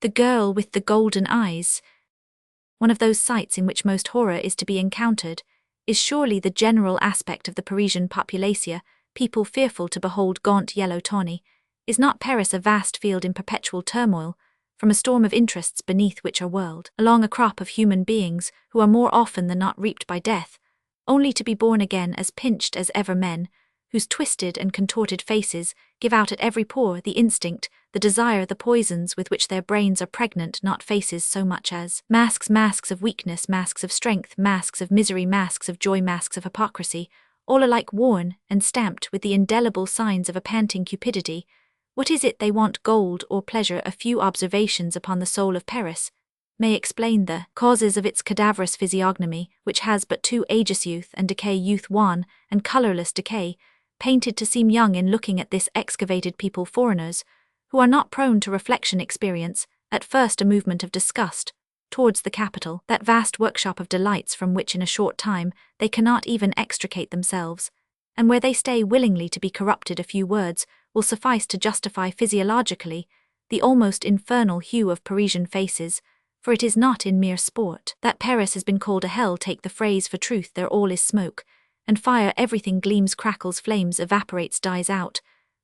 The girl with the golden eyes. One of those sights in which most horror is to be encountered, is surely the general aspect of the Parisian populatia, people fearful to behold gaunt yellow tawny. Is not Paris a vast field in perpetual turmoil, from a storm of interests beneath which are whirled along a crop of human beings who are more often than not reaped by death, only to be born again as pinched as ever men, whose twisted and contorted faces give out at every pore the instinct, the desire, the poisons with which their brains are pregnant, not faces so much as masks, masks of weakness, masks of strength, masks of misery, masks of joy, masks of hypocrisy, all alike worn and stamped with the indelible signs of a panting cupidity. What is it they want? Gold or pleasure? A few observations upon the soul of Paris may explain the causes of its cadaverous physiognomy, which has but two ages, youth and decay, youth wan and colourless, decay painted to seem young. In looking at this excavated people, foreigners, who are not prone to reflection, experience, at first, a movement of disgust towards the capital, that vast workshop of delights from which in a short time they cannot even extricate themselves, and where they stay willingly to be corrupted. A few words will suffice to justify physiologically the almost infernal hue of Parisian faces, for it is not in mere sport that Paris has been called a hell. Take the phrase for truth, there all is smoke and fire, everything gleams, crackles, flames, evaporates, dies out,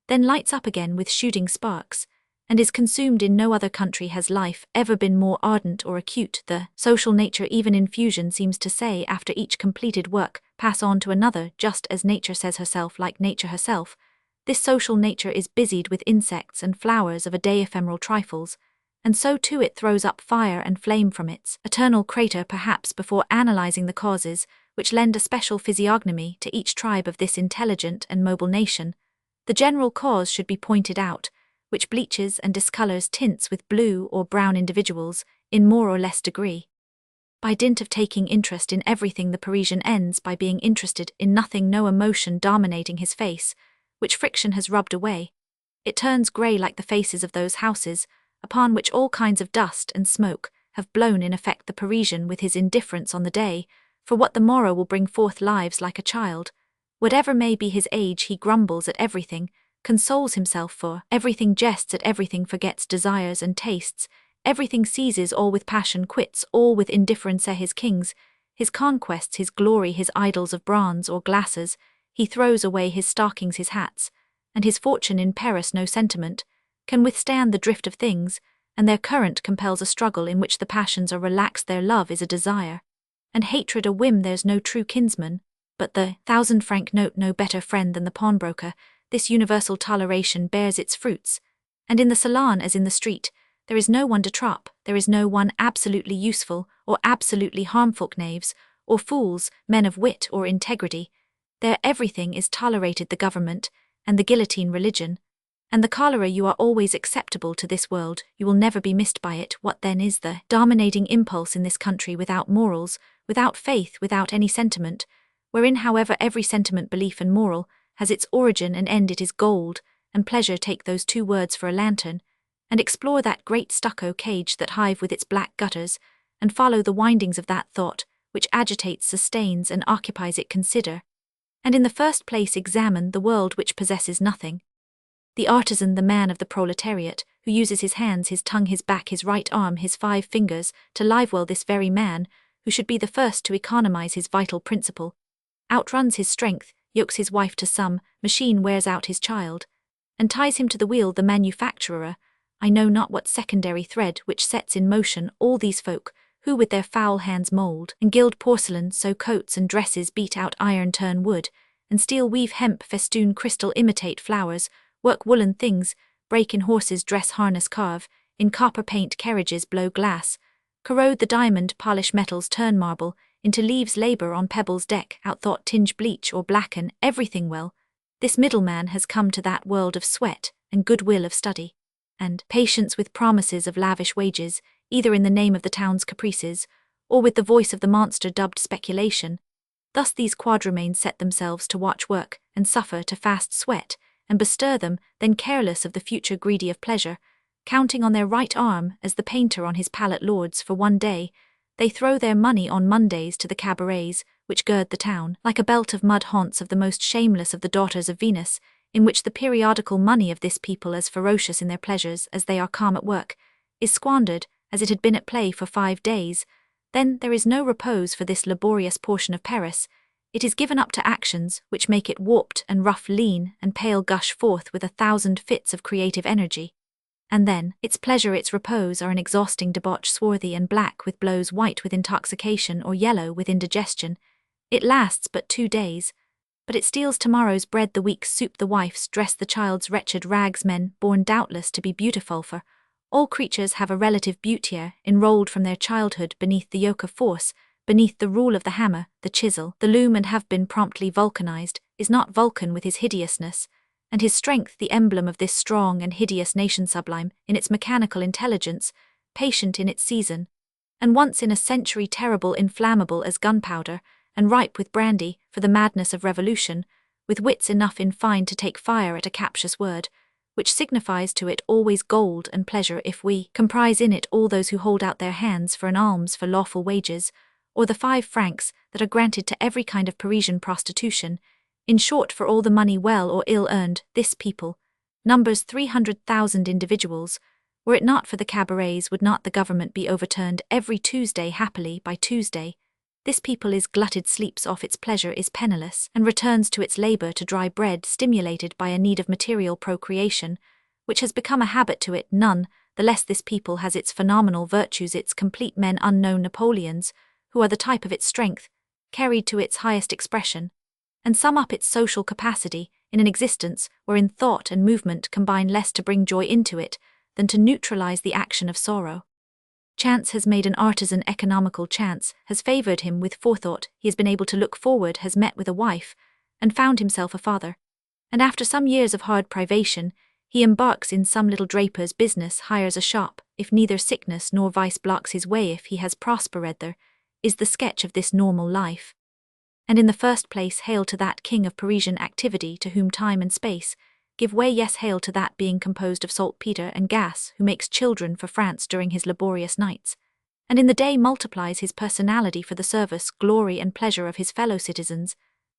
then lights up again with shooting sparks, and is consumed. In no other country has life ever been more ardent or acute. The social nature, even in fusion, seems to say, after each completed work, pass on to another, just as nature says herself, like nature herself. This social nature is busied with insects and flowers of a day, ephemeral trifles, and so too it throws up fire and flame from its eternal crater. Perhaps before analyzing the causes which lend a special physiognomy to each tribe of this intelligent and mobile nation, the general cause should be pointed out, which bleaches and discolors, tints with blue or brown individuals, in more or less degree. By dint of taking interest in everything, the Parisian ends by being interested in nothing. No emotion dominating his face, which friction has rubbed away, it turns grey like the faces of those houses upon which all kinds of dust and smoke have blown. In effect, the Parisian, with his indifference on the day for what the morrow will bring forth, lives like a child. Whatever may be his age, he grumbles at everything, consoles himself for everything, jests at everything, forgets desires and tastes everything, seizes all with passion, quits all with indifference. His kings, his conquests, his glory, his idols of bronze or glasses, he throws away. His stockings, his hats, and his fortune. In Paris no sentiment can withstand the drift of things, and their current compels a struggle in which the passions are relaxed. Their love is a desire, and hatred a whim. There's no true kinsman, but the 1,000-franc note, no better friend than the pawnbroker. This universal toleration bears its fruits, and in the salon as in the street, there is no one de trop, there is no one absolutely useful or absolutely harmful, knaves or fools, men of wit or integrity. There everything is tolerated, the government and the guillotine, religion and the cholera. You are always acceptable to this world, you will never be missed by it. What then is the dominating impulse in this country? Without morals, without faith, without any sentiment, wherein however every sentiment, belief and moral has its origin and end, it is gold and pleasure. Take those two words for a lantern, and explore that great stucco cage, that hive with its black gutters, and follow the windings of that thought which agitates, sustains and occupies it. Consider, and in the first place examine, the world which possesses nothing. The artisan, the man of the proletariat, who uses his hands, his tongue, his back, his right arm, his 5 fingers, to live well, this very man, who should be the first to economize his vital principle, outruns his strength, yokes his wife to some machine, wears out his child, and ties him to the wheel. The manufacturer, I know not what secondary thread which sets in motion all these folk, who with their foul hands mould and gild porcelain, sew coats and dresses, beat out iron, turn wood and steel, weave hemp, festoon crystal, imitate flowers, work woolen things, break in horses, dress harness, carve in copper, paint carriages, blow glass, corrode the diamond, polish metals, turn marble into leaves, labor on pebbles, deck, outthought, tinge, bleach or blacken everything. Well, this middleman has come to that world of sweat and goodwill, of study and patience, with promises of lavish wages, either in the name of the town's caprices, or with the voice of the monster dubbed speculation. Thus these quadrumanes set themselves to watch work, and suffer, to fast sweat, and bestir them, then careless of the future, greedy of pleasure, counting on their right arm as the painter on his palette lords. For one day, they throw their money on Mondays to the cabarets, which gird the town, like a belt of mud, haunts of the most shameless of the daughters of Venus, in which the periodical money of this people, as ferocious in their pleasures as they are calm at work, is squandered, as it had been at play for 5 days, then there is no repose for this laborious portion of Paris. It is given up to actions which make it warped and rough, lean and pale, gush forth with 1,000 fits of creative energy. And then, its pleasure, its repose are an exhausting debauch, swarthy and black with blows, white with intoxication or yellow with indigestion. It lasts but 2 days, but it steals tomorrow's bread, the week's soup, the wife's dress, the child's wretched rags. Men, born doubtless to be beautiful, for all creatures have a relative beauty, enrolled from their childhood beneath the yoke of force, beneath the rule of the hammer, the chisel, the loom, and have been promptly vulcanized. Is not Vulcan with his hideousness and his strength the emblem of this strong and hideous nation, sublime in its mechanical intelligence, patient in its season, and once in a century terrible, inflammable as gunpowder, and ripe with brandy for the madness of revolution, with wits enough in fine to take fire at a captious word, which signifies to it always gold and pleasure, if we comprise in it all those who hold out their hands for an alms for lawful wages, or the 5 francs that are granted to every kind of Parisian prostitution, in short for all the money well or ill earned. This people numbers 300,000 individuals. Were it not for the cabarets, would not the government be overturned every Tuesday? Happily, by Tuesday, this people is glutted, sleeps off its pleasure, is penniless, and returns to its labor to dry bread, stimulated by a need of material procreation, which has become a habit to it. None the less this people has its phenomenal virtues, its complete men, unknown Napoleons, who are the type of its strength, carried to its highest expression, and sum up its social capacity in an existence wherein thought and movement combine less to bring joy into it than to neutralize the action of sorrow. Chance has made an artisan economical, chance has favored him with forethought, he has been able to look forward, has met with a wife, and found himself a father. And after some years of hard privation, he embarks in some little draper's business, hires a shop, if neither sickness nor vice blocks his way, if he has prospered there, is the sketch of this normal life. And in the first place, hail to that king of Parisian activity to whom time and space give way. Yes, hail to that being composed of saltpeter and gas, who makes children for France during his laborious nights, and in the day multiplies his personality for the service, glory and pleasure of his fellow citizens.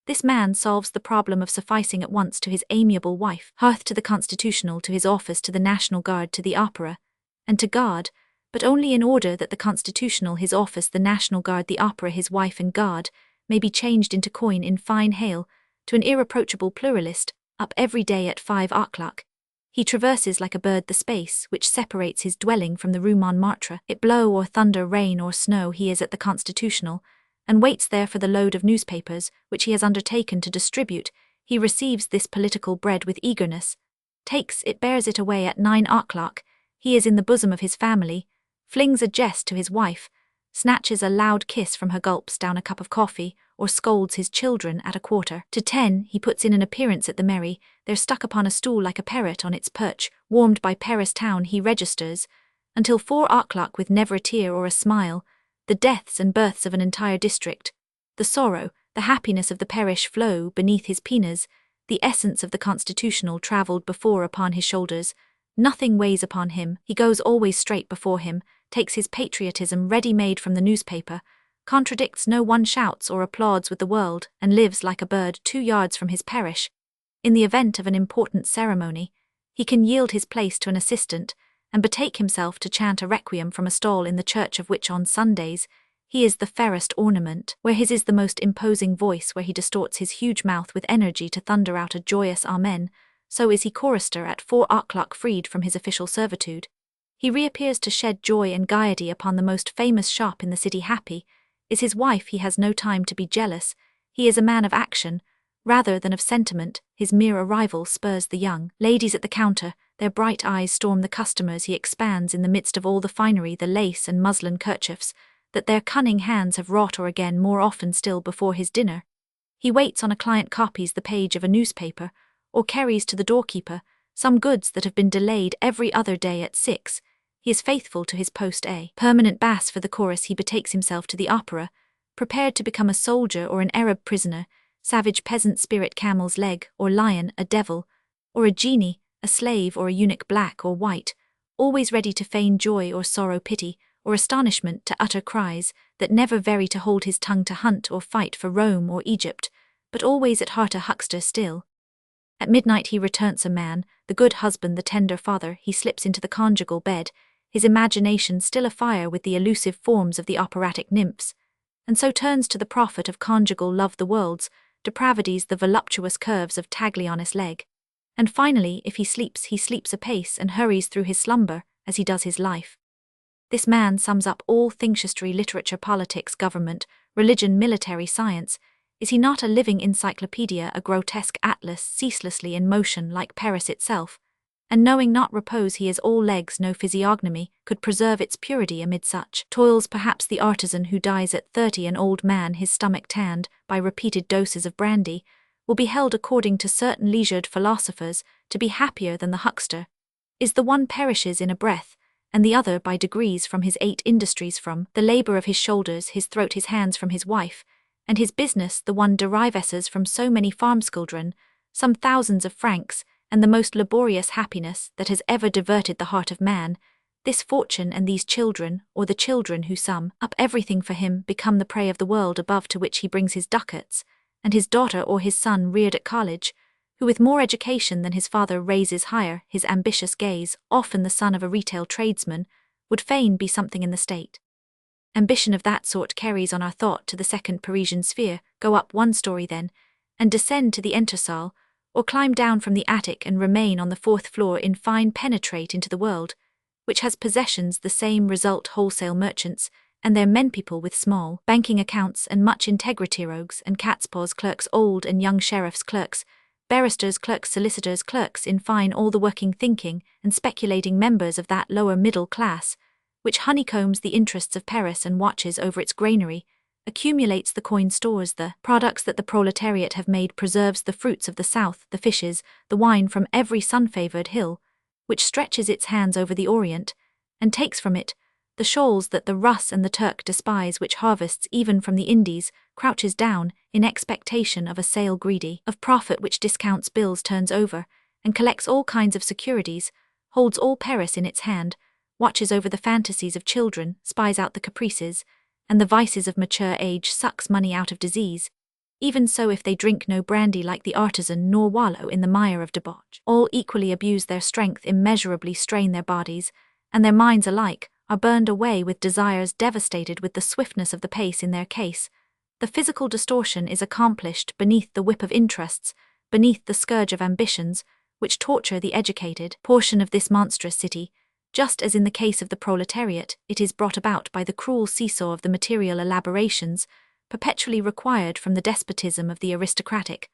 This man solves the problem of sufficing at once to his amiable wife, hearth to the constitutional, to his office, to the National Guard, to the opera, and to God, but only in order that the constitutional, his office, the National Guard, the opera, his wife and God, may be changed into coin. In fine, hail to an irreproachable pluralist, up every day at 5 o'clock. He traverses like a bird the space which separates his dwelling from the Rue Montmartre. It blow or thunder, rain or snow, he is at the Constitutional, and waits there for the load of newspapers which he has undertaken to distribute. He receives this political bread with eagerness, takes it, bears it away at 9 o'clock. He is in the bosom of his family, flings a jest to his wife, snatches a loud kiss from her, gulps down a cup of coffee, or scolds his children at 9:15. He puts in an appearance at the Mairie, there stuck upon a stool like a parrot on its perch, warmed by Paris town. He registers, until 4 o'clock, with never a tear or a smile, the deaths and births of an entire district. The sorrow, the happiness of the parish flow beneath his penas, the essence of the Constitutional travelled before upon his shoulders. Nothing weighs upon him, he goes always straight before him, takes his patriotism ready-made from the newspaper, contradicts no one, shouts or applauds with the world, and lives like a bird 2 yards from his parish. In the event of an important ceremony, he can yield his place to an assistant, and betake himself to chant a requiem from a stall in the church, of which on Sundays he is the fairest ornament, where his is the most imposing voice, where he distorts his huge mouth with energy to thunder out a joyous amen. So is he chorister at 4 o'clock, freed from his official servitude. He reappears to shed joy and gaiety upon the most famous shop in the city. Happy is his wife, he has no time to be jealous, he is a man of action, rather than of sentiment. His mere arrival spurs the young ladies at the counter, their bright eyes storm the customers. He expands in the midst of all the finery, the lace and muslin kerchiefs, that their cunning hands have wrought, or again more often still before his dinner. He waits on a client, copies the page of a newspaper, or carries to the doorkeeper some goods that have been delayed every other day at 6. He is faithful to his post, a permanent bass for the chorus. He betakes himself to the opera, prepared to become a soldier or an Arab prisoner, savage peasant spirit, camel's leg or lion, a devil or a genie, a slave or a eunuch, black or white, always ready to feign joy or sorrow, pity or astonishment, to utter cries that never vary, to hold his tongue, to hunt or fight for Rome or Egypt, but always at heart a huckster still. At midnight he returns a man, the good husband, the tender father. He slips into the conjugal bed, his imagination still afire with the elusive forms of the operatic nymphs, and so turns to the prophet of conjugal love the world's depravities, the voluptuous curves of Taglioni's leg. And finally, if he sleeps apace and hurries through his slumber, as he does his life. This man sums up all things history, literature, politics, government, religion, military science. Is he not a living encyclopedia, a grotesque atlas, ceaselessly in motion like Paris itself? And knowing not repose, he is all legs, no physiognomy could preserve its purity amid such toils. Perhaps the artisan who dies at 30, an old man, his stomach tanned by repeated doses of brandy, will be held, according to certain leisured philosophers, to be happier than the huckster. Is the one perishes in a breath, and the other by degrees, from his 8 industries, from the labour of his shoulders, his throat, his hands, from his wife, and his business, the one derives from so many farmschildren, some thousands of francs, and the most laborious happiness that has ever diverted the heart of man, this fortune and these children, or the children who sum up everything for him, become the prey of the world above, to which he brings his ducats, and his daughter or his son reared at college, who with more education than his father raises higher his ambitious gaze, often the son of a retail tradesman, would fain be something in the state. Ambition of that sort carries on our thought to the second Parisian sphere. Go up one story then, and descend to the entresol, or climb down from the attic and remain on the 4th floor, in fine penetrate into the world, which has possessions the same result, wholesale merchants, and their men people with small banking accounts and much integrity, rogues and catspaws, clerks, old and young sheriffs' clerks, barristers' clerks, solicitors' clerks, in fine all the working, thinking, and speculating members of that lower middle class, which honeycombs the interests of Paris and watches over its granary, accumulates the coin stores, the products that the proletariat have made, preserves the fruits of the south, the fishes, the wine from every sun-favoured hill, which stretches its hands over the Orient, and takes from it the shoals that the Russ and the Turk despise, which harvests even from the Indies, crouches down in expectation of a sale, greedy of profit, which discounts bills, turns over, and collects all kinds of securities, holds all Paris in its hand, watches over the fantasies of children, spies out the caprices and the vices of mature age, sucks money out of disease. Even so, if they drink no brandy like the artisan, nor wallow in the mire of debauch, all equally abuse their strength, immeasurably strain their bodies, and their minds alike are burned away with desires, devastated with the swiftness of the pace. In their case, the physical distortion is accomplished beneath the whip of interests, beneath the scourge of ambitions, which torture the educated portion of this monstrous city. Just as in the case of the proletariat, it is brought about by the cruel seesaw of the material elaborations, perpetually required from the despotism of the aristocratic.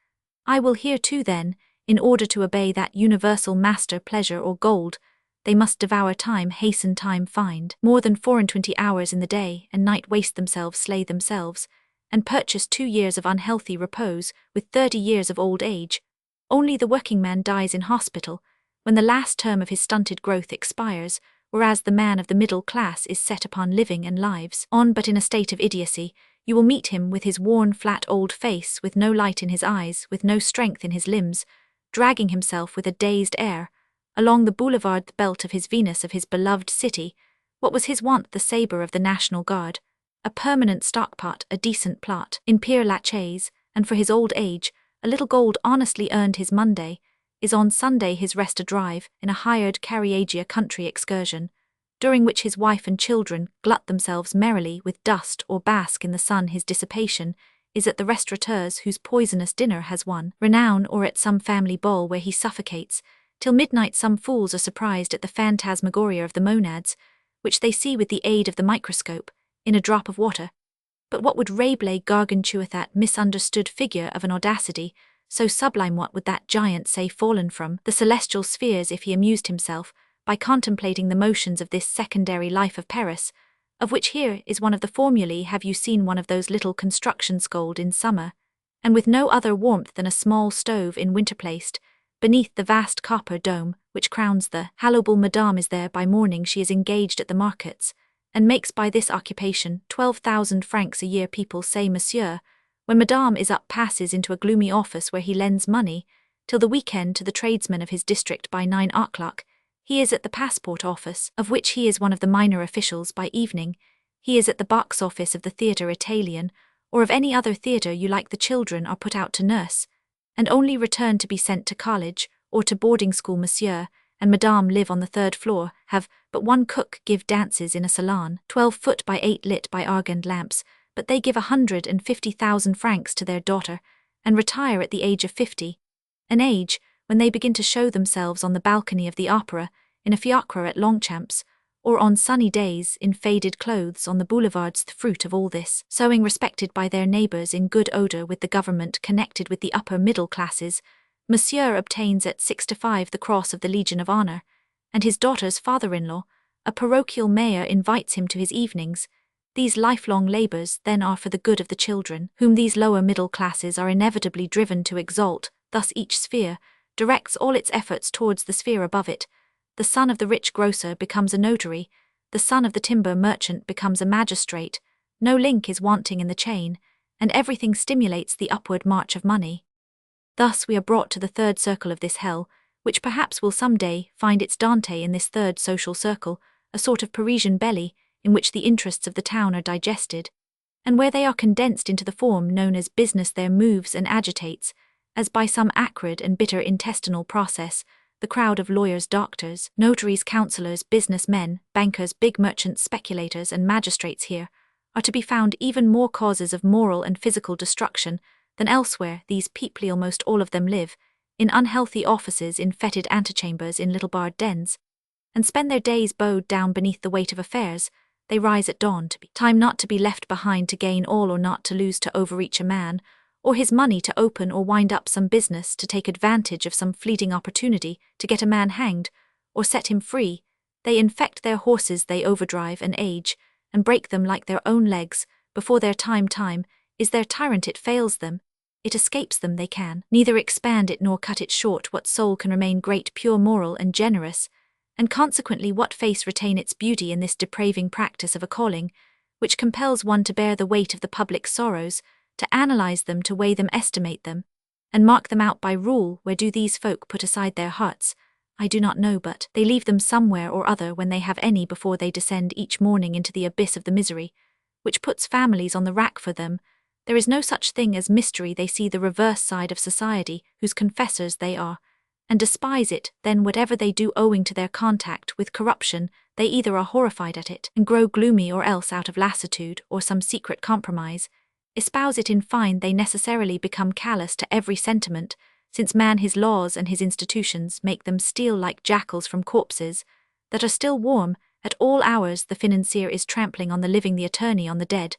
I will here too then, in order to obey that universal master, pleasure or gold, they must devour time, hasten time, find more than 24 hours in the day and night, waste themselves, slay themselves, and purchase 2 years of unhealthy repose with 30 years of old age. Only the working man dies in hospital, when the last term of his stunted growth expires, whereas the man of the middle class is set upon living and lives on, but in a state of idiocy. You will meet him with his worn, flat old face, with no light in his eyes, with no strength in his limbs, dragging himself with a dazed air along the boulevard, the belt of his Venus, of his beloved city. What was his want? The sabre of the National Guard, a permanent stockpot, a decent plot in Père Lachaise, and for his old age, a little gold honestly earned. His Monday is on Sunday, his rest a drive in a hired carriage, a country excursion, during which his wife and children glut themselves merrily with dust or bask in the sun. His dissipation is at the restaurateurs whose poisonous dinner has won renown, or at some family ball where he suffocates till midnight. Some fools are surprised at the phantasmagoria of the monads, which they see with the aid of the microscope, in a drop of water. But what would Rabelais gargantua that misunderstood figure of an audacity so sublime? What would that giant say, fallen from the celestial spheres, if he amused himself by contemplating the motions of this secondary life of Paris, of which here is one of the formulae? Have you seen one of those little constructions, scold in summer, and with no other warmth than a small stove in winter, placed beneath the vast copper dome which crowns the hallowable? Madame is there by morning. She is engaged at the markets, and makes by this occupation 12,000 francs a year. People say monsieur. When Madame is up, passes into a gloomy office where he lends money till the weekend to the tradesmen of his district. By 9 o'clock he is at the passport office, of which he is one of the minor officials. By evening he is at the box office of the Theatre Italian, or of any other theatre you like. The children are put out to nurse, and only return to be sent to college or to boarding school. Monsieur and Madame live on the 3rd floor, have but one cook give dances in a salon, 12 foot by 8 lit by argand lamps, but they give 150,000 francs to their daughter, and retire at the age of 50, an age when they begin to show themselves on the balcony of the opera, in a fiacre at Longchamps, or on sunny days in faded clothes on the boulevards. The fruit of all this, sowing respected by their neighbours in good odour with the government connected with the upper middle classes, Monsieur obtains at 65 the cross of the Legion of Honor, and his daughter's father-in-law, a parochial mayor, invites him to his evenings. These lifelong labours then are for the good of the children, whom these lower middle classes are inevitably driven to exalt. Thus each sphere directs all its efforts towards the sphere above it. The son of the rich grocer becomes a notary, the son of the timber merchant becomes a magistrate, no link is wanting in the chain, and everything stimulates the upward march of money. Thus we are brought to the third circle of this hell, which perhaps will some day find its Dante in this third social circle, a sort of Parisian belly, in which the interests of the town are digested, and where they are condensed into the form known as business there moves and agitates, as by some acrid and bitter intestinal process, the crowd of lawyers, doctors, notaries, counsellors, business men, bankers, big merchants, speculators, and magistrates here are to be found even more causes of moral and physical destruction than elsewhere. These people, almost all of them, live in unhealthy offices, in fetid antechambers, in little barred dens, and spend their days bowed down beneath the weight of affairs. They rise at dawn to be time not to be left behind, to gain all or not to lose, to overreach a man, or his money, to open or wind up some business, to take advantage of some fleeting opportunity, to get a man hanged, or set him free. They infect their horses, they overdrive and age, and break them like their own legs, before their time. Time is their tyrant, it fails them, it escapes them, they can neither expand it nor cut it short. What soul can remain great, pure, moral, and generous, and consequently what face retain its beauty in this depraving practice of a calling, which compels one to bear the weight of the public sorrows, to analyze them, to weigh them, estimate them, and mark them out by rule? Where do these folk put aside their hearts? I do not know, but they leave them somewhere or other, when they have any, before they descend each morning into the abyss of the misery, which puts families on the rack for them. There is no such thing as mystery. They see the reverse side of society, whose confessors they are, and despise it. Then whatever they do owing to their contact with corruption, they either are horrified at it and grow gloomy, or else out of lassitude or some secret compromise espouse it. In fine, they necessarily become callous to every sentiment, since man, his laws and his institutions make them steal like jackals from corpses that are still warm. At all hours the financier is trampling on the living, the attorney on the dead,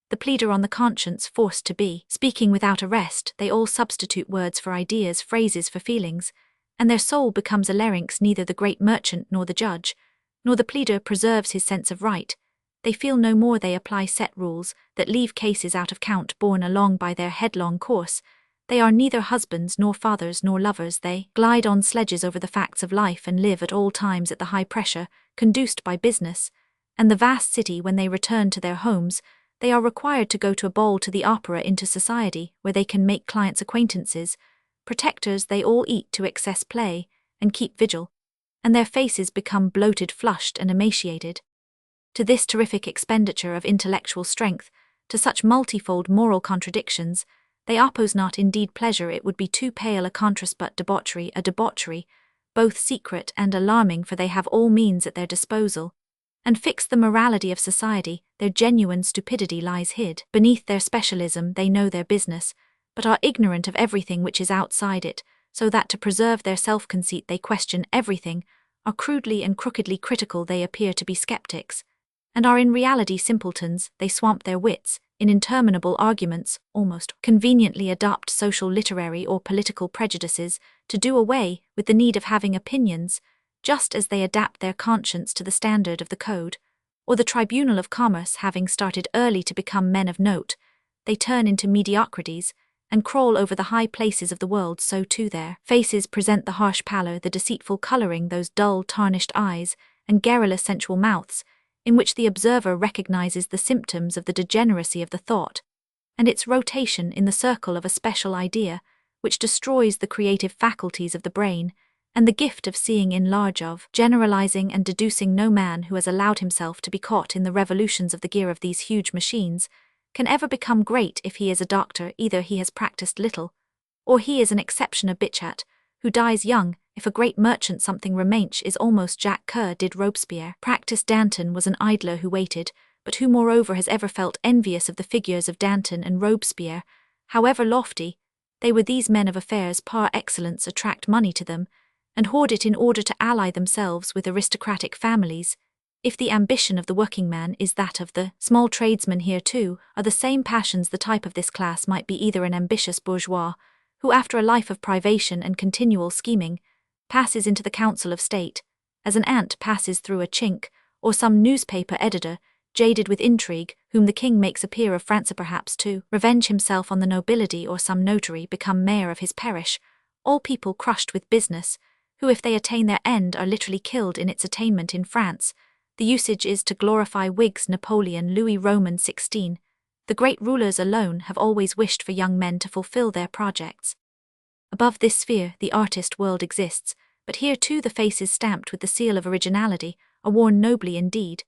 the pleader on the conscience, forced to be speaking without a rest. They all substitute words for ideas, phrases for feelings, and their soul becomes a larynx. Neither the great merchant nor the judge nor the pleader preserves his sense of right. They feel no more, they apply set rules that leave cases out of count, borne along by their headlong course. They are neither husbands nor fathers nor lovers. They glide on sledges over the facts of life, and live at all times at the high pressure conduced by business and the vast city. When they return to their homes, they are required to go to a ball, to the opera, into society, where they can make clients' acquaintances. Protectors they all eat to excess play, and keep vigil, and their faces become bloated, flushed, and emaciated. To this terrific expenditure of intellectual strength, to such multifold moral contradictions, they oppose not indeed pleasure, it would be too pale a contrast, but debauchery, a debauchery, both secret and alarming, for they have all means at their disposal, and fix the morality of society. Their genuine stupidity lies hid beneath their specialism. They know their business, but are ignorant of everything which is outside it, so that to preserve their self-conceit they question everything, are crudely and crookedly critical. They appear to be skeptics, and are in reality simpletons. They swamp their wits in interminable arguments, almost conveniently adopt social, literary, or political prejudices to do away with the need of having opinions, just as they adapt their conscience to the standard of the code, or the tribunal of commerce. Having started early to become men of note, they turn into mediocrities, and crawl over the high places of the world. So too their faces present the harsh pallor, the deceitful colouring, those dull, tarnished eyes, and garrulous, sensual mouths, in which the observer recognizes the symptoms of the degeneracy of the thought, and its rotation in the circle of a special idea, which destroys the creative faculties of the brain, and the gift of seeing in large, of generalizing and deducing. No man who has allowed himself to be caught in the revolutions of the gear of these huge machines can ever become great. If he is a doctor, either he has practiced little, or he is an exception, a bitchat, who dies young, If a great merchant something remanche is almost Jacques Coeur did Robespierre. Practised Danton was an idler who waited, but who moreover has ever felt envious of the figures of Danton and Robespierre, however lofty, they were these men of affairs par excellence attract money to them, and hoard it in order to ally themselves with aristocratic families. If the ambition of the working man is that of the small tradesman, here too are the same passions. The type of this class might be either an ambitious bourgeois, who after a life of privation and continual scheming, passes into the council of state, as an ant passes through a chink, or some newspaper editor, jaded with intrigue, whom the king makes a peer of France perhaps to revenge himself on the nobility, or some notary become mayor of his parish, all people crushed with business, who if they attain their end are literally killed in its attainment. In France, the usage is to glorify Whigs, Napoleon, Louis Roman 16. The great rulers alone have always wished for young men to fulfill their projects. Above this sphere, the artist world exists, but here too the faces stamped with the seal of originality are worn nobly indeed,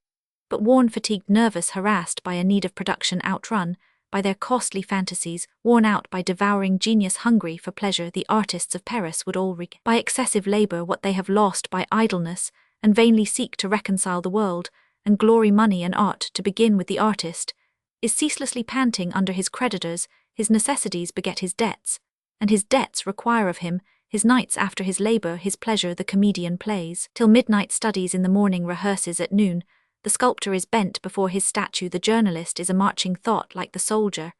but worn fatigued, nervous, harassed by a need of production, outrun by their costly fantasies, worn out by devouring genius, hungry for pleasure. The artists of Paris would all regain by excessive labor what they have lost by idleness, and vainly seek to reconcile the world, and glory. Money and art, to begin with the artist, is ceaselessly panting under his creditors. His necessities beget his debts, and his debts require of him his nights after his labor, his pleasure. The comedian plays till midnight, studies in the morning, rehearses at noon. The sculptor is bent before his statue, the journalist is a marching thought like the soldier.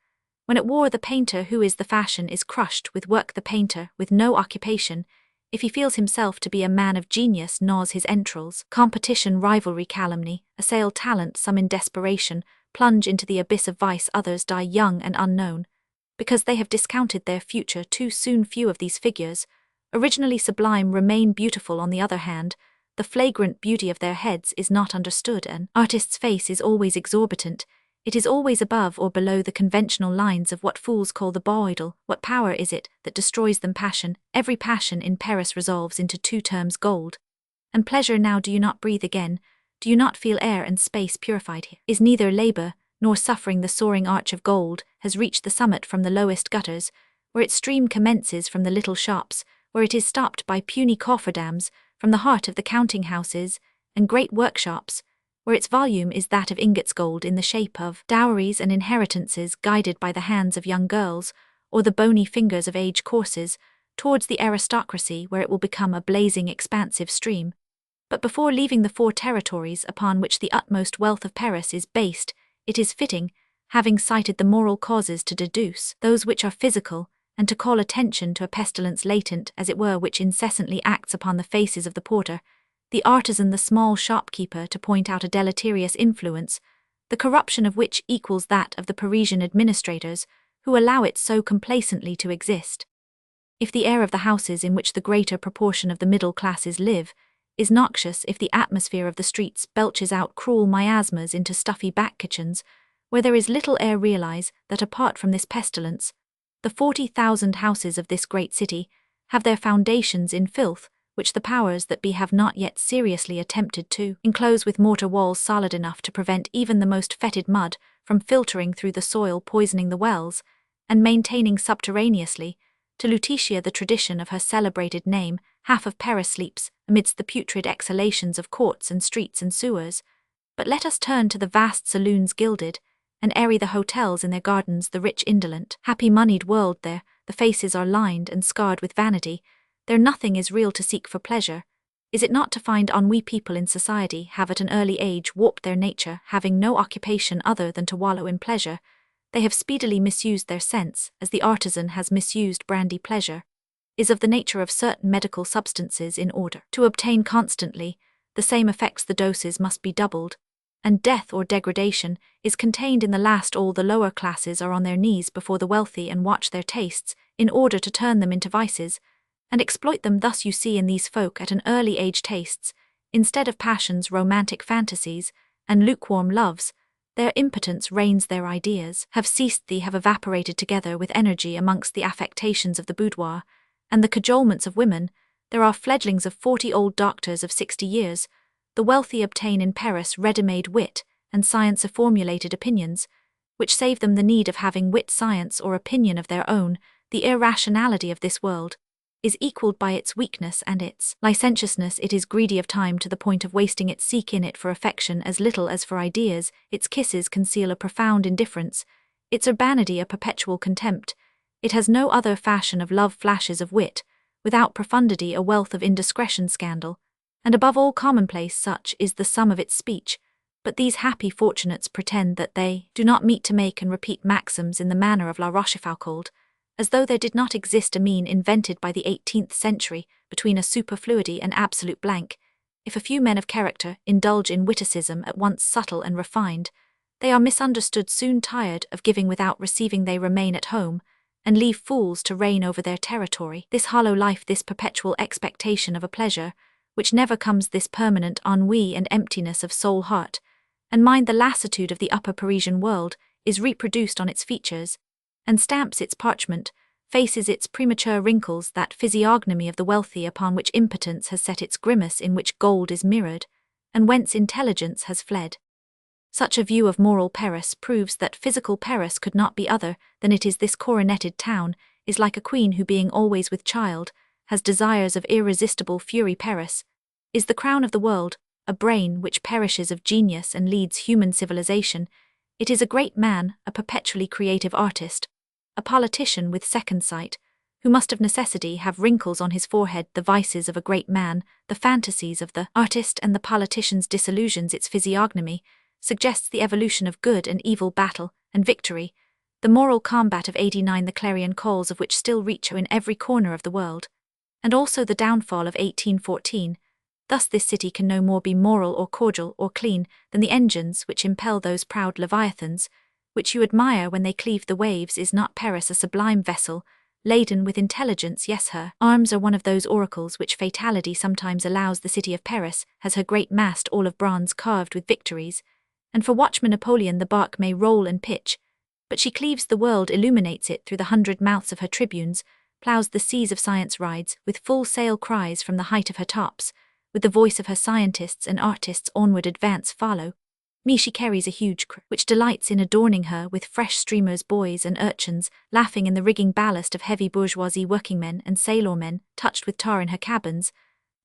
When at war, the painter, who is the fashion, is crushed with work. The painter, with no occupation, if he feels himself to be a man of genius, gnaws his entrails. Competition, rivalry, calumny assail talent. Some in desperation plunge into the abyss of vice, others die young and unknown, because they have discounted their future too soon. Few of these figures, originally sublime, remain beautiful. On the other hand, the flagrant beauty of their heads is not understood. An artist's face is always exorbitant. It is always above or below the conventional lines of what fools call the beau ideal. What power is it that destroys them? Passion. Every passion in Paris resolves into two terms: gold and pleasure. Now do you not breathe again? Do you not feel air and space purified here? Is neither labor nor suffering. The soaring arch of gold has reached the summit from the lowest gutters, where its stream commences from the little shops, where it is stopped by puny cofferdams, from the heart of the counting-houses and great workshops, where its volume is that of ingots, gold in the shape of dowries and inheritances, guided by the hands of young girls or the bony fingers of age courses, towards the aristocracy, where it will become a blazing, expansive stream. But before leaving the four territories upon which the utmost wealth of Paris is based, it is fitting, having cited the moral causes, to deduce those which are physical, and to call attention to a pestilence latent, as it were, which incessantly acts upon the faces of the porter, the artisan, the small shopkeeper, to point out a deleterious influence, the corruption of which equals that of the Parisian administrators, who allow it so complacently to exist. If the air of the houses in which the greater proportion of the middle classes live is noxious, if the atmosphere of the streets belches out cruel miasmas into stuffy back kitchens, where there is little air, realize that apart from this pestilence, the 40,000 houses of this great city have their foundations in filth, which the powers that be have not yet seriously attempted to enclose with mortar walls solid enough to prevent even the most fetid mud from filtering through the soil, poisoning the wells, and maintaining subterraneously, to Lutetia the tradition of her celebrated name. Half of Paris sleeps amidst the putrid exhalations of courts and streets and sewers. But let us turn to the vast saloons, gilded and airy, the hotels in their gardens, the rich, indolent, happy-moneyed world. There, the faces are lined and scarred with vanity. There nothing is real to seek for pleasure. Is it not to find ennui? People in society have at an early age warped their nature, having no occupation other than to wallow in pleasure. They have speedily misused their sense, as the artisan has misused brandy. Pleasure is of the nature of certain medical substances. In order to obtain constantly the same effects, the doses must be doubled, and death or degradation is contained in the last. All the lower classes are on their knees before the wealthy and watch their tastes, in order to turn them into vices, and exploit them. Thus you see in these folk at an early age tastes, instead of passions, romantic fantasies, and lukewarm loves. Their impotence reigns, their ideas have ceased, they have evaporated together with energy amongst the affectations of the boudoir, and the cajolements of women. There are fledglings of 40, old doctors of 60 years. The wealthy obtain in Paris ready-made wit and science of formulated opinions, which save them the need of having wit, science, or opinion of their own. The irrationality of this world is equalled by its weakness and its licentiousness. It is greedy of time to the point of wasting it. Seek in it for affection as little as for ideas. Its kisses conceal a profound indifference, its urbanity a perpetual contempt. It has no other fashion of love, flashes of wit, without profundity a wealth of indiscretion, scandal, and above all commonplace. Such is the sum of its speech. But these happy fortunates pretend that they do not meet to make and repeat maxims in the manner of La Rochefoucauld, as though there did not exist a mean invented by the 18th century between a superfluity and absolute blank. If a few men of character indulge in witticism at once subtle and refined, they are misunderstood. Soon tired of giving without receiving, they remain at home, and leave fools to reign over their territory. This hollow life, this perpetual expectation of a pleasure, which never comes, this permanent ennui and emptiness of soul, heart, and mind, the lassitude of the upper Parisian world, is reproduced on its features, and stamps its parchment, faces its premature wrinkles, that physiognomy of the wealthy upon which impotence has set its grimace, in which gold is mirrored, and whence intelligence has fled. Such a view of moral Paris proves that physical Paris could not be other than it is. This coroneted town is like a queen who, being always with child, has desires of irresistible fury. Paris is the crown of the world, a brain which perishes of genius and leads human civilization. It is a great man, a perpetually creative artist, a politician with second sight, who must of necessity have wrinkles on his forehead. The vices of a great man, the fantasies of the artist and the politician's disillusions. Its physiognomy suggests the evolution of good and evil, battle and victory, the moral combat of '89, the clarion calls of which still reach her in every corner of the world, and also the downfall of 1814. Thus this city can no more be moral or cordial or clean than the engines which impel those proud leviathans, which you admire when they cleave the waves. Is not Paris a sublime vessel, laden with intelligence? Yes, her arms are one of those oracles which fatality sometimes allows. The city of Paris has her great mast, all of bronze, carved with victories, and for watchman Napoleon the bark may roll and pitch, but she cleaves the world, illuminates it through the 100 mouths of her tribunes, plows the seas of science, rides with full sail, cries from the height of her tops, with the voice of her scientists and artists, onward advance, follow me. She carries a huge crew which delights in adorning her with fresh streamers, boys and urchins, laughing in the rigging ballast of heavy bourgeoisie, workingmen and sailormen, touched with tar in her cabins.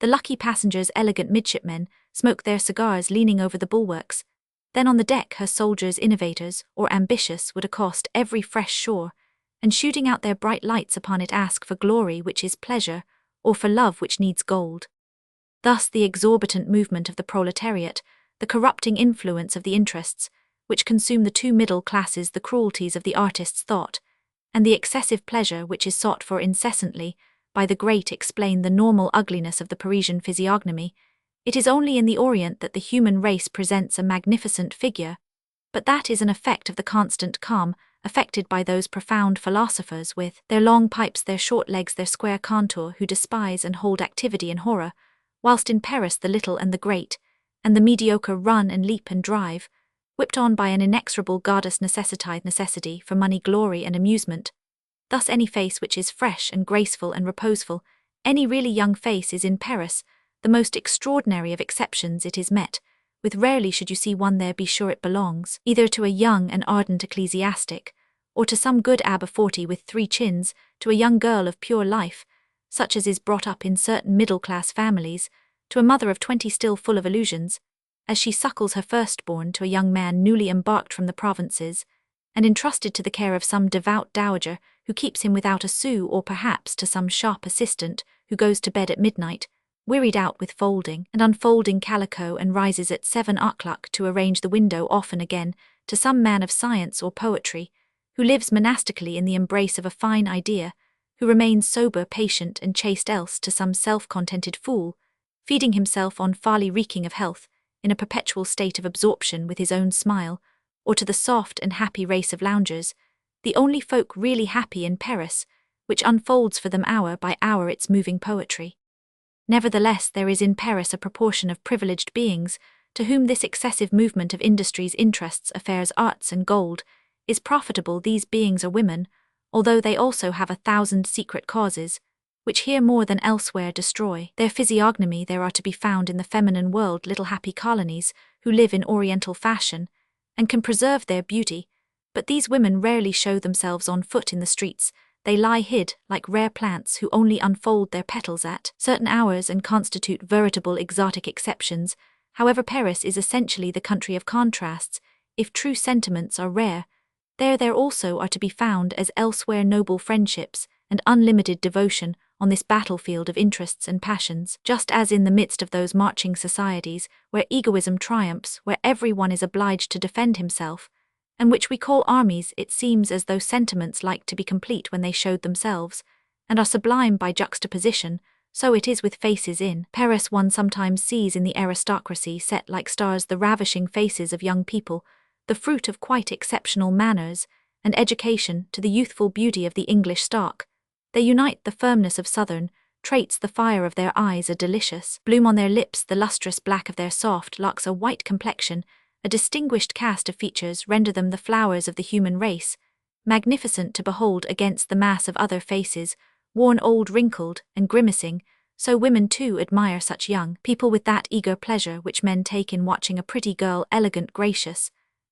The lucky passengers, elegant midshipmen, smoke their cigars leaning over the bulwarks. Then on the deck her soldiers, innovators or ambitious, would accost every fresh shore, and shooting out their bright lights upon it, ask for glory which is pleasure, or for love which needs gold. Thus the exorbitant movement of the proletariat, the corrupting influence of the interests, which consume the two middle classes, the cruelties of the artist's thought, and the excessive pleasure which is sought for incessantly by the great, explain the normal ugliness of the Parisian physiognomy. It is only in the Orient that the human race presents a magnificent figure, but that is an effect of the constant calm affected by those profound philosophers with their long pipes, their short legs, their square contour, who despise and hold activity in horror, whilst in Paris the little and the great, and the mediocre run and leap and drive, whipped on by an inexorable goddess necessity for money, glory and amusement. Thus any face which is fresh and graceful and reposeful, any really young face, is in Paris the most extraordinary of exceptions. It is met with rarely should you see one there. Be sure it belongs either to a young and ardent ecclesiastic, or to some good abbe of 40 with 3 chins, to a young girl of pure life, such as is brought up in certain middle-class families, to a mother of 20 still full of illusions, as she suckles her firstborn, to a young man newly embarked from the provinces, and entrusted to the care of some devout dowager who keeps him without a sou, or perhaps to some shop assistant who goes to bed at midnight, wearied out with folding and unfolding calico, and rises at 7 o'clock to arrange the window. Often again, to some man of science or poetry, who lives monastically in the embrace of a fine idea, who remains sober, patient and chaste. Else to some self-contented fool, feeding himself on folly, reeking of health, in a perpetual state of absorption with his own smile, or to the soft and happy race of loungers, the only folk really happy in Paris, which unfolds for them hour by hour its moving poetry. Nevertheless, there is in Paris a proportion of privileged beings to whom this excessive movement of industries, interests, affairs, arts and gold is profitable. These beings are women, although they also have 1,000 secret causes, which here more than elsewhere destroy their physiognomy. There are to be found in the feminine world little happy colonies who live in oriental fashion and can preserve their beauty, but these women rarely show themselves on foot in the streets. They lie hid, like rare plants who only unfold their petals at certain hours and constitute veritable exotic exceptions. However, Paris is essentially the country of contrasts. If true sentiments are rare, there also are to be found, as elsewhere, noble friendships and unlimited devotion on this battlefield of interests and passions, just as in the midst of those marching societies where egoism triumphs, where everyone is obliged to defend himself, and which we call armies. It seems as though sentiments like to be complete when they showed themselves, and are sublime by juxtaposition. So it is with faces. In Paris one sometimes sees in the aristocracy set like stars the ravishing faces of young people, the fruit of quite exceptional manners and education, to the youthful beauty of the English stock. They unite the firmness of southern traits, the fire of their eyes, a delicious bloom on their lips, the lustrous black of their soft locks, a white complexion, a distinguished cast of features, render them the flowers of the human race, magnificent to behold against the mass of other faces, worn old, wrinkled, and grimacing. So women too admire such young people with that eager pleasure which men take in watching a pretty girl, elegant, gracious,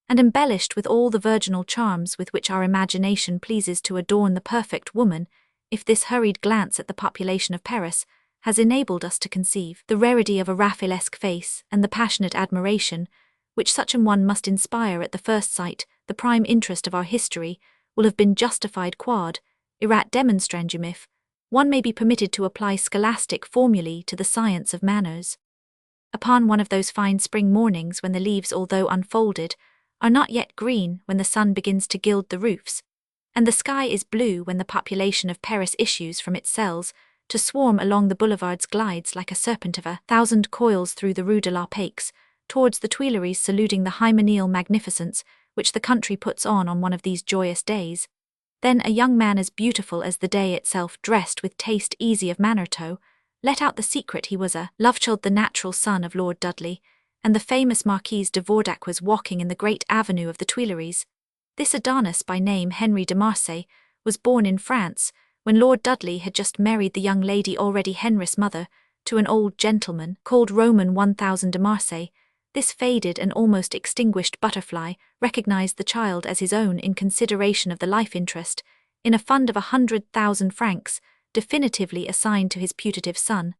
and embellished with all the virginal charms with which our imagination pleases to adorn the perfect woman. If this hurried glance at the population of Paris has enabled us to conceive the rarity of a Raphaelesque face and the passionate admiration which such an one must inspire at the first sight, the prime interest of our history will have been justified quod erat demonstrandum, if one may be permitted to apply scholastic formulae to the science of manners. Upon one of those fine spring mornings when the leaves, although unfolded, are not yet green, when the sun begins to gild the roofs, and the sky is blue, when the population of Paris issues from its cells to swarm along the boulevards, glides like a serpent of 1,000 coils through the Rue de l'Opaques, towards the Tuileries, saluting the hymeneal magnificence which the country puts on one of these joyous days. Then a young man as beautiful as the day itself, dressed with taste, easy of manner, let out the secret he was a love-child, the natural son of Lord Dudley, and the famous Marquise de Vordac was walking in the great avenue of the Tuileries. This Adonis, by name Henri de Marsay, was born in France, when Lord Dudley had just married the young lady, already Henri's mother, to an old gentleman called Roman 1000 de Marsay. This faded and almost extinguished butterfly recognized the child as his own in consideration of the life interest, in a fund of 100,000 francs, definitively assigned to his putative son,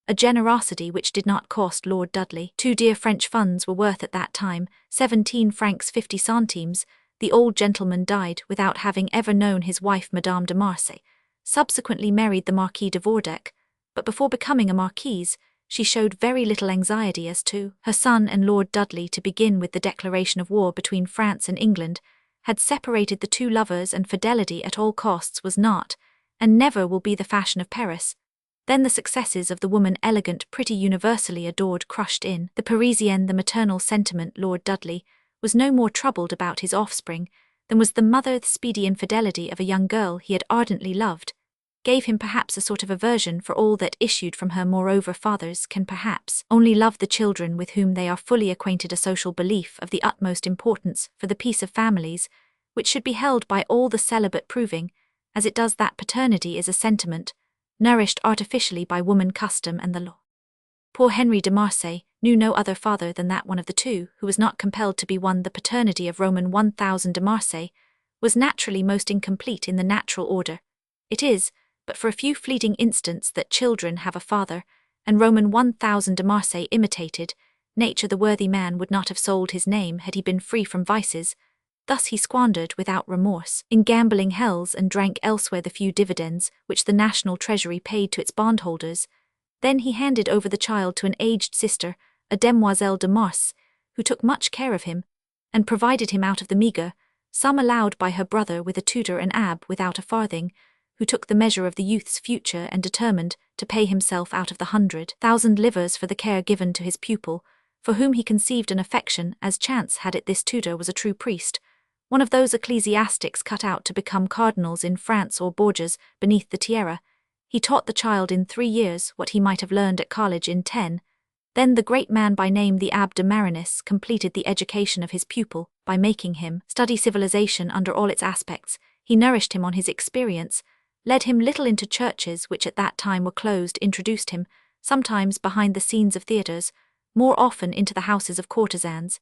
a generosity which did not cost Lord Dudley. 2 dear French funds were worth at that time 17 francs 50 centimes. The old gentleman died without having ever known his wife, Madame de Marsay, subsequently married the Marquis de Vordac, but before becoming a marquise, she showed very little anxiety as to her son, and Lord Dudley, to begin with the declaration of war between France and England, had separated the two lovers, and fidelity at all costs was not, and never will be, the fashion of Paris. Then the successes of the woman, elegant, pretty, universally adored, crushed in the Parisian the maternal sentiment. Lord Dudley was no more troubled about his offspring than was the mother. The speedy infidelity of a young girl he had ardently loved gave him perhaps a sort of aversion for all that issued from her. Moreover, fathers can perhaps only love the children with whom they are fully acquainted, a social belief of the utmost importance for the peace of families, which should be held by all the celibate, proving, as it does, that paternity is a sentiment nourished artificially by woman, custom, and the law. Poor Henri de Marsay knew no other father than that one of the two, who was not compelled to be one. The paternity of Roman 1000 de Marsay was naturally most incomplete in the natural order. It is but for a few fleeting instants that children have a father, and Roman 1000 de Marsay imitated nature. The worthy man would not have sold his name had he been free from vices. Thus he squandered without remorse in gambling hells, and drank elsewhere the few dividends which the national treasury paid to its bondholders. Then he handed over the child to an aged sister, a demoiselle de Mars, who took much care of him, and provided him out of the meagre sum allowed by her brother with a tutor, an abbe without a farthing, who took the measure of the youth's future and determined to pay himself out of the 100,000 livres for the care given to his pupil, for whom he conceived an affection. As chance had it, this tutor was a true priest, one of those ecclesiastics cut out to become cardinals in France, or Borgias beneath the tiara. He taught the child in 3 years what he might have learned at college in 10. Then the great man, by name the Abbé de Marinis, completed the education of his pupil by making him study civilization under all its aspects. He nourished him on his experience, led him little into churches which at that time were closed, introduced him, sometimes behind the scenes of theatres, more often into the houses of courtesans.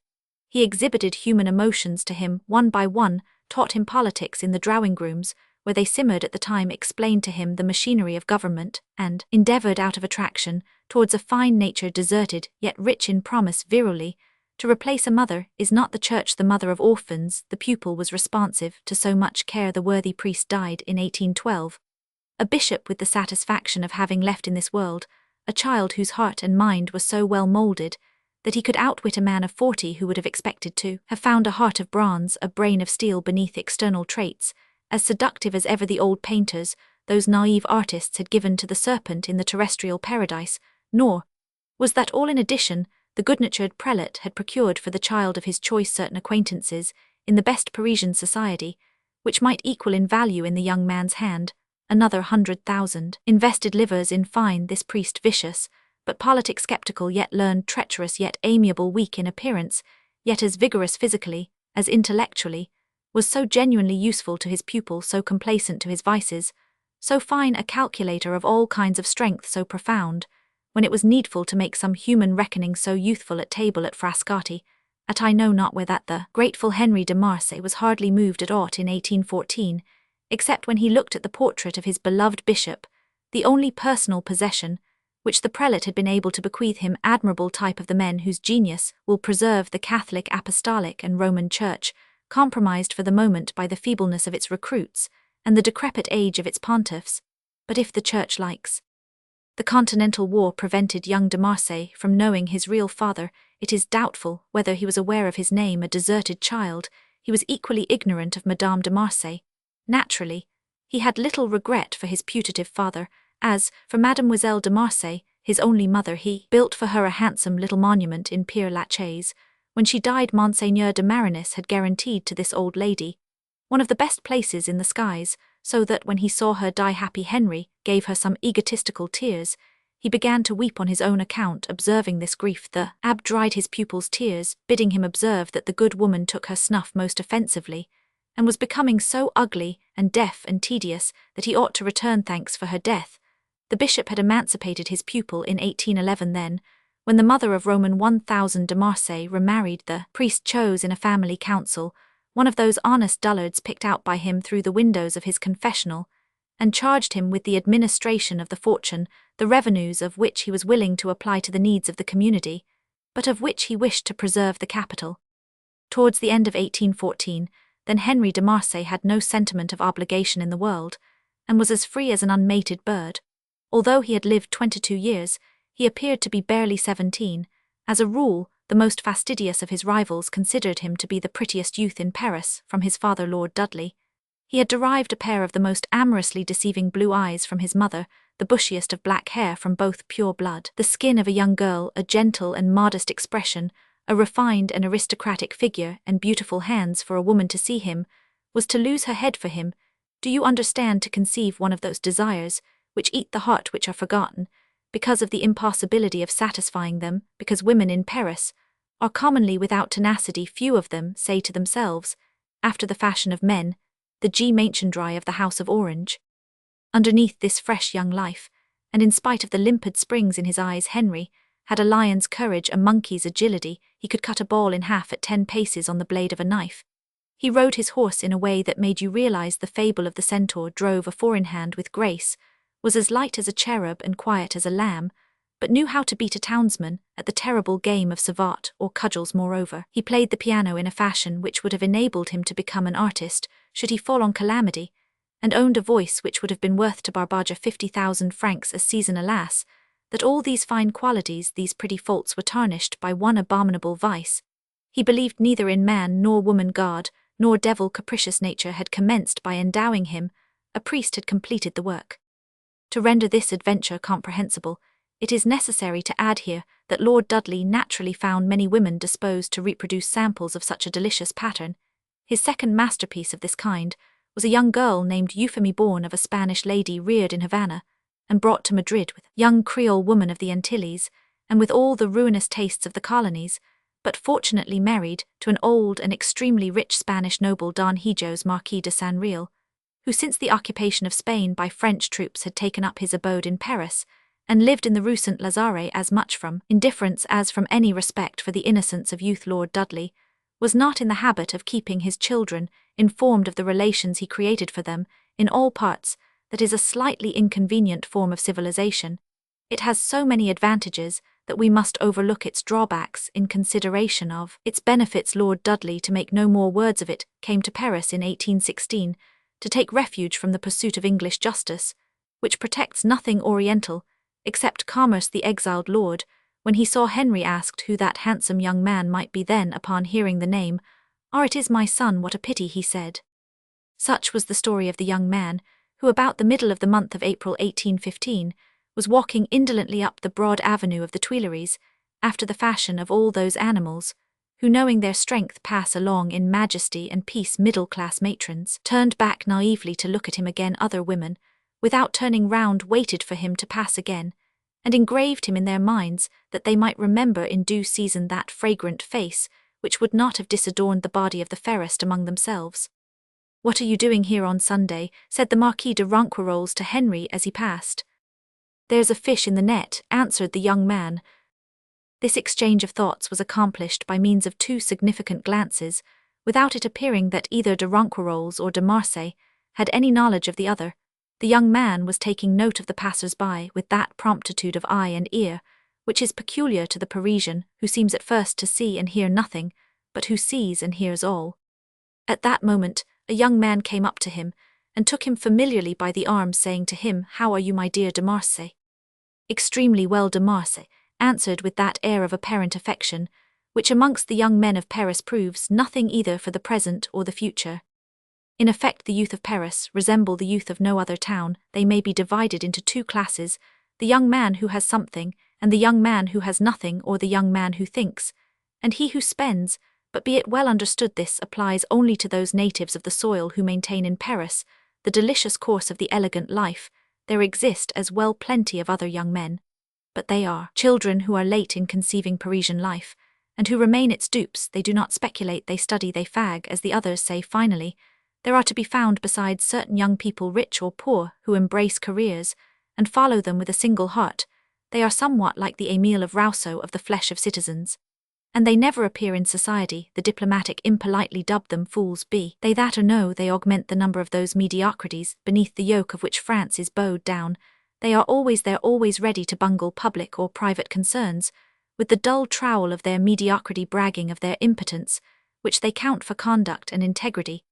He exhibited human emotions to him one by one, taught him politics in the drawing rooms, where they simmered at the time, explained to him the machinery of government, and endeavored out of attraction towards a fine nature deserted yet rich in promise virally, to replace a mother. Is not the church the mother of orphans? The pupil was responsive to so much care. The worthy priest died in 1812. A bishop with the satisfaction of having left in this world a child whose heart and mind were so well moulded that he could outwit a man of 40 who would have expected to have found a heart of bronze, a brain of steel beneath external traits, as seductive as ever the old painters, those naive artists, had given to the serpent in the terrestrial paradise. Nor was that all. In addition, the good-natured prelate had procured for the child of his choice certain acquaintances in the best Parisian society, which might equal in value in the young man's hand another 100,000 invested livres. In fine, this priest, vicious, but politic skeptical, yet learned, treacherous, yet amiable, weak in appearance, yet as vigorous physically as intellectually, was so genuinely useful to his pupil, so complacent to his vices, so fine a calculator of all kinds of strength, so profound, when it was needful to make some human reckoning, so youthful at table at Frascati, at I know not where, that the grateful Henri de Marsay was hardly moved at aught in 1814, except when he looked at the portrait of his beloved bishop, the only personal possession which the prelate had been able to bequeath him, admirable type of the men whose genius will preserve the Catholic, Apostolic, and Roman Church, compromised for the moment by the feebleness of its recruits and the decrepit age of its pontiffs. But if the Church likes, the Continental War prevented young de Marsay from knowing his real father. It is doubtful whether he was aware of his name. A deserted child, he was equally ignorant of Madame de Marsay. Naturally, he had little regret for his putative father, as, for Mademoiselle de Marsay, his only mother, he built for her a handsome little monument in Père Lachaise. When she died, Monseigneur de Marinis had guaranteed to this old lady one of the best places in the skies, so that when he saw her die, happy Henri gave her some egotistical tears. He began to weep on his own account. Observing this grief, the abbe dried his pupil's tears, bidding him observe that the good woman took her snuff most offensively, and was becoming so ugly and deaf and tedious that he ought to return thanks for her death. The bishop had emancipated his pupil in 1811. Then, when the mother of Roman 1000 de Marsay remarried, the priest chose in a family council one of those honest dullards picked out by him through the windows of his confessional, and charged him with the administration of the fortune, the revenues of which he was willing to apply to the needs of the community, but of which he wished to preserve the capital. Towards the end of 1814, then, Henri de Marsay had no sentiment of obligation in the world, and was as free as an unmated bird. Although he had lived 22 years, he appeared to be barely 17. As a rule, the most fastidious of his rivals considered him to be the prettiest youth in Paris, from his father Lord Dudley. He had derived a pair of the most amorously deceiving blue eyes from his mother, the bushiest of black hair from both pure blood, the skin of a young girl, a gentle and modest expression, a refined and aristocratic figure, and beautiful hands. For a woman to see him was to lose her head for him. Do you understand? To conceive one of those desires which eat the heart, which are forgotten because of the impossibility of satisfying them, because women in Paris are commonly without tenacity. Few of them say to themselves, after the fashion of men, the G. Mainchendry of the House of Orange. Underneath this fresh young life, and in spite of the limpid springs in his eyes, Henri had a lion's courage, a monkey's agility. He could cut a ball in half at 10 paces on the blade of a knife. He rode his horse in a way that made you realize the fable of the centaur, drove a four-in-hand with grace, was as light as a cherub and quiet as a lamb, but knew how to beat a townsman at the terrible game of savate or cudgels. Moreover, he played the piano in a fashion which would have enabled him to become an artist should he fall on calamity, and owned a voice which would have been worth to Barbaja 50,000 francs a season. Alas, that all these fine qualities, these pretty faults, were tarnished by one abominable vice. He believed neither in man nor woman. God nor devil, capricious nature had commenced by endowing him, a priest had completed the work. To render this adventure comprehensible, it is necessary to add here that Lord Dudley naturally found many women disposed to reproduce samples of such a delicious pattern. His second masterpiece of this kind was a young girl named Euphemie, born of a Spanish lady, reared in Havana, and brought to Madrid with a young Creole woman of the Antilles, and with all the ruinous tastes of the colonies, but fortunately married to an old and extremely rich Spanish noble, Don Hijos, Marquis de San Real, who since the occupation of Spain by French troops had taken up his abode in Paris, and lived in the Rue Saint-Lazare as much from indifference as from any respect for the innocence of youth. Lord Dudley was not in the habit of keeping his children informed of the relations he created for them in all parts, that is a slightly inconvenient form of civilization. It has so many advantages that we must overlook its drawbacks in consideration of its benefits. Lord Dudley, to make no more words of it, came to Paris in 1816, to take refuge from the pursuit of English justice, which protects nothing oriental, except commerce. The exiled lord, when he saw Henri, asked who that handsome young man might be. Then, upon hearing the name, "Ah, it is my son, what a pity," he said. Such was the story of the young man, who about the middle of the month of April 1815, was walking indolently up the broad avenue of the Tuileries, after the fashion of all those animals, who knowing their strength pass along in majesty and peace. Middle-class matrons turned back naively to look at him again. Other women, without turning round, waited for him to pass again, and engraved him in their minds, that they might remember in due season that fragrant face, which would not have disadorned the body of the fairest among themselves. "What are you doing here on Sunday?" said the Marquis de Ronquerolles to Henri as he passed. "There's a fish in the net," answered the young man. This exchange of thoughts was accomplished by means of two significant glances, without it appearing that either de Ronquerolles or de Marsay had any knowledge of the other. The young man was taking note of the passers-by with that promptitude of eye and ear which is peculiar to the Parisian, who seems at first to see and hear nothing, but who sees and hears all. At that moment, a young man came up to him, and took him familiarly by the arm, saying to him, "How are you, my dear de Marsay?" "Extremely well," de Marsay answered with that air of apparent affection, which amongst the young men of Paris proves nothing either for the present or the future. In effect, the youth of Paris resemble the youth of no other town. They may be divided into two classes, the young man who has something, and the young man who has nothing, or the young man who thinks, and he who spends. But be it well understood, this applies only to those natives of the soil who maintain in Paris the delicious course of the elegant life. There exist as well plenty of other young men, but they are children who are late in conceiving Parisian life, and who remain its dupes. They do not speculate, they study, they fag, as the others say. Finally, there are to be found besides certain young people, rich or poor, who embrace careers, and follow them with a single heart. They are somewhat like the Emile of Rousseau of the flesh of citizens, and they never appear in society. The diplomatic impolitely dubbed them fools. Be they that or no, they augment the number of those mediocrities, beneath the yoke of which France is bowed down. They are always there, always ready to bungle public or private concerns, with the dull trowel of their mediocrity bragging of their impotence, which they count for conduct and integrity.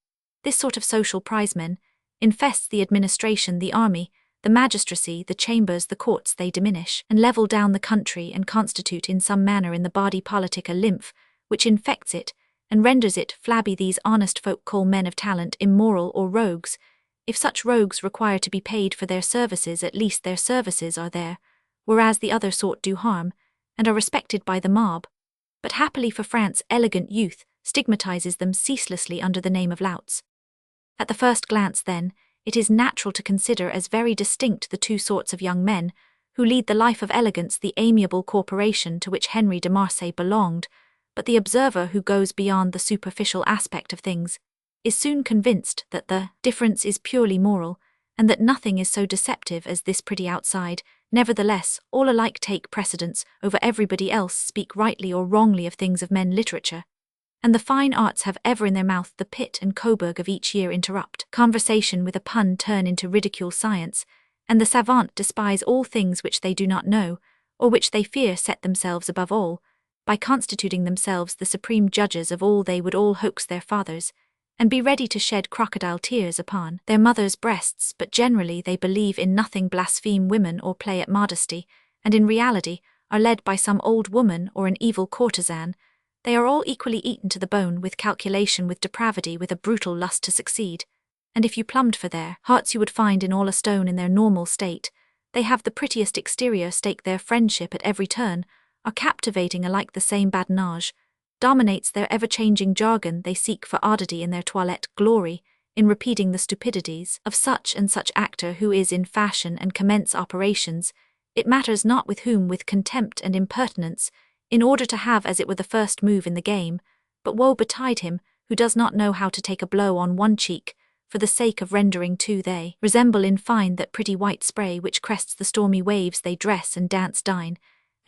This sort of social prizemen infests the administration, the army, the magistracy, the chambers, the courts. They diminish and level down the country, and constitute in some manner in the body politic a lymph, which infects it, and renders it flabby. These honest folk call men of talent immoral or rogues. If such rogues require to be paid for their services, at least their services are there, whereas the other sort do harm, and are respected by the mob. But happily for France, elegant youth stigmatizes them ceaselessly under the name of louts. At the first glance, then, it is natural to consider as very distinct the two sorts of young men who lead the life of elegance, the amiable corporation to which Henri de Marsay belonged. But the observer who goes beyond the superficial aspect of things is soon convinced that the difference is purely moral, and that nothing is so deceptive as this pretty outside. Nevertheless, all alike take precedence over everybody else, speak rightly or wrongly of things of men. Literature and the fine arts have ever in their mouth the Pitt and Coburg of each year. Interrupt conversation with a pun, turn into ridicule science, and the savant despise all things which they do not know, or which they fear. Set themselves above all, by constituting themselves the supreme judges of all. They would all hoax their fathers, and be ready to shed crocodile tears upon their mothers' breasts, but generally they believe in nothing, blaspheme women, or play at modesty, and in reality are led by some old woman or an evil courtesan. They are all equally eaten to the bone with calculation, with depravity, with a brutal lust to succeed. And if you plumbed for their hearts, you would find in all a stone in their normal state. They have the prettiest exterior, stake their friendship at every turn, are captivating alike. The same badinage dominates their ever-changing jargon. They seek for oddity in their toilette, glory in repeating the stupidities of such and such actor who is in fashion, and commence operations, it matters not with whom, with contempt and impertinence, in order to have as it were the first move in the game. But woe betide him who does not know how to take a blow on one cheek for the sake of rendering two. They resemble in fine that pretty white spray which crests the stormy waves. They dress and dance, dine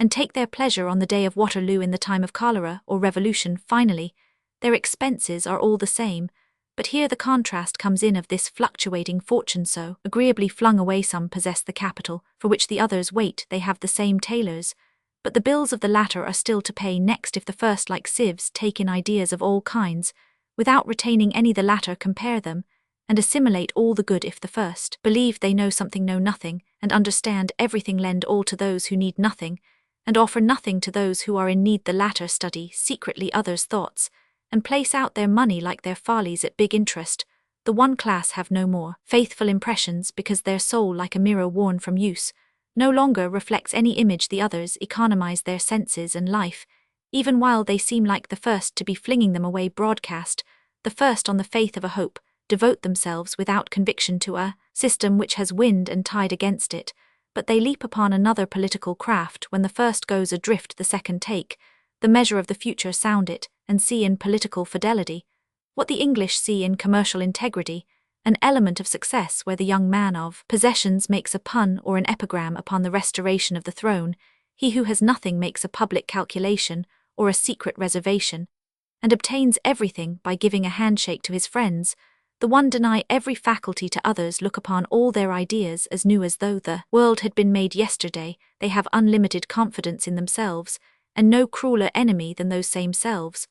and take their pleasure on the day of Waterloo, in the time of cholera or revolution. Finally, their expenses are all the same, But here the contrast comes in of this fluctuating fortune so agreeably flung away. Some possess the capital, for which the others wait. They have the same tailors, but the bills of the latter are still to pay next. If the first, like sieves, take in ideas of all kinds, without retaining any, the latter compare them, and assimilate all the good. If the first believe they know something, know nothing, and understand everything, lend all to those who need nothing, and offer nothing to those who are in need, the latter study secretly others' thoughts, and place out their money like their follies at big interest. The one class have no more faithful impressions, because their soul, like a mirror worn from use, no longer reflects any image. The others economize their senses and life, even while they seem like the first to be flinging them away broadcast. The first, on the faith of a hope, devote themselves without conviction to a system which has wind and tide against it, but they leap upon another political craft. When the first goes adrift, the second take the measure of the future, sound it, and see in political fidelity what the English see in commercial integrity, an element of success where the young man of possessions makes a pun or an epigram upon the restoration of the throne. He who has nothing makes a public calculation or a secret reservation, and obtains everything by giving a handshake to his friends. The one deny every faculty to others, look upon all their ideas as new, as though the world had been made yesterday. They have unlimited confidence in themselves, and no crueler enemy than those same selves.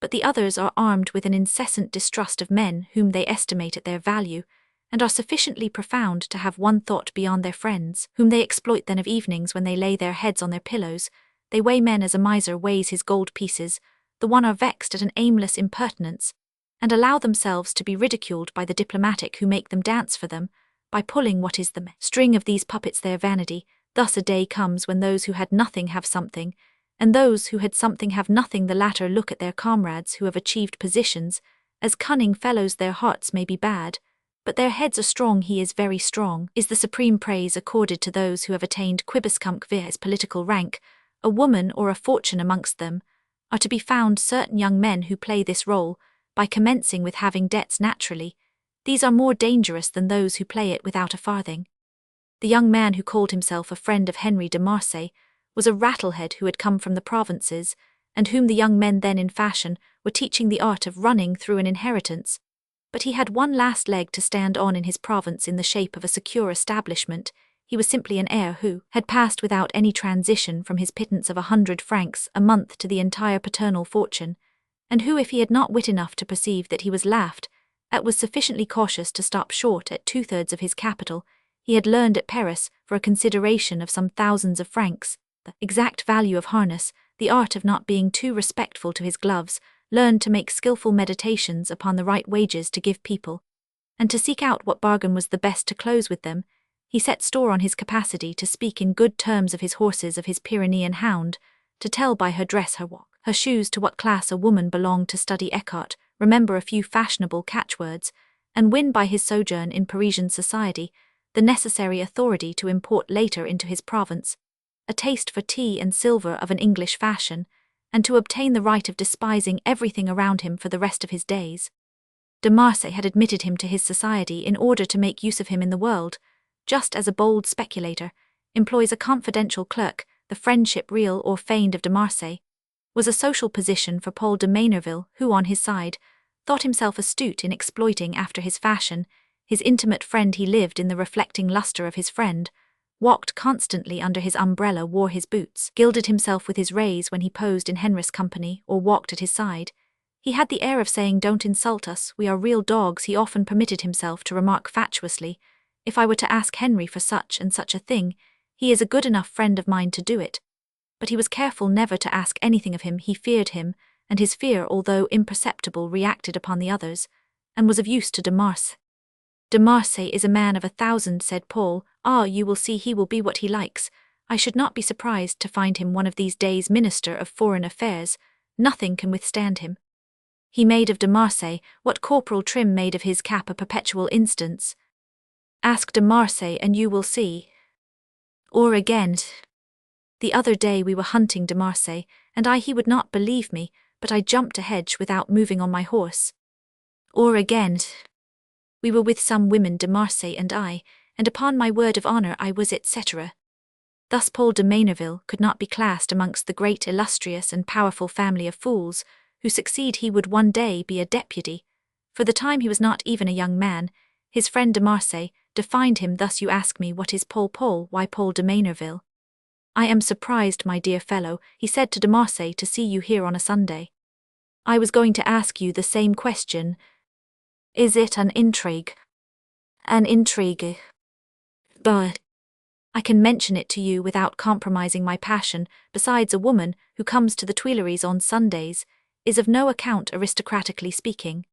But the others are armed with an incessant distrust of men whom they estimate at their value, and are sufficiently profound to have one thought beyond their friends, whom they exploit. Then of evenings, when they lay their heads on their pillows, they weigh men as a miser weighs his gold pieces. The one are vexed at an aimless impertinence, and allow themselves to be ridiculed by the diplomatic who make them dance for them, by pulling what is the string of these puppets, their vanity. Thus a day comes when those who had nothing have something, and those who had something have nothing. The latter look at their comrades who have achieved positions as cunning fellows. Their hearts may be bad, but their heads are strong. He is very strong is the supreme praise accorded to those who have attained quibuscumque viz political rank. A woman or a fortune amongst them are to be found certain young men who play this role by commencing with having debts naturally. These are more dangerous than those who play it without a farthing. The young man who called himself a friend of Henri de Marsay was a rattlehead who had come from the provinces, and whom the young men then in fashion were teaching the art of running through an inheritance. But he had one last leg to stand on in his province in the shape of a secure establishment. He was simply an heir who had passed without any transition from his pittance of 100 francs a month to the entire paternal fortune, and who, if he had not wit enough to perceive that he was laughed at, was sufficiently cautious to stop short at 2/3 of his capital. He had learned at Paris, for a consideration of some thousands of francs, the exact value of harness, the art of not being too respectful to his gloves, learned to make skillful meditations upon the right wages to give people, and to seek out what bargain was the best to close with them. He set store on his capacity to speak in good terms of his horses, of his Pyrenean hound, to tell by her dress, her walk, her shoes, to what class a woman belonged, to study écart, remember a few fashionable catchwords, and win by his sojourn in Parisian society the necessary authority to import later into his province a taste for tea and silver of an English fashion, and to obtain the right of despising everything around him for the rest of his days. De Marsay had admitted him to his society in order to make use of him in the world, just as a bold speculator employs a confidential clerk. The friendship, real or feigned, of de Marsay was a social position for Paul de Manerville, who on his side thought himself astute in exploiting after his fashion his intimate friend. He lived in the reflecting lustre of his friend, walked constantly under his umbrella, wore his boots, gilded himself with his rays when he posed in Henri's company or walked at his side. He had the air of saying, "Don't insult us, we are real dogs." He often permitted himself to remark fatuously, "If I were to ask Henri for such and such a thing, he is a good enough friend of mine to do it." But he was careful never to ask anything of him. He feared him, and his fear, although imperceptible, reacted upon the others, and was of use to de Marsay. "De Marsay is a man of 1,000, said Paul. "Ah, you will see, he will be what he likes. I should not be surprised to find him one of these days Minister of Foreign Affairs. Nothing can withstand him." He made of de Marsay what Corporal Trim made of his cap, a perpetual instance. Ask de Marsay and you will see. Or again, the other day we were hunting de Marsay, and he would not believe me, but I jumped a hedge without moving on my horse. Or again, we were with some women, de Marsay and I, and upon my word of honour I was, etc. Thus Paul de Manerville could not be classed amongst the great, illustrious and powerful family of fools who succeed. He would one day be a deputy, For the time he was not even a young man. His friend de Marsay defined him thus. You ask me what is Paul? Why Paul de Manerville? I am surprised, my dear fellow, he said to de Marsay, to see you here on a Sunday. I was going to ask you the same question. Is it an intrigue? An intrigue. But I can mention it to you without compromising my passion. Besides, a woman who comes to the Tuileries on Sundays is of no account, aristocratically speaking.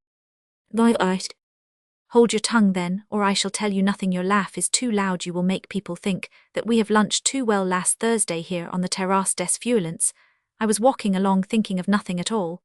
Hold your tongue then, or I shall tell you nothing. Your laugh is too loud. You will make people think that we have lunched too well last Thursday here on the Terrasse des Feuillants. I was walking along thinking of nothing at all.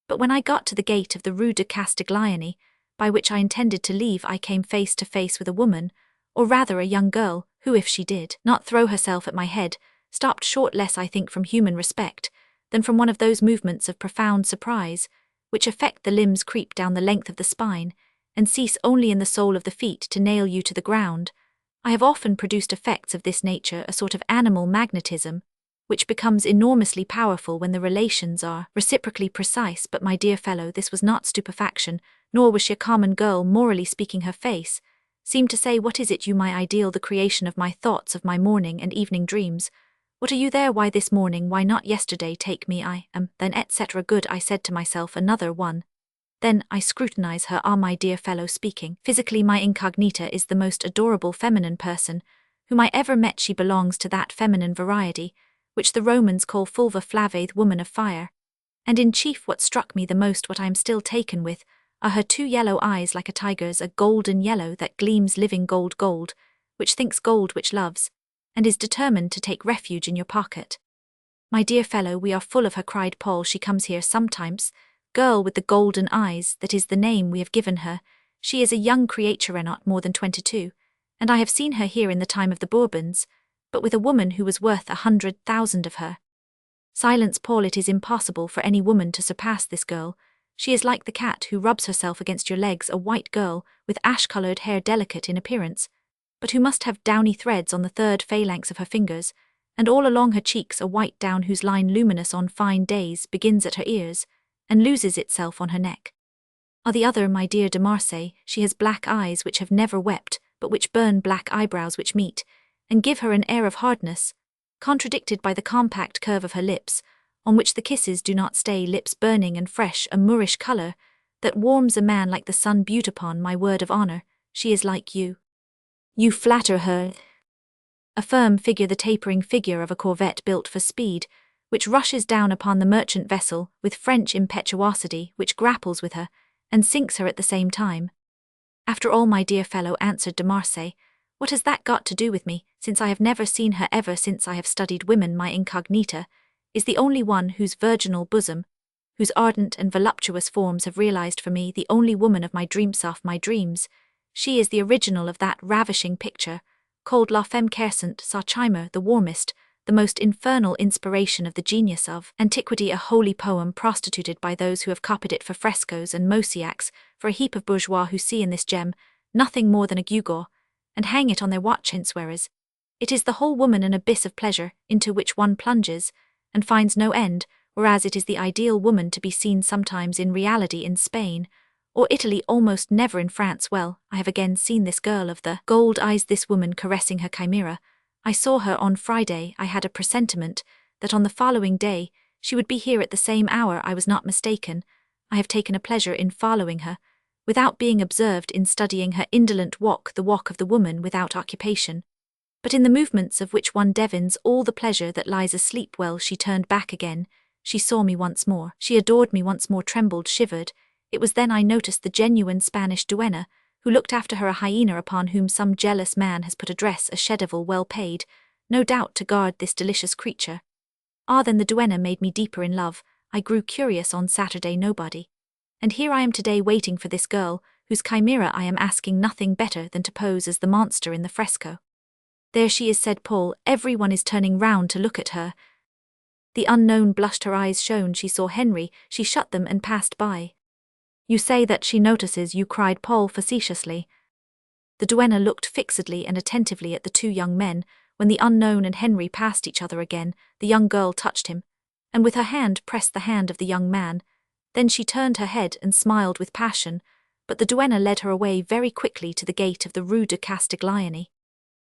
But when I got to the gate of the Rue de Castiglione, by which I intended to leave, I came face to face with a woman, or rather a young girl, who, if she did not throw herself at my head, stopped short less, I think, from human respect, than from one of those movements of profound surprise, which affect the limbs, creep down the length of the spine, and cease only in the sole of the feet to nail you to the ground. I have often produced effects of this nature, a sort of animal magnetism, which becomes enormously powerful when the relations are reciprocally precise. But, my dear fellow, this was not stupefaction, nor was she a common girl. Morally speaking, her face seemed to say, what is it, you, my ideal, the creation of my thoughts, of my morning and evening dreams? What are you there? Why this morning? Why not yesterday? Take me, I am, then, etc. Good, I said to myself, another one. Then I scrutinize her. Ah, my dear fellow, speaking physically, my incognita is the most adorable feminine person whom I ever met. She belongs to that feminine variety which the Romans call fulva flavate, woman of fire. And in chief, what struck me the most, what I am still taken with, are her two yellow eyes like a tiger's, a golden yellow that gleams, living gold, which thinks gold, which loves, and is determined to take refuge in your pocket. My dear fellow, we are full of her, cried Paul. She comes here sometimes. Girl with the golden eyes, that is the name we have given her. She is a young creature, not more than 22, and I have seen her here in the time of the Bourbons, but with a woman who was worth 100,000 of her. Silence, Paul, it is impossible for any woman to surpass this girl. She is like the cat who rubs herself against your legs, a white girl, with ash-coloured hair, delicate in appearance, but who must have downy threads on the third phalanx of her fingers, and all along her cheeks a white down whose line, luminous on fine days, begins at her ears, and loses itself on her neck. On the other, my dear de Marsay, she has black eyes which have never wept, but which burn, black eyebrows which meet, and give her an air of hardness, contradicted by the compact curve of her lips, on which the kisses do not stay, lips burning and fresh, a Moorish colour, that warms a man like the sun. Beaut, upon my word of honour, she is like you. You flatter her. A firm figure, the tapering figure of a corvette built for speed, which rushes down upon the merchant vessel with French impetuosity, which grapples with her, and sinks her at the same time. After all, my dear fellow, answered de Marsay, what has that got to do with me, since I have never seen her? Ever since I have studied women, my incognita is the only one whose virginal bosom, whose ardent and voluptuous forms have realized for me the only woman of my dreams, of my dreams. She is the original of that ravishing picture, called La Femme Caressante, sa Chimer, the warmest, the most infernal inspiration of the genius of antiquity, a holy poem prostituted by those who have copied it for frescoes and mosaics, for a heap of bourgeois who see in this gem nothing more than a gewgaw, and hang it on their watch hints, whereas it is the whole woman, an abyss of pleasure, into which one plunges, and finds no end, whereas it is the ideal woman to be seen sometimes in reality in Spain, or Italy, almost never in France. Well, I have again seen this girl of the gold eyes, this woman caressing her chimera. I saw her on Friday. I had a presentiment that on the following day she would be here at the same hour. I was not mistaken. I have taken a pleasure in following her, without being observed, in studying her indolent walk, the walk of the woman without occupation, but in the movements of which one divines all the pleasure that lies asleep. Well, she turned back again, she saw me once more, she adored me once more, trembled, shivered. It was then I noticed the genuine Spanish duenna, who looked after her, a hyena upon whom some jealous man has put a dress, a chef-d'oeuvre well paid, no doubt to guard this delicious creature. Ah, then the duenna made me deeper in love. I grew curious on Saturday, nobody. And here I am today waiting for this girl, whose chimera I am asking nothing better than to pose as the monster in the fresco. There she is, said Paul, everyone is turning round to look at her. The unknown blushed, her eyes shone, she saw Henri, she shut them and passed by. You say that she notices you, cried Paul facetiously. The duenna looked fixedly and attentively at the two young men. When the unknown and Henri passed each other again, the young girl touched him, and with her hand pressed the hand of the young man. Then she turned her head and smiled with passion, but the duenna led her away very quickly to the gate of the Rue de Castiglione.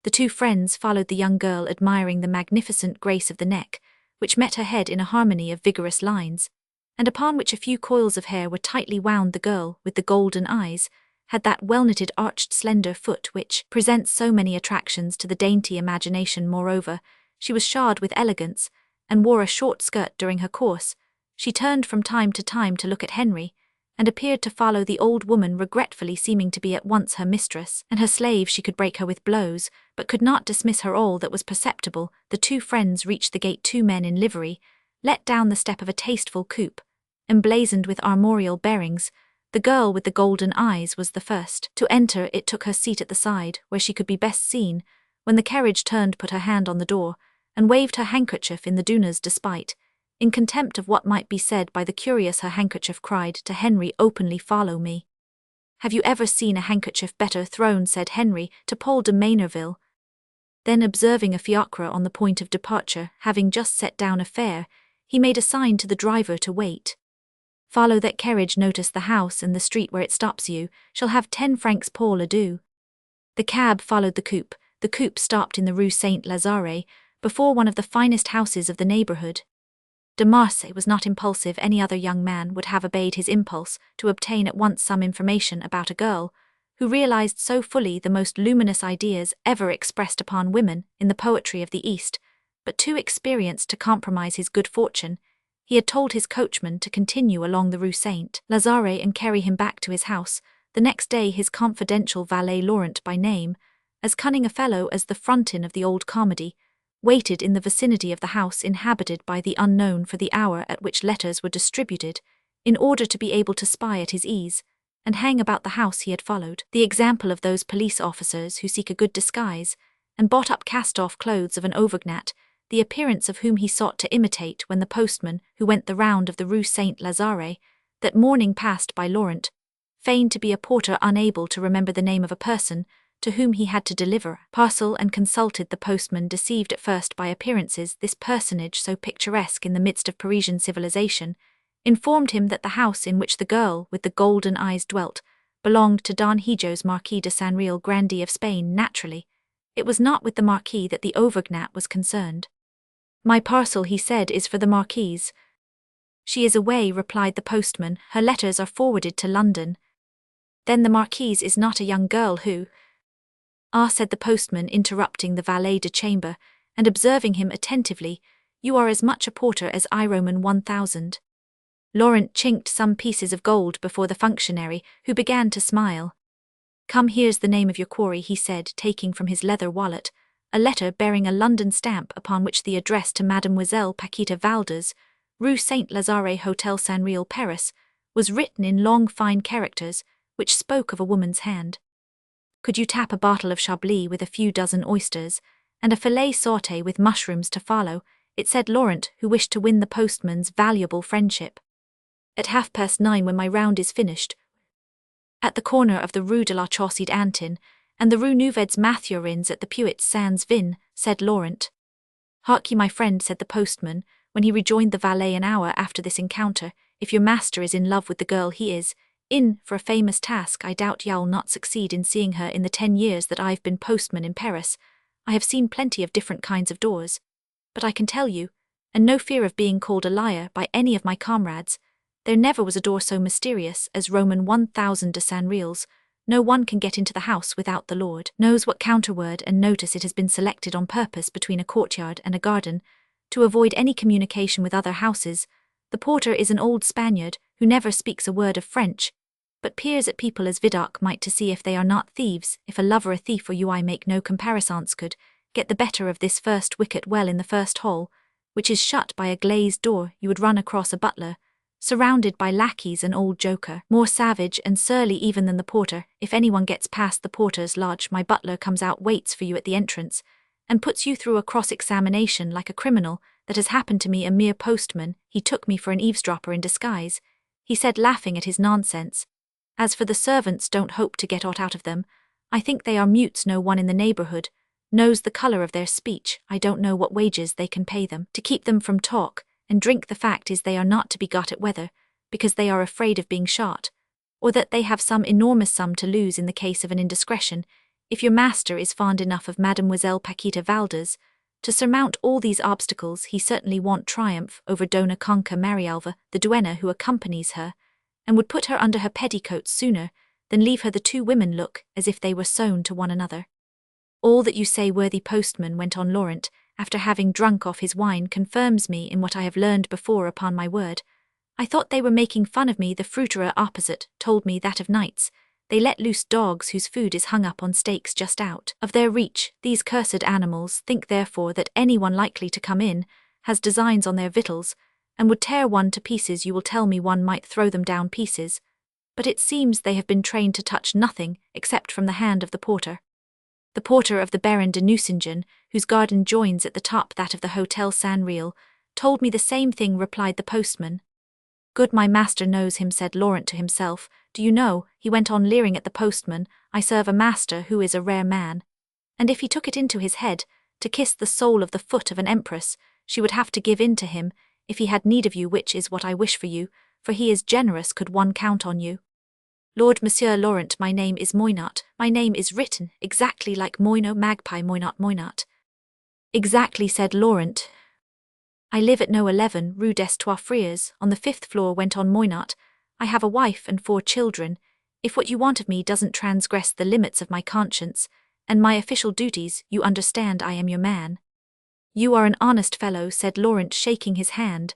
The two friends followed the young girl, admiring the magnificent grace of the neck, which met her head in a harmony of vigorous lines, and upon which a few coils of hair were tightly wound. The girl, with the golden eyes, had that well-knitted arched slender foot which presents so many attractions to the dainty imagination. Moreover, she was shod with elegance, and wore a short skirt during her course. She turned from time to time to look at Henri, and appeared to follow the old woman regretfully, seeming to be at once her mistress and her slave. She could break her with blows, but could not dismiss her. All that was perceptible. The two friends reached the gate. Two men in livery let down the step of a tasteful coupe, emblazoned with armorial bearings. The girl with the golden eyes was the first to enter. It took her seat at the side, where she could be best seen. When the carriage turned, put her hand on the door, and waved her handkerchief in the duenna's despite. In contempt of what might be said by the curious, her handkerchief cried to Henri openly, "Follow me." "Have you ever seen a handkerchief better thrown?" said Henri to Paul de Manerville. Then, observing a fiacre on the point of departure, having just set down a fare, he made a sign to the driver to wait. "Follow that carriage. Notice the house and the street where it stops. You shall have 10 francs. Paul, adieu." The cab followed the coupe. The coupe stopped in the Rue Saint-Lazare, before one of the finest houses of the neighborhood. De Marsay was not impulsive. Any other young man would have obeyed his impulse to obtain at once some information about a girl who realized so fully the most luminous ideas ever expressed upon women in the poetry of the East, but too experienced to compromise his good fortune. He had told his coachman to continue along the Rue Saint-Lazare and carry him back to his house. The next day his confidential valet, Laurent by name, as cunning a fellow as the Frontin of the old comedy, waited in the vicinity of the house inhabited by the unknown for the hour at which letters were distributed, in order to be able to spy at his ease, and hang about the house. He had followed the example of those police officers who seek a good disguise, and bought up cast-off clothes of an Auvergnat, the appearance of whom he sought to imitate when the postman, who went the round of the Rue Saint-Lazare, that morning passed by Laurent, feigned to be a porter unable to remember the name of a person to whom he had to deliver a parcel, and consulted the postman. Deceived at first by appearances, this personage, so picturesque in the midst of Parisian civilization, informed him that the house in which the girl with the golden eyes dwelt belonged to Don Hijo's Marquis de Sanreal, grandee of Spain. Naturally, it was not with the Marquis that the Auvergnat was concerned. "My parcel," he said, "is for the Marquise." "She is away," replied the postman. "Her letters are forwarded to London." "Then the Marquise is not a young girl who—" "Ah," said the postman, interrupting the valet de chambre, and observing him attentively, "you are as much a porter as I Roman 1000. Laurent chinked some pieces of gold before the functionary, who began to smile. "Come, here's the name of your quarry," he said, taking from his leather wallet a letter bearing a London stamp upon which the address to Mademoiselle Paquita Valdez, Rue Saint-Lazare, Hotel Sanreal, Paris, was written in long fine characters, which spoke of a woman's hand. "Could you tap a bottle of Chablis with a few dozen oysters, and a filet sauté with mushrooms to follow?" it said Laurent, who wished to win the postman's valuable friendship. "At 9:30, when my round is finished, at the corner of the Rue de la Chaussée d'Antin and the Rue Nouvelles Mathurins at the Puits Sans Vin," said Laurent. "Hark ye, my friend," said the postman, when he rejoined the valet an hour after this encounter, "if your master is in love with the girl he is in for a famous task, I doubt you'll not succeed in seeing her in the 10 years that I've been postman in Paris. I have seen plenty of different kinds of doors, but I can tell you, and no fear of being called a liar by any of my comrades, there never was a door so mysterious as Roman 1000 de Sanreal's. No one can get into the house without the Lord knows what counterword, and notice it has been selected on purpose between a courtyard and a garden, to avoid any communication with other houses. The porter is an old Spaniard who never speaks a word of French, but peers at people as Vidocq might to see if they are not thieves. If a lover, a thief, or you, I make no comparisons, could get the better of this first wicket well in the first hall, which is shut by a glazed door, you would run across a butler, surrounded by lackeys, an old joker, more savage and surly even than the porter. If anyone gets past the porter's lodge, my butler comes out, waits for you at the entrance, and puts you through a cross-examination like a criminal. That has happened to me, a mere postman. He took me for an eavesdropper in disguise," he said, laughing at his nonsense. "As for the servants, don't hope to get aught out of them. I think they are mutes. No one in the neighborhood knows the color of their speech. I don't know what wages they can pay them to keep them from talk and drink. The fact is they are not to be got at, whether because they are afraid of being shot, or that they have some enormous sum to lose in the case of an indiscretion, if your master is fond enough of Mademoiselle Paquita Valdez. To surmount all these obstacles he certainly want triumph over Dona Conca Marialva, the duenna who accompanies her, and would put her under her petticoats sooner than leave her the two women look as if they were sewn to one another. All that you say, worthy postman, went on Laurent, after having drunk off his wine, confirms me in what I have learned before, upon my word. I thought they were making fun of me. The fruiterer opposite told me that of nights they let loose dogs whose food is hung up on stakes just out of their reach. These cursed animals think therefore that anyone likely to come in has designs on their victuals, and would tear one to pieces. You will tell me one might throw them down pieces, but it seems they have been trained to touch nothing except from the hand of the porter. The porter of the Baron de Nucingen, whose garden joins at the top that of the Hotel San Real, told me the same thing, replied the postman. Good, my master knows him, said Laurent to himself. Do you know, he went on, leering at the postman, I serve a master who is a rare man. And if he took it into his head to kiss the sole of the foot of an empress, she would have to give in to him, if he had need of you, which is what I wish for you, for he is generous. Could one count on you? Lord Monsieur Laurent, my name is Moynot. My name is written exactly like Moino, magpie, Moynot, Moynot. Exactly, said Laurent. I live at No. 11, Rue des Trois Freres, on the 5th floor, went on Moynot. I have a wife and 4 children. If what you want of me doesn't transgress the limits of my conscience and my official duties, you understand I am your man. You are an honest fellow, said Laurent, shaking his hand.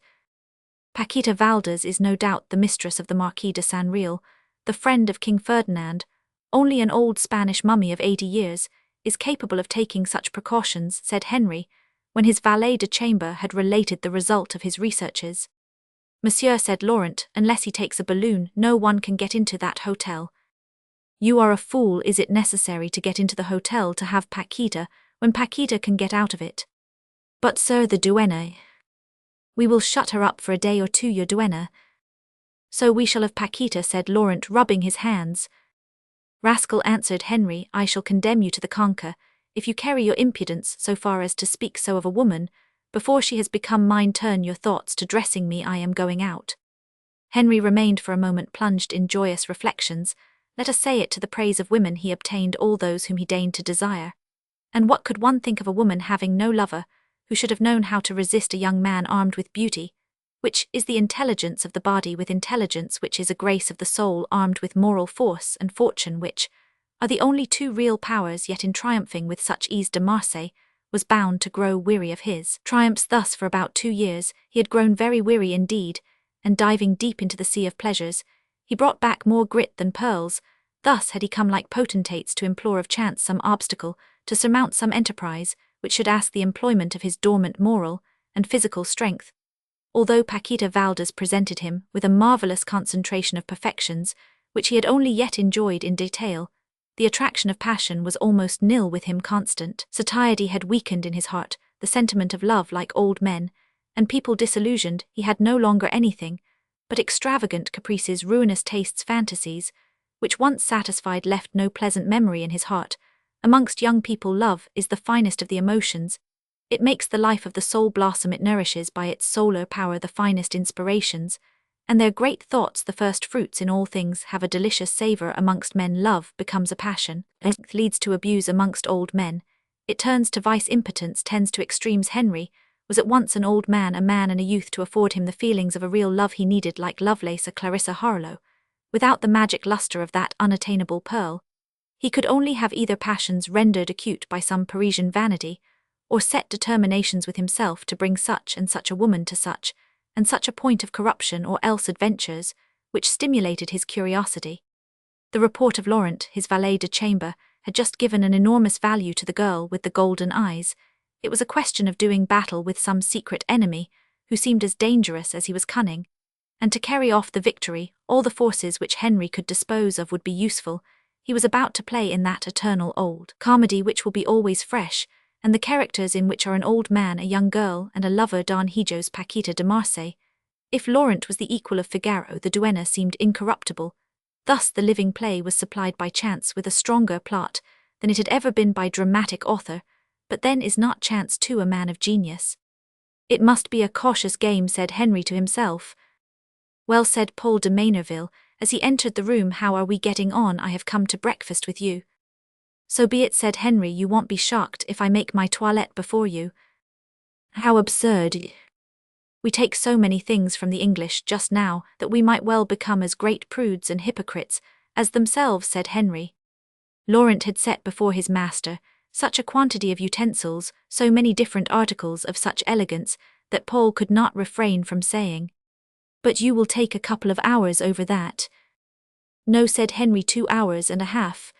Paquita Valdez is no doubt the mistress of the Marquis de San Real, the friend of King Ferdinand. Only an old Spanish mummy of 80 years is capable of taking such precautions, said Henri, when his valet de chamber had related the result of his researches. Monsieur, said Laurent, unless he takes a balloon, no one can get into that hotel. You are a fool. Is it necessary to get into the hotel to have Paquita, when Paquita can get out of it? But sir, the duenna. We will shut her up for a day or two, your duenna. So we shall have Paquita, said Laurent, rubbing his hands. Rascal, answered Henri, I shall condemn you to the conquer, if you carry your impudence so far as to speak so of a woman, before she has become mine. Turn your thoughts to dressing me, I am going out. Henri remained for a moment plunged in joyous reflections. Let us say it, to the praise of women he obtained all those whom he deigned to desire. And what could one think of a woman having no lover, who should have known how to resist a young man armed with beauty, which is the intelligence of the body, with intelligence which is a grace of the soul, armed with moral force and fortune, which are the only 2 real powers, yet in triumphing with such ease de Marsay was bound to grow weary of his triumphs. Thus for about 2 years he had grown very weary indeed, and diving deep into the sea of pleasures, he brought back more grit than pearls. Thus had he come like potentates to implore of chance some obstacle, to surmount some enterprise, which should ask the employment of his dormant moral and physical strength. Although Paquita Valdez presented him with a marvelous concentration of perfections, which he had only yet enjoyed in detail, the attraction of passion was almost nil with him. Constant satiety had weakened in his heart the sentiment of love. Like old men and people disillusioned, he had no longer anything but extravagant caprices, ruinous tastes, fantasies, which once satisfied left no pleasant memory in his heart. Amongst young people love is the finest of the emotions. It makes the life of the soul blossom. It nourishes by its solar power the finest inspirations, and their great thoughts, the first fruits in all things, have a delicious savour amongst men. Love becomes a passion, it leads to abuse amongst old men, it turns to vice, impotence tends to extremes. Henri was at once an old man, a man and a youth. To afford him the feelings of a real love he needed, like Lovelace, a Clarissa Harlowe, without the magic lustre of that unattainable pearl. He could only have either passions rendered acute by some Parisian vanity, or set determinations with himself to bring such and such a woman to such and such a point of corruption, or else adventures which stimulated his curiosity. The report of Laurent, his valet de chamber, had just given an enormous value to the girl with the golden eyes. It was a question of doing battle with some secret enemy, who seemed as dangerous as he was cunning, and to carry off the victory, all the forces which Henri could dispose of would be useful. He was about to play in that eternal old comedy which will be always fresh, and the characters in which are an old man, a young girl, and a lover. Don Hijo's Paquita de Marsay. If Laurent was the equal of Figaro, the duenna seemed incorruptible. Thus the living play was supplied by chance with a stronger plot than it had ever been by dramatic author. But then is not chance too a man of genius? It must be a cautious game, said Henri to himself. Well said Paul de Manerville, as he entered the room. "How are we getting on? I have come to breakfast with you." "So be it," said Henri. "You won't be shocked if I make my toilette before you." "How absurd. We take so many things from the English just now that we might well become as great prudes and hypocrites as themselves," said Henri. Laurent had set before his master such a quantity of utensils, so many different articles of such elegance, that Paul could not refrain from saying, "But you will take a couple of hours over that." "No," said Henri, 2 hours and a half.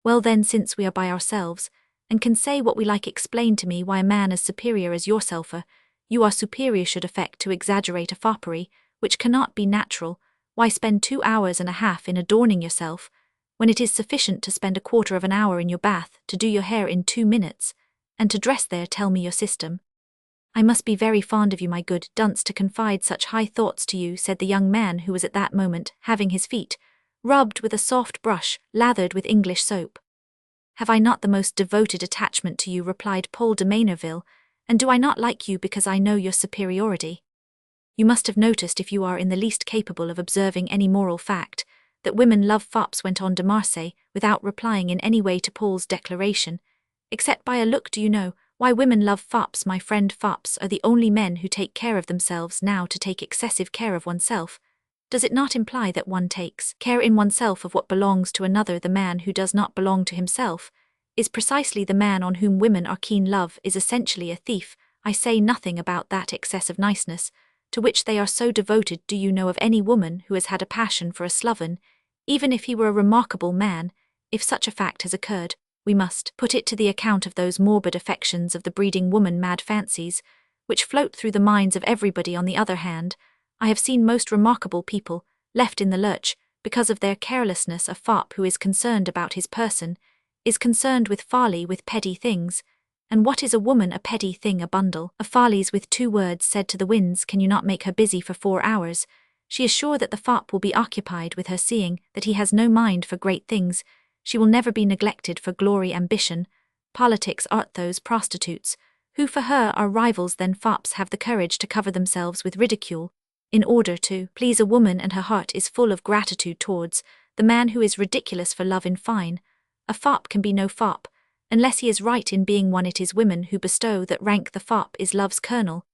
"Well then, since we are by ourselves, and can say what we like, explain to me why a man as superior as yourself, you are superior, should affect to exaggerate a foppery, which cannot be natural. Why spend 2 hours and a half in adorning yourself, when it is sufficient to spend a quarter of an hour in your bath, to do your hair in 2 minutes, and to dress there? Tell me your system." "I must be very fond of you, my good dunce, to confide such high thoughts to you," said the young man, who was at that moment having his feet rubbed with a soft brush lathered with English soap. "Have I not the most devoted attachment to you?" replied Paul de Manerville, "and do I not like you because I know your superiority? You must have noticed, if you are in the least capable of observing any moral fact, that women love fops," went on de Marsay, without replying in any way to Paul's declaration, except by a look. "Do you know why women love fops, my friend? Fops are the only men who take care of themselves. Now, to take excessive care of oneself, does it not imply that one takes care in oneself of what belongs to another? The man who does not belong to himself is precisely the man on whom women are keen. Love is essentially a thief. I say nothing about that excess of niceness to which they are so devoted. Do you know of any woman who has had a passion for a sloven, even if he were a remarkable man? If such a fact has occurred, we must put it to the account of those morbid affections of the breeding woman, mad fancies, which float through the minds of everybody. On the other hand, I have seen most remarkable people left in the lurch because of their carelessness. A fop who is concerned about his person is concerned with folly, with petty things. And what is a woman? A petty thing, a bundle of follies with 2 words said to the winds. Can you not make her busy for 4 hours? She is sure that the fop will be occupied with her, seeing that he has no mind for great things. She will never be neglected for glory, ambition, politics, art. Those prostitutes who for her are rivals, then fops, have the courage to cover themselves with ridicule in order to please a woman, and her heart is full of gratitude towards the man who is ridiculous for love. In fine, a fop can be no fop unless he is right in being one. It is women who bestow that rank. The fop is love's kernel.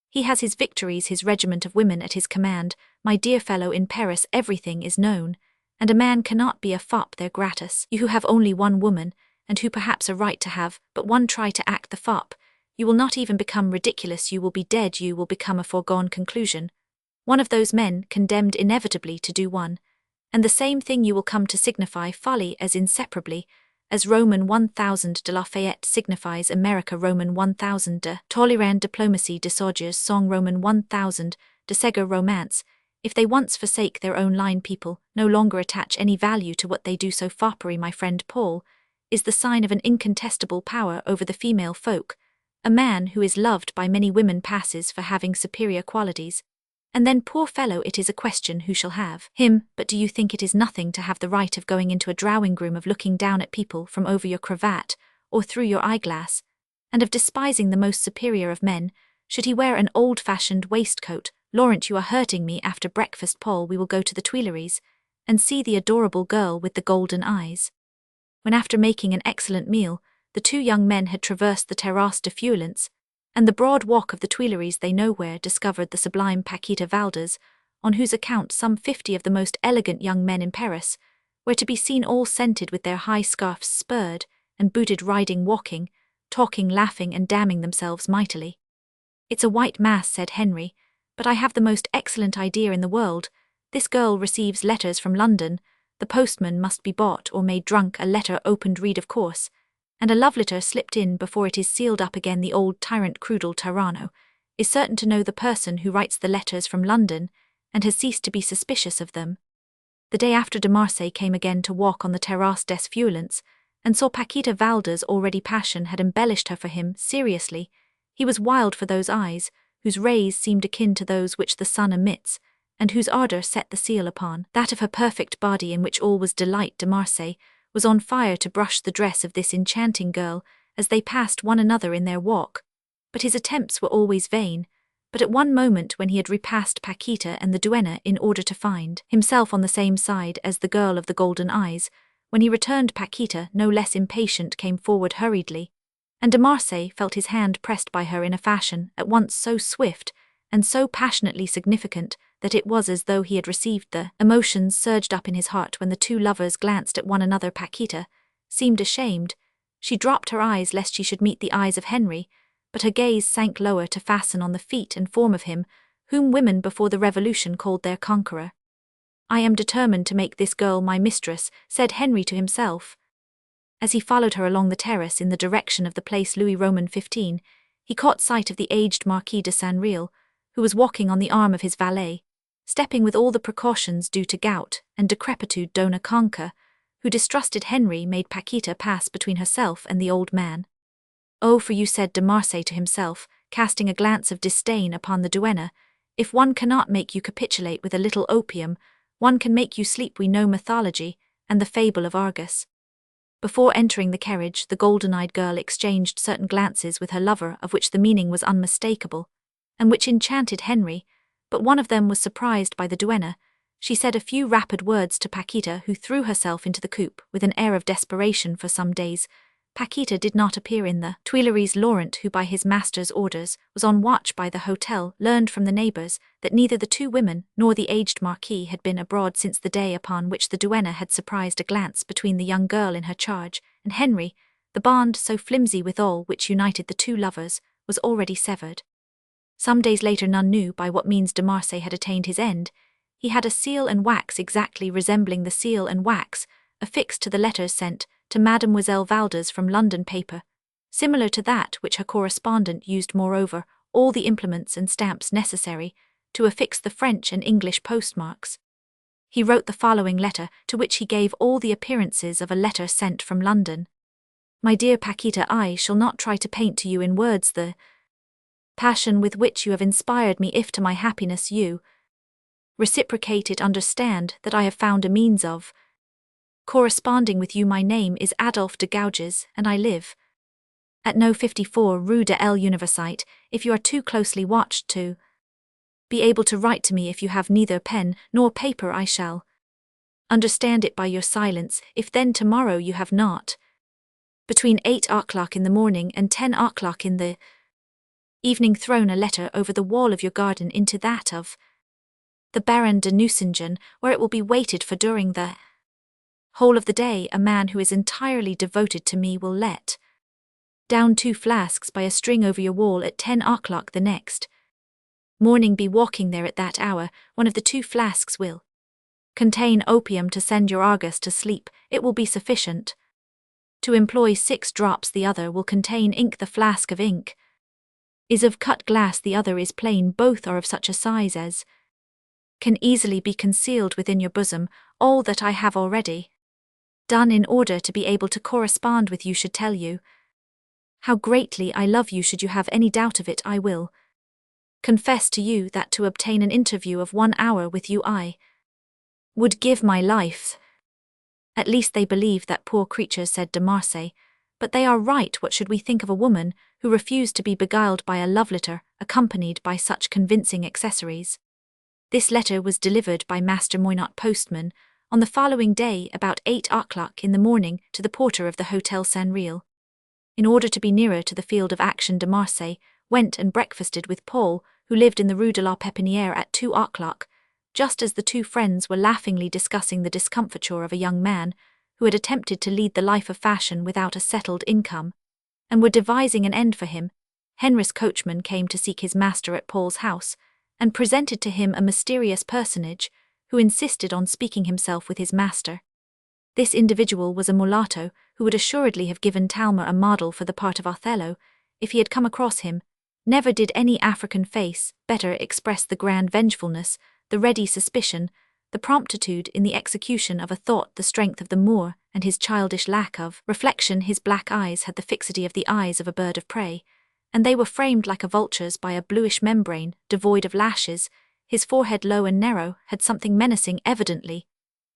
He has his victories, his regiment of women at his command. My dear fellow, in Paris everything is known, and a man cannot be a fop there gratis. You who have only one woman, and who perhaps are right to have but one, try to act the fop. You will not even become ridiculous. You will be dead. You will become a foregone conclusion, one of those men condemned inevitably to do one and the same thing. You will come to signify folly as inseparably as Roman 1000 de Lafayette signifies America. Roman 1000 de Talleyrand, diplomacy, de Sauge's song. Roman 1000 de Segur, romance. If they once forsake their own line, people no longer attach any value to what they do. So foppery, my friend Paul, is the sign of an incontestable power over the female folk. A man who is loved by many women passes for having superior qualities. And then, poor fellow, it is a question who shall have him. But do you think it is nothing to have the right of going into a drawing room, of looking down at people from over your cravat or through your eyeglass, and of despising the most superior of men, should he wear an old-fashioned waistcoat? Laurent, you are hurting me. After breakfast, Paul, we will go to the Tuileries and see the adorable girl with the golden eyes. When, after making an excellent meal, the 2 young men had traversed the Terrasse de Feuillants and the broad walk of the Tuileries, they nowhere discovered the sublime Paquita Valdez, on whose account some 50 of the most elegant young men in Paris were to be seen, all scented, with their high scarfs spurred and booted, riding, walking, talking, laughing, and damning themselves mightily. "It's a white mass," said Henri, "but I have the most excellent idea in the world. This girl receives letters from London. The postman must be bought or made drunk. A letter opened, read, of course, and a love letter slipped in before it is sealed up again. The old tyrant, Crudel Tyranno, is certain to know the person who writes the letters from London, and has ceased to be suspicious of them." The day after, de Marsay came again to walk on the Terrasse des Feuillants, and saw Paquita Valdez. Already passion had embellished her for him. Seriously, he was wild for those eyes, whose rays seemed akin to those which the sun emits, and whose ardour set the seal upon that of her perfect body, in which all was delight. De Marsay was on fire to brush the dress of this enchanting girl as they passed one another in their walk, but his attempts were always vain. But at one moment when he had repassed Paquita and the duenna in order to find himself on the same side as the girl of the golden eyes, when he returned, Paquita, no less impatient, came forward hurriedly, and de Marsay felt his hand pressed by her in a fashion at once so swift and so passionately significant that it was as though he had received the emotions surged up in his heart when the two lovers glanced at one another. Paquita seemed ashamed. She dropped her eyes lest she should meet the eyes of Henri, but her gaze sank lower to fasten on the feet and form of him whom women before the Revolution called their conqueror. "I am determined to make this girl my mistress," said Henri to himself. As he followed her along the terrace in the direction of the place Louis Roman 15, he caught sight of the aged Marquis de Saint-Réal, who was walking on the arm of his valet, stepping with all the precautions due to gout and decrepitude. Dona Conca, who distrusted Henri, made Paquita pass between herself and the old man. "Oh, for you," said de Marsay to himself, casting a glance of disdain upon the duenna, "if one cannot make you capitulate with a little opium, one can make you sleep. We know mythology and the fable of Argus." Before entering the carriage, the golden-eyed girl exchanged certain glances with her lover of which the meaning was unmistakable, and which enchanted Henri, but one of them was surprised by the duenna. She said a few rapid words to Paquita, who threw herself into the coupe with an air of desperation. For some days, Paquita did not appear in the Tuileries. Laurent, who by his master's orders was on watch by the hotel, learned from the neighbours that neither the two women nor the aged marquis had been abroad since the day upon which the duenna had surprised a glance between the young girl in her charge and Henri. The bond, so flimsy withal, which united the two lovers, was already severed. Some days later, none knew by what means de Marsay had attained his end. He had a seal and wax exactly resembling the seal and wax affixed to the letters sent to Mademoiselle Valdez from London paper, similar to that which her correspondent used. Moreover, all the implements and stamps necessary to affix the French and English postmarks. He wrote the following letter, to which he gave all the appearances of a letter sent from London. "My dear Paquita, I shall not try to paint to you in words the passion with which you have inspired me. If to my happiness you reciprocate it, understand that I have found a means of corresponding with you. My name is Adolphe de Gouges, and I live at No. 54 Rue de l'Université. If you are too closely watched to be able to write to me, if you have neither pen nor paper, I shall understand it by your silence. If then tomorrow you have not, between 8 o'clock in the morning and 10 o'clock in the evening, thrown a letter over the wall of your garden into that of the Baron de Nucingen, where it will be waited for during the whole of the day, a man who is entirely devoted to me will let down 2 flasks by a string over your wall at 10 o'clock the next morning. Be walking there at that hour. One of the 2 flasks will contain opium to send your Argus to sleep. It will be sufficient to employ 6 drops. The other will contain ink. The flask of ink is of cut glass, the other is plain. Both are of such a size as can easily be concealed within your bosom. All that I have already done in order to be able to correspond with you should tell you how greatly I love you. Should you have any doubt of it, I will confess to you that to obtain an interview of 1 hour with you I would give my life." "At least they believe that, poor creatures," said de Marsay. "But they are right. What should we think of a woman who refused to be beguiled by a love letter accompanied by such convincing accessories?" This letter was delivered by Master Moynot, postman, on the following day about 8 o'clock in the morning to the porter of the Hotel Saint-Réal. In order to be nearer to the field of action, de Marsay went and breakfasted with Paul, who lived in the Rue de la Pépinière, at 2 o'clock, just as the 2 friends were laughingly discussing the discomfiture of a young man who had attempted to lead the life of fashion without a settled income, and were devising an end for him. Henri's coachman came to seek his master at Paul's house, and presented to him a mysterious personage who insisted on speaking himself with his master. This individual was a mulatto who would assuredly have given Talma a model for the part of Othello if he had come across him. Never did any African face better express the grand vengefulness, the ready suspicion, the promptitude in the execution of a thought, the strength of the Moor, and his childish lack of reflection. His black eyes had the fixity of the eyes of a bird of prey, and they were framed like a vulture's by a bluish membrane, devoid of lashes. His forehead, low and narrow, had something menacing. Evidently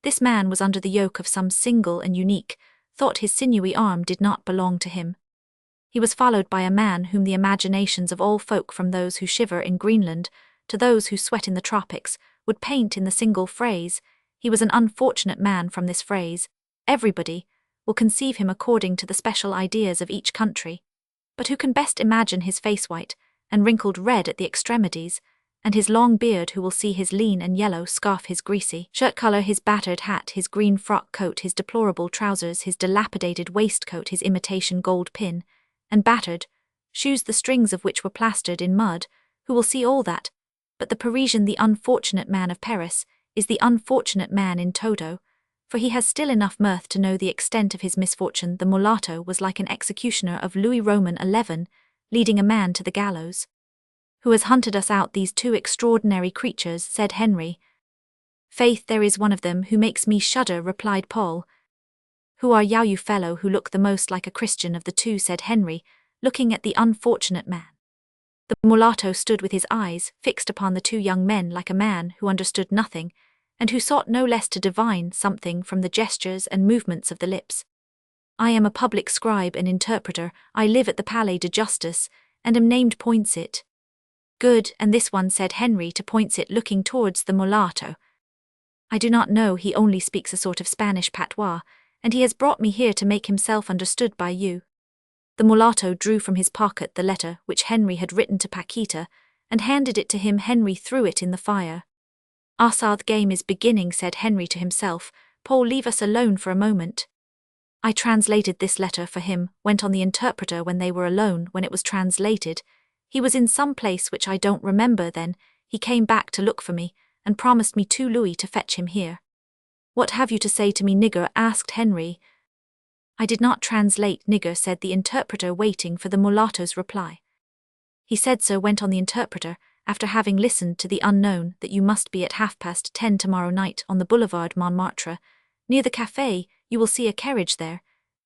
this man was under the yoke of some single and unique thought. His sinewy arm did not belong to him. He was followed by a man whom the imaginations of all folk, from those who shiver in Greenland to those who sweat in the tropics, would paint in the single phrase, "He was an unfortunate man." From this phrase, everybody will conceive him according to the special ideas of each country. But who can best imagine his face white and wrinkled red at the extremities, and his long beard? Who will see his lean and yellow scarf, his greasy shirt collar, his battered hat, his green frock coat, his deplorable trousers, his dilapidated waistcoat, his imitation gold pin and battered shoes, the strings of which were plastered in mud? Who will see all that? But the Parisian, the unfortunate man of Paris, is the unfortunate man in toto, for he has still enough mirth to know the extent of his misfortune. The mulatto was like an executioner of Louis Roman XI, leading a man to the gallows. "Who has hunted us out, these two extraordinary creatures?" said Henri. "Faith, there is one of them who makes me shudder," replied Paul. "Who are you fellow who look the most like a Christian of the two?" said Henri, looking at the unfortunate man. The mulatto stood with his eyes fixed upon the two young men like a man who understood nothing, and who sought no less to divine something from the gestures and movements of the lips. "I am a public scribe and interpreter. I live at the Palais de Justice, and am named Poinsett." "Good, and this one?" said Henri to Poinsett, looking towards the mulatto. "I do not know, he only speaks a sort of Spanish patois, and he has brought me here to make himself understood by you." The mulatto drew from his pocket the letter which Henri had written to Paquita, and handed it to him. Henri threw it in the fire. "The game is beginning," said Henri to himself. "Paul, leave us alone for a moment." "I translated this letter for him," went on the interpreter when they were alone. "When it was translated, he was in some place which I don't remember. Then he came back to look for me, and promised me 2 louis to fetch him here." "What have you to say to me, nigger?" asked Henri. "I did not translate nigger," said the interpreter, waiting for the mulatto's reply. "He said, sir," went on the interpreter, after having listened to the unknown, "that you must be at 10:30 tomorrow night on the boulevard Montmartre, near the café. You will see a carriage there,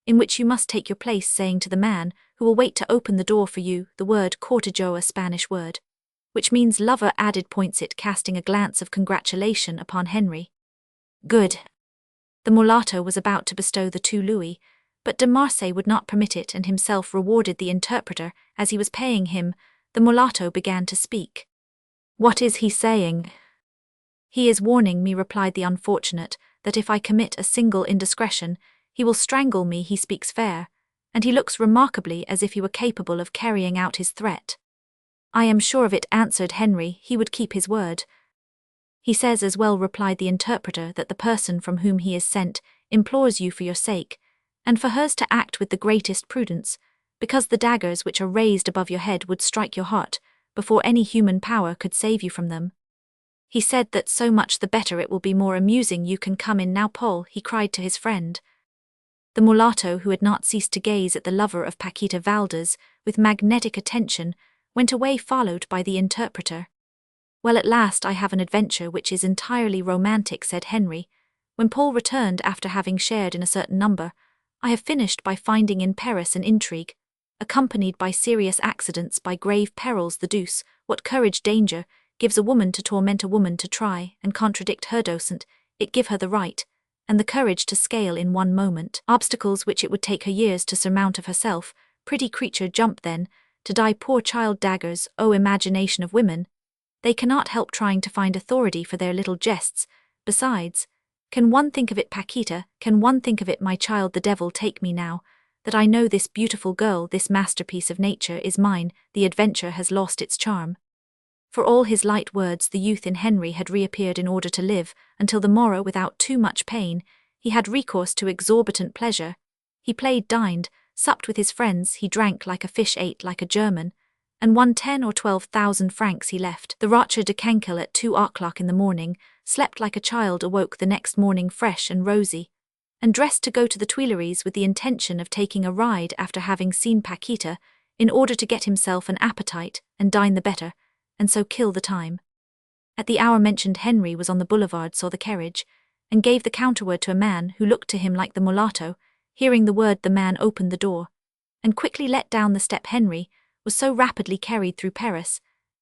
in which you must take your place, saying to the man who will wait to open the door for you the word cortejo, a Spanish word, which means lover," added Poinsett, casting a glance of congratulation upon Henri. "Good." The mulatto was about to bestow the 2 louis, but de Marsay would not permit it, and himself rewarded the interpreter. As he was paying him, the mulatto began to speak. "What is he saying?" "He is warning me," replied the unfortunate, "that if I commit a single indiscretion, he will strangle me. He speaks fair, and he looks remarkably as if he were capable of carrying out his threat." "I am sure of it," answered Henri. "He would keep his word." "He says as well," replied the interpreter, "that the person from whom he is sent implores you for your sake, and for hers, to act with the greatest prudence, because the daggers which are raised above your head would strike your heart before any human power could save you from them. He said that so much the better, it will be more amusing. You can come in now, Paul," he cried to his friend. The mulatto, who had not ceased to gaze at the lover of Paquita Valdez with magnetic attention, went away, followed by the interpreter. "Well, at last I have an adventure which is entirely romantic," said Henri, when Paul returned after having shared in a certain number. "I have finished by finding in Paris an intrigue, accompanied by serious accidents, by grave perils. The deuce, what courage danger gives a woman to torment a woman, to try and contradict her docent. It give her the right and the courage to scale in one moment obstacles which it would take her years to surmount of herself. Pretty creature, jump then, to die. Poor child, daggers, oh imagination of women! They cannot help trying to find authority for their little jests. Besides, can one think of it, Paquita, can one think of it, my child? The devil take me now, that I know this beautiful girl, this masterpiece of nature, is mine. The adventure has lost its charm." For all his light words, the youth in Henri had reappeared in order to live, until the morrow, without too much pain. He had recourse to exorbitant pleasure. He played, dined, supped with his friends, he drank like a fish, ate like a German, and won 10 or 12,000 francs. He left the Rocher de Cancale at 2 o'clock in the morning, slept like a child, awoke the next morning fresh and rosy, and dressed to go to the Tuileries with the intention of taking a ride after having seen Paquita, in order to get himself an appetite and dine the better, and so kill the time. At the hour mentioned, Henri was on the boulevard, saw the carriage, and gave the counterword to a man who looked to him like the mulatto. Hearing the word, the man opened the door, and quickly let down the step. Henri was so rapidly carried through Paris,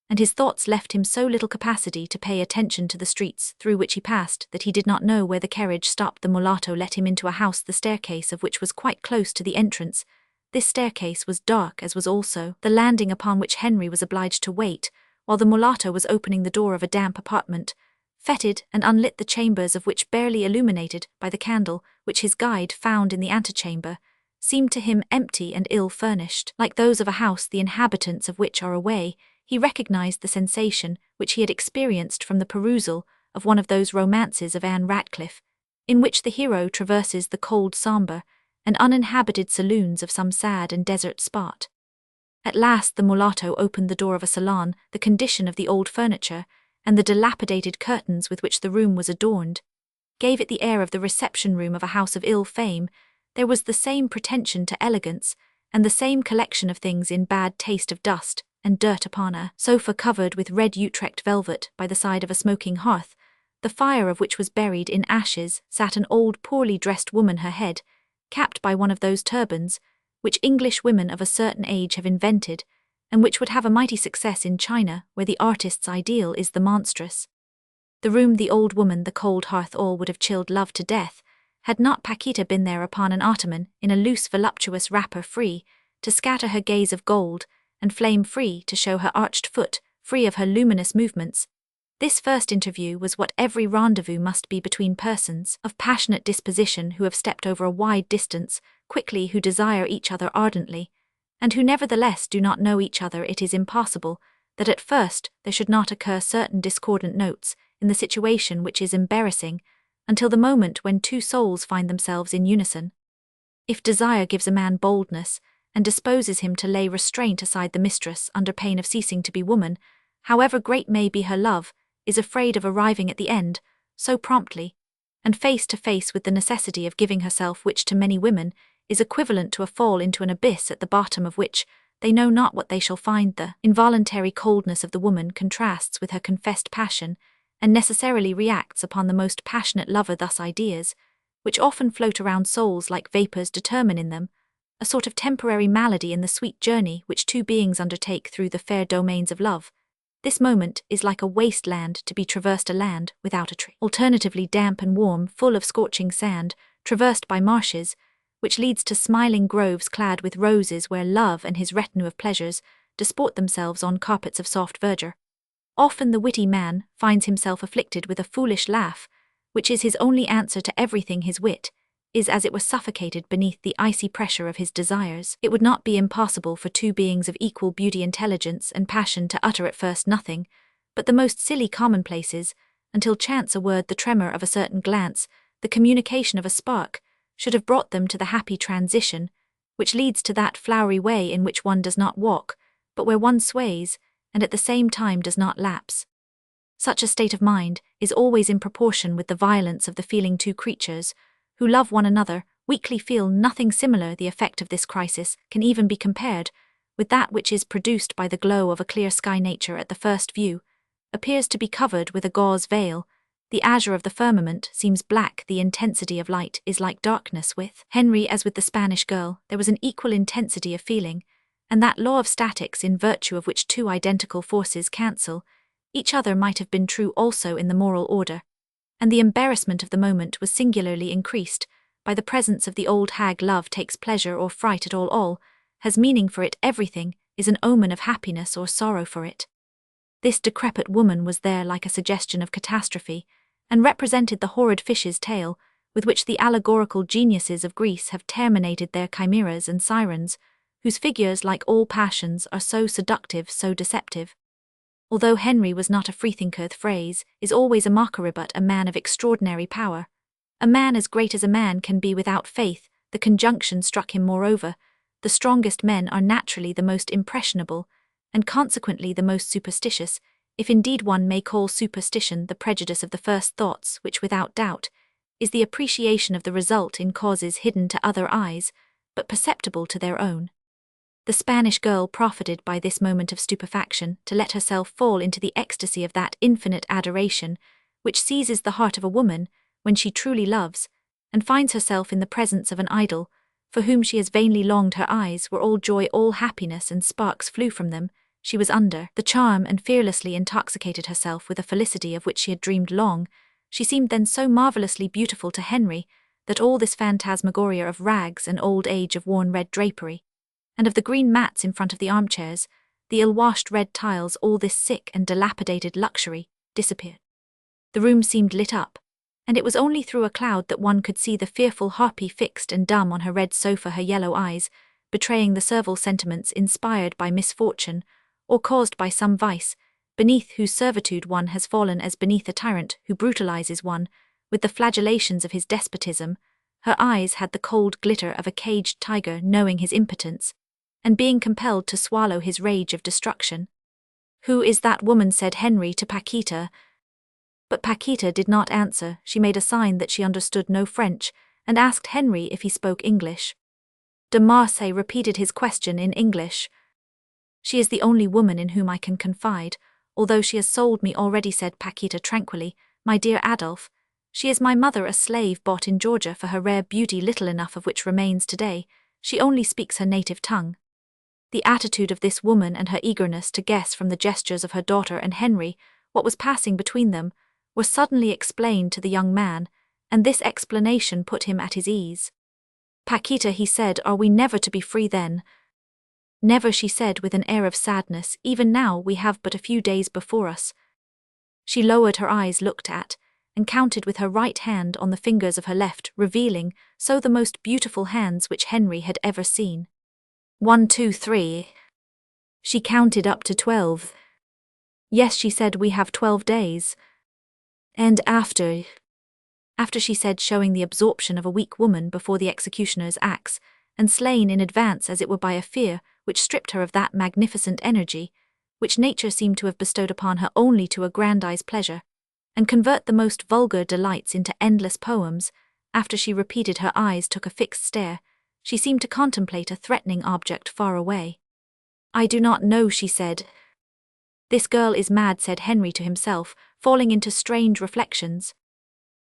and his thoughts left him so little capacity to pay attention to the streets through which he passed, that he did not know where the carriage stopped. The mulatto let him into a house, the staircase of which was quite close to the entrance. This staircase was dark, as was also the landing upon which Henri was obliged to wait, while the mulatto was opening the door of a damp apartment, fetid and unlit, the chambers of which, barely illuminated by the candle which his guide found in the antechamber, seemed to him empty and ill-furnished. Like those of a house the inhabitants of which are away, he recognized the sensation which he had experienced from the perusal of one of those romances of Anne Ratcliffe, in which the hero traverses the cold, sombre, and uninhabited saloons of some sad and desert spot. At last the mulatto opened the door of a salon. The condition of the old furniture, and the dilapidated curtains with which the room was adorned, gave it the air of the reception-room of a house of ill fame. There was the same pretension to elegance, and the same collection of things in bad taste of dust and dirt upon a sofa covered with red Utrecht velvet by the side of a smoking hearth, the fire of which was buried in ashes, sat an old poorly dressed woman, her head capped by one of those turbans which English women of a certain age have invented, and which would have a mighty success in China, where the artist's ideal is the monstrous. The room, the old woman, the cold hearth, all would have chilled love to death, had not Paquita been there upon an ottoman, in a loose voluptuous wrapper, free to scatter her gaze of gold, and flame free to show her arched foot, free of her luminous movements. This first interview was what every rendezvous must be between persons of passionate disposition who have stepped over a wide distance, quickly, who desire each other ardently, and who nevertheless do not know each other. It is impossible that at first there should not occur certain discordant notes in the situation which is embarrassing, until the moment when two souls find themselves in unison. If desire gives a man boldness, and disposes him to lay restraint aside, the mistress, under pain of ceasing to be woman, however great may be her love, is afraid of arriving at the end so promptly, and face to face with the necessity of giving herself, which to many women is equivalent to a fall into an abyss at the bottom of which they know not what they shall find. The involuntary coldness of the woman contrasts with her confessed passion, and necessarily reacts upon the most passionate lover. Thus ideas, which often float around souls like vapours, determine in them a sort of temporary malady in the sweet journey which two beings undertake through the fair domains of love. This moment is like a waste land to be traversed, a land without a tree, alternatively damp and warm, full of scorching sand, traversed by marshes, which leads to smiling groves clad with roses, where love and his retinue of pleasures disport themselves on carpets of soft verdure. Often the witty man finds himself afflicted with a foolish laugh, which is his only answer to everything. His wit is as it were suffocated beneath the icy pressure of his desires. It would not be impossible for two beings of equal beauty, intelligence, and passion to utter at first nothing but the most silly commonplaces, until chance, a word, the tremor of a certain glance, the communication of a spark, should have brought them to the happy transition which leads to that flowery way in which one does not walk, but where one sways, and at the same time does not lapse. Such a state of mind is always in proportion with the violence of the feeling. Two creatures who love one another weakly feel nothing similar. The effect of this crisis can even be compared with that which is produced by the glow of a clear sky. Nature, at the first view, appears to be covered with a gauze veil. The azure of the firmament seems black. The intensity of light is like darkness. With Henri, as with the Spanish girl, there was an equal intensity of feeling, and that law of statics in virtue of which two identical forces cancel each other might have been true also in the moral order, and the embarrassment of the moment was singularly increased by the presence of the old hag. Love takes pleasure or fright at all has meaning for it, everything is an omen of happiness or sorrow for it. This decrepit woman was there like a suggestion of catastrophe, and represented the horrid fish's tail with which the allegorical geniuses of Greece have terminated their chimeras and sirens, whose figures, like all passions, are so seductive, so deceptive. Although Henri was not a freethinker, the phrase is always a mockery, but a man of extraordinary power, a man as great as a man can be without faith. The conjunction struck him. Moreover, the strongest men are naturally the most impressionable, and consequently the most superstitious, if indeed one may call superstition the prejudice of the first thoughts, which without doubt is the appreciation of the result in causes hidden to other eyes, but perceptible to their own. The Spanish girl profited by this moment of stupefaction to let herself fall into the ecstasy of that infinite adoration which seizes the heart of a woman when she truly loves, and finds herself in the presence of an idol for whom she has vainly longed. Her eyes were all joy, all happiness, and sparks flew from them. She was under the charm and fearlessly intoxicated herself with a felicity of which she had dreamed long. She seemed then so marvellously beautiful to Henri that all this phantasmagoria of rags and old age, of worn red drapery, and of the green mats in front of the armchairs, the ill-washed red tiles, all this sick and dilapidated luxury, disappeared. The room seemed lit up, and it was only through a cloud that one could see the fearful harpy fixed and dumb on her red sofa, her yellow eyes, betraying the servile sentiments inspired by misfortune, or caused by some vice, beneath whose servitude one has fallen as beneath a tyrant who brutalizes one, with the flagellations of his despotism. Her eyes had the cold glitter of a caged tiger knowing his impotence, and being compelled to swallow his rage of destruction. "Who is that woman?" said Henri to Paquita. But Paquita did not answer. She made a sign that she understood no French, and asked Henri if he spoke English. De Marsay repeated his question in English. "She is the only woman in whom I can confide, although she has sold me already," said Paquita tranquilly. "My dear Adolphe, she is my mother, a slave bought in Georgia for her rare beauty, little enough of which remains today. She only speaks her native tongue." The attitude of this woman and her eagerness to guess from the gestures of her daughter and Henri what was passing between them were suddenly explained to the young man, and this explanation put him at his ease. "Paquita," he said, "are we never to be free then?" "Never," she said with an air of sadness. "Even now we have but a few days before us." She lowered her eyes, looked at, and counted with her right hand on the fingers of her left, revealing so the most beautiful hands which Henri had ever seen. 1, 2, 3. She counted up to 12. "Yes," she said, "we have 12 days. And after, she said, showing the absorption of a weak woman before the executioner's axe, and slain in advance as it were by a fear which stripped her of that magnificent energy, which nature seemed to have bestowed upon her only to aggrandize pleasure, and convert the most vulgar delights into endless poems. After she repeated, her eyes took a fixed stare. She seemed to contemplate a threatening object far away. "I do not know," she said. "This girl is mad," said Henri to himself, falling into strange reflections.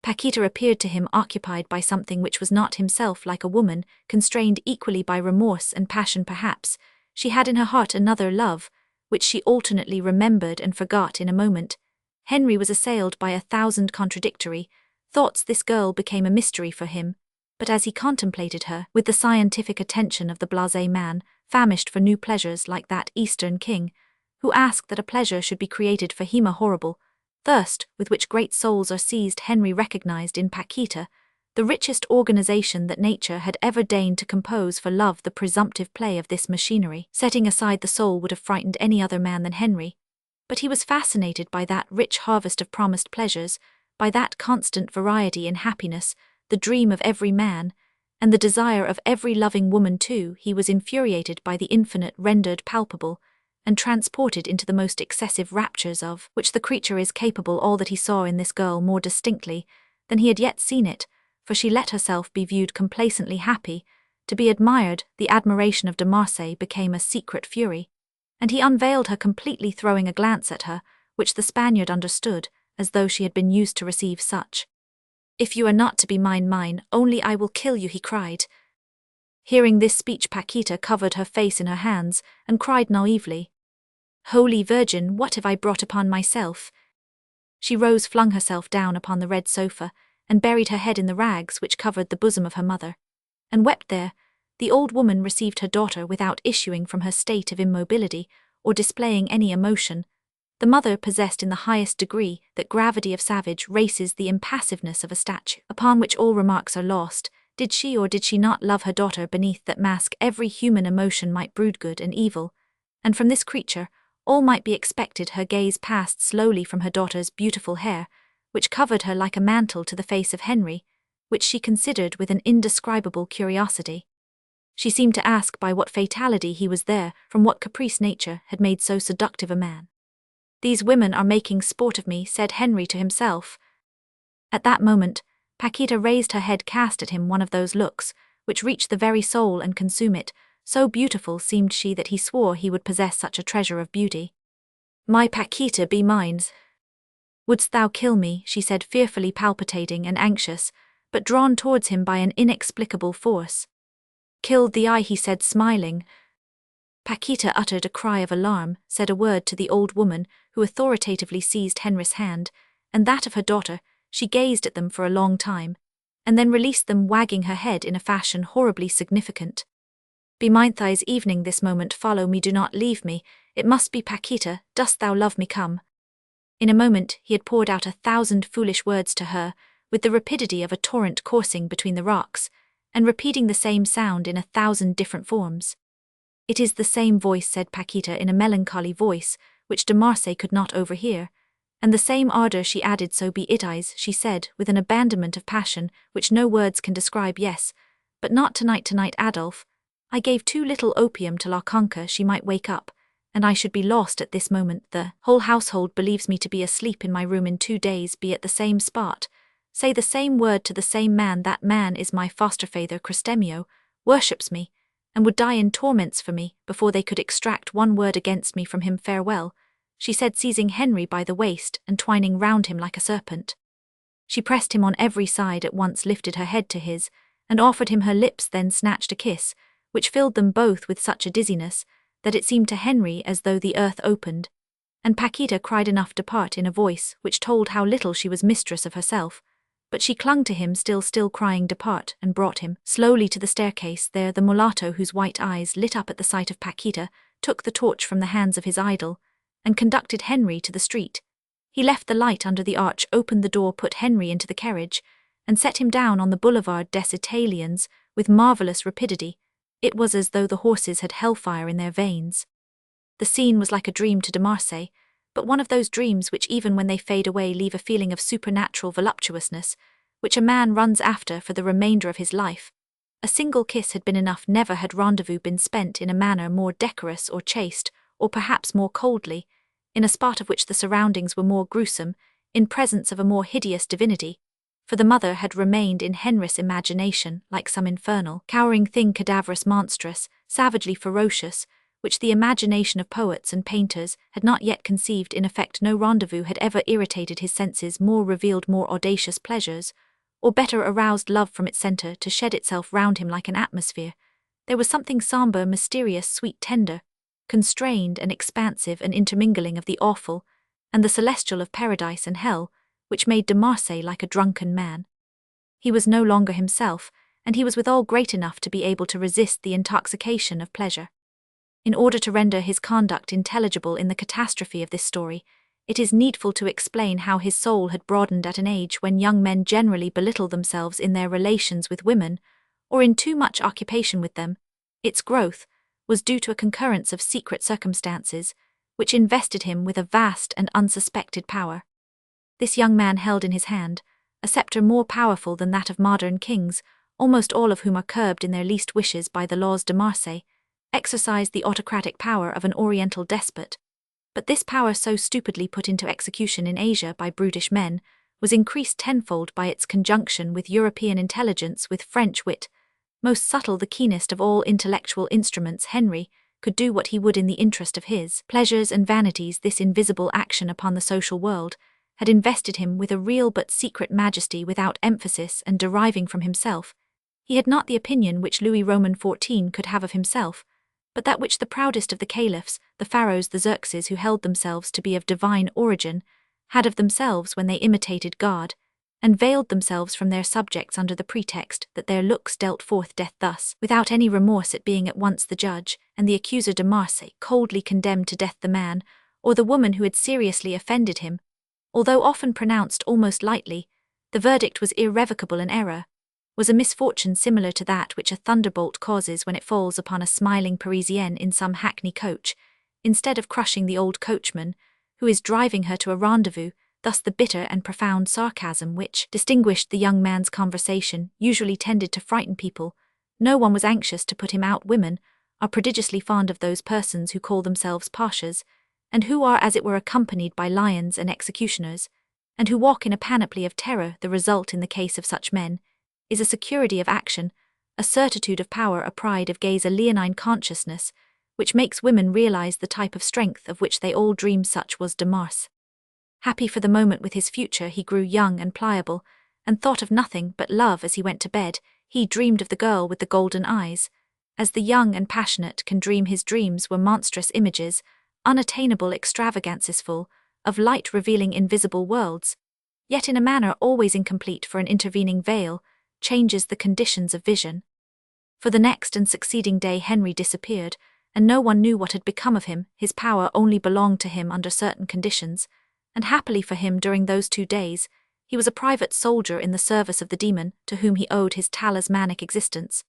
Paquita appeared to him occupied by something which was not himself, like a woman, constrained equally by remorse and passion perhaps. She had in her heart another love, which she alternately remembered and forgot in a moment. Henri was assailed by 1,000 contradictory thoughts. This girl became a mystery for him, but as he contemplated her, with the scientific attention of the blasé man, famished for new pleasures like that Eastern king, who asked that a pleasure should be created for him, a horrible thirst with which great souls are seized, Henri recognized in Paquita the richest organization that nature had ever deigned to compose for love. The presumptive play of this machinery, setting aside the soul, would have frightened any other man than Henri, but he was fascinated by that rich harvest of promised pleasures, by that constant variety in happiness, the dream of every man, and the desire of every loving woman too. He was infuriated by the infinite rendered palpable, and transported into the most excessive raptures of which the creature is capable. All that he saw in this girl more distinctly than he had yet seen it, for she let herself be viewed complacently happy, to be admired. The admiration of de Marsay became a secret fury, and he unveiled her completely, throwing a glance at her, which the Spaniard understood, as though she had been used to receive such. "If you are not to be mine, only I will kill you," he cried. Hearing this speech, Paquita covered her face in her hands, and cried naively, "Holy Virgin, what have I brought upon myself?" She rose, flung herself down upon the red sofa, and buried her head in the rags which covered the bosom of her mother, and wept there. The old woman received her daughter without issuing from her state of immobility, or displaying any emotion. The mother possessed in the highest degree that gravity of savage races, the impassiveness of a statue, upon which all remarks are lost. Did she or did she not love her daughter? Beneath that mask every human emotion might brood, good and evil, and from this creature all might be expected. Her gaze passed slowly from her daughter's beautiful hair, which covered her like a mantle, to the face of Henri, which she considered with an indescribable curiosity. She seemed to ask by what fatality he was there, from what caprice nature had made so seductive a man. "These women are making sport of me," said Henri to himself. At that moment, Paquita raised her head, cast at him one of those looks which reach the very soul and consume it. So beautiful seemed she that he swore he would possess such a treasure of beauty. "My Paquita, be mine." "Wouldst thou kill me?" she said, fearfully palpitating and anxious, but drawn towards him by an inexplicable force. "Killed thee I," he said, smiling. Paquita uttered a cry of alarm, said a word to the old woman, who authoritatively seized Henri's hand, and that of her daughter. She gazed at them for a long time, and then released them, wagging her head in a fashion horribly significant. be mine thighs evening this moment, follow me, do not leave me, it must be Paquita, dost thou love me, come. In a moment he had poured out 1,000 foolish words to her, with the rapidity of a torrent coursing between the rocks, and repeating the same sound in 1,000 different forms. It is the same voice, said Paquita in a melancholy voice, which de Marsay could not overhear, and the same ardour she added, so be it, she said, with an abandonment of passion which no words can describe. Yes, but not tonight, Adolphe. I gave too little opium to La Conca, she might wake up, and I should be lost at this moment. The whole household believes me to be asleep in my room in 2 days, be at the same spot, say the same word to the same man. That man is my foster-father, Cristemio, worships me, and would die in torments for me, before they could extract one word against me from him. Farewell, she said, seizing Henri by the waist and twining round him like a serpent. She pressed him on every side at once, lifted her head to his, and offered him her lips, then snatched a kiss, which filled them both with such a dizziness, that it seemed to Henri as though the earth opened, and Paquita cried enough depart in a voice which told how little she was mistress of herself, but she clung to him still crying depart, and brought him slowly to the staircase. There the mulatto, whose white eyes lit up at the sight of Paquita, took the torch from the hands of his idol, and conducted Henri to the street. He left the light under the arch, opened the door, put Henri into the carriage, and set him down on the Boulevard des Italiens with marvellous rapidity. It was as though the horses had hellfire in their veins. The scene was like a dream to de Marsay, but one of those dreams which even when they fade away leave a feeling of supernatural voluptuousness, which a man runs after for the remainder of his life. A single kiss had been enough. Never had rendezvous been spent in a manner more decorous or chaste, or perhaps more coldly, in a spot of which the surroundings were more gruesome, in presence of a more hideous divinity, for the mother had remained in Henri's imagination like some infernal, cowering thing, cadaverous, monstrous, savagely ferocious, which the imagination of poets and painters had not yet conceived. In effect, no rendezvous had ever irritated his senses more, revealed more audacious pleasures, or better aroused love from its centre to shed itself round him like an atmosphere. There was something sombre, mysterious, sweet, tender, constrained and expansive, an intermingling of the awful and the celestial, of paradise and hell, which made de Marsay like a drunken man. He was no longer himself, and he was withal great enough to be able to resist the intoxication of pleasure. In order to render his conduct intelligible in the catastrophe of this story, it is needful to explain how his soul had broadened at an age when young men generally belittle themselves in their relations with women, or in too much occupation with them. Its growth was due to a concurrence of secret circumstances, which invested him with a vast and unsuspected power. This young man held in his hand a sceptre more powerful than that of modern kings, almost all of whom are curbed in their least wishes by the laws de Marsay, exercised the autocratic power of an oriental despot. But this power, so stupidly put into execution in Asia by brutish men, was increased tenfold by its conjunction with European intelligence, with French wit. Most subtle, the keenest of all intellectual instruments, Henri could do what he would in the interest of his pleasures and vanities. This invisible action upon the social world had invested him with a real but secret majesty without emphasis, and deriving from himself. He had not the opinion which Louis Roman XIV could have of himself, but that which the proudest of the caliphs, the pharaohs, the Xerxes, who held themselves to be of divine origin, had of themselves when they imitated God, and veiled themselves from their subjects under the pretext that their looks dealt forth death. Thus, without any remorse at being at once the judge and the accuser, de Marsay coldly condemned to death the man or the woman who had seriously offended him. Although often pronounced almost lightly, the verdict was irrevocable. An error was a misfortune similar to that which a thunderbolt causes when it falls upon a smiling Parisienne in some hackney coach, instead of crushing the old coachman, who is driving her to a rendezvous. Thus the bitter and profound sarcasm which distinguished the young man's conversation usually tended to frighten people. No one was anxious to put him out. Women are prodigiously fond of those persons who call themselves pashas, and who are as it were accompanied by lions and executioners, and who walk in a panoply of terror. The result in the case of such men is a security of action, a certitude of power, a pride of gaze, a leonine consciousness, which makes women realize the type of strength of which they all dream. Such was de Marsay. Happy for the moment with his future, he grew young and pliable, and thought of nothing but love as he went to bed. He dreamed of the girl with the golden eyes. As the young and passionate can dream, his dreams were monstrous images, unattainable extravagances, full of light, revealing invisible worlds, yet in a manner always incomplete, for an intervening veil changes the conditions of vision. For the next and succeeding day Henri disappeared, and no one knew what had become of him. His power only belonged to him under certain conditions, and happily for him during those 2 days, he was a private soldier in the service of the demon to whom he owed his talismanic existence.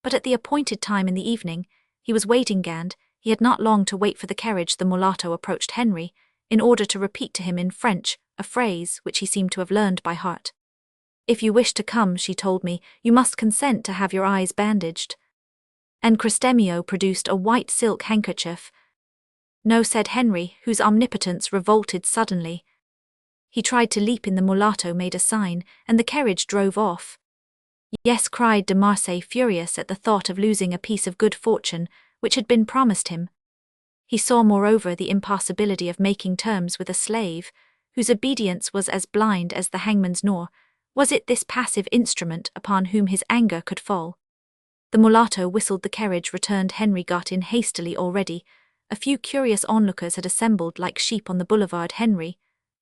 But at the appointed time in the evening, he was waiting and he had not long to wait for the carriage. The mulatto approached Henri, in order to repeat to him in French a phrase which he seemed to have learned by heart. "If you wish to come," she told me, "you must consent to have your eyes bandaged." And Cristemio produced a white silk handkerchief. "No," said Henri, whose omnipotence revolted suddenly. He tried to leap in. The mulatto made a sign, and the carriage drove off. "Yes," cried de Marsay, furious at the thought of losing a piece of good fortune which had been promised him. He saw moreover the impossibility of making terms with a slave, whose obedience was as blind as the hangman's, nor was it this passive instrument upon whom his anger could fall. The mulatto whistled. The carriage returned. Henri got in hastily already. A few curious onlookers had assembled like sheep on the boulevard. Henri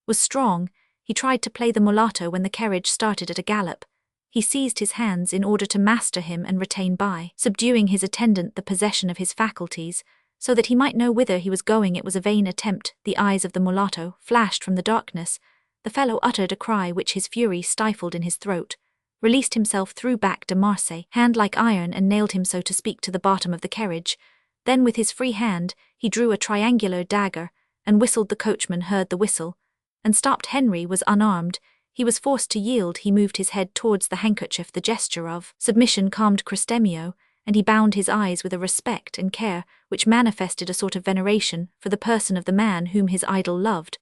was strong. He tried to play the mulatto when the carriage started at a gallop. He seized his hands in order to master him and retain by subduing his attendant the possession of his faculties, so that he might know whither he was going. It was a vain attempt. The eyes of the mulatto flashed from the darkness. The fellow uttered a cry which his fury stifled in his throat, released himself, threw back de Marsay, hand like iron, and nailed him, so to speak, to the bottom of the carriage. Then with his free hand he drew a triangular dagger, and whistled. The coachman heard the whistle, and stopped. Henri was unarmed. He was forced to yield. He moved his head towards the handkerchief. The gesture of submission calmed Cristemio, and he bound his eyes with a respect and care which manifested a sort of veneration for the person of the man whom his idol loved.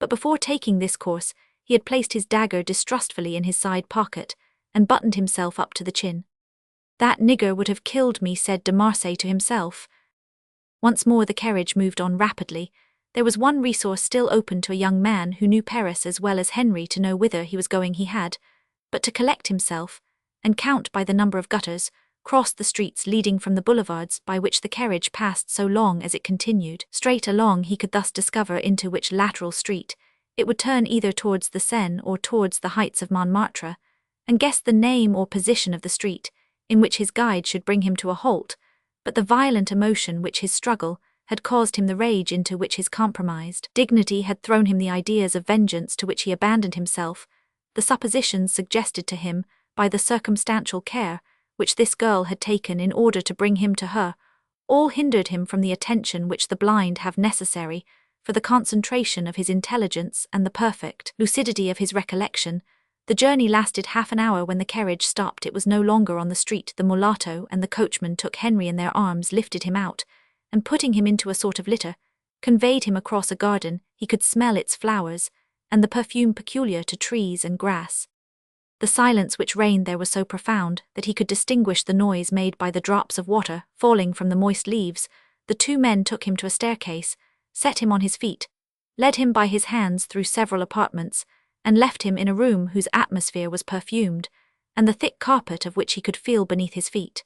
But before taking this course, he had placed his dagger distrustfully in his side pocket, and buttoned himself up to the chin. "That nigger would have killed me," said de Marsay to himself. Once more the carriage moved on rapidly. There was one resource still open to a young man who knew Paris as well as Henri to know whither he was going. He had but to collect himself, and count by the number of gutters, cross the streets leading from the boulevards by which the carriage passed. So long as it continued straight along, he could thus discover into which lateral street it would turn, either towards the Seine or towards the heights of Montmartre, and guess the name or position of the street in which his guide should bring him to a halt. But the violent emotion which his struggle had caused him, the rage into which his compromised dignity had thrown him, the ideas of vengeance to which he abandoned himself, the suppositions suggested to him by the circumstantial care which this girl had taken in order to bring him to her, all hindered him from the attention which the blind have necessary for the concentration of his intelligence and the perfect lucidity of his recollection. The journey lasted half an hour. When the carriage stopped, it was no longer on the street. The mulatto and the coachman took Henri in their arms, lifted him out, and putting him into a sort of litter, conveyed him across a garden. He could smell its flowers, and the perfume peculiar to trees and grass. The silence which reigned there was so profound that he could distinguish the noise made by the drops of water falling from the moist leaves. The 2 men took him to a staircase, set him on his feet, led him by his hands through several apartments, and left him in a room whose atmosphere was perfumed, and the thick carpet of which he could feel beneath his feet.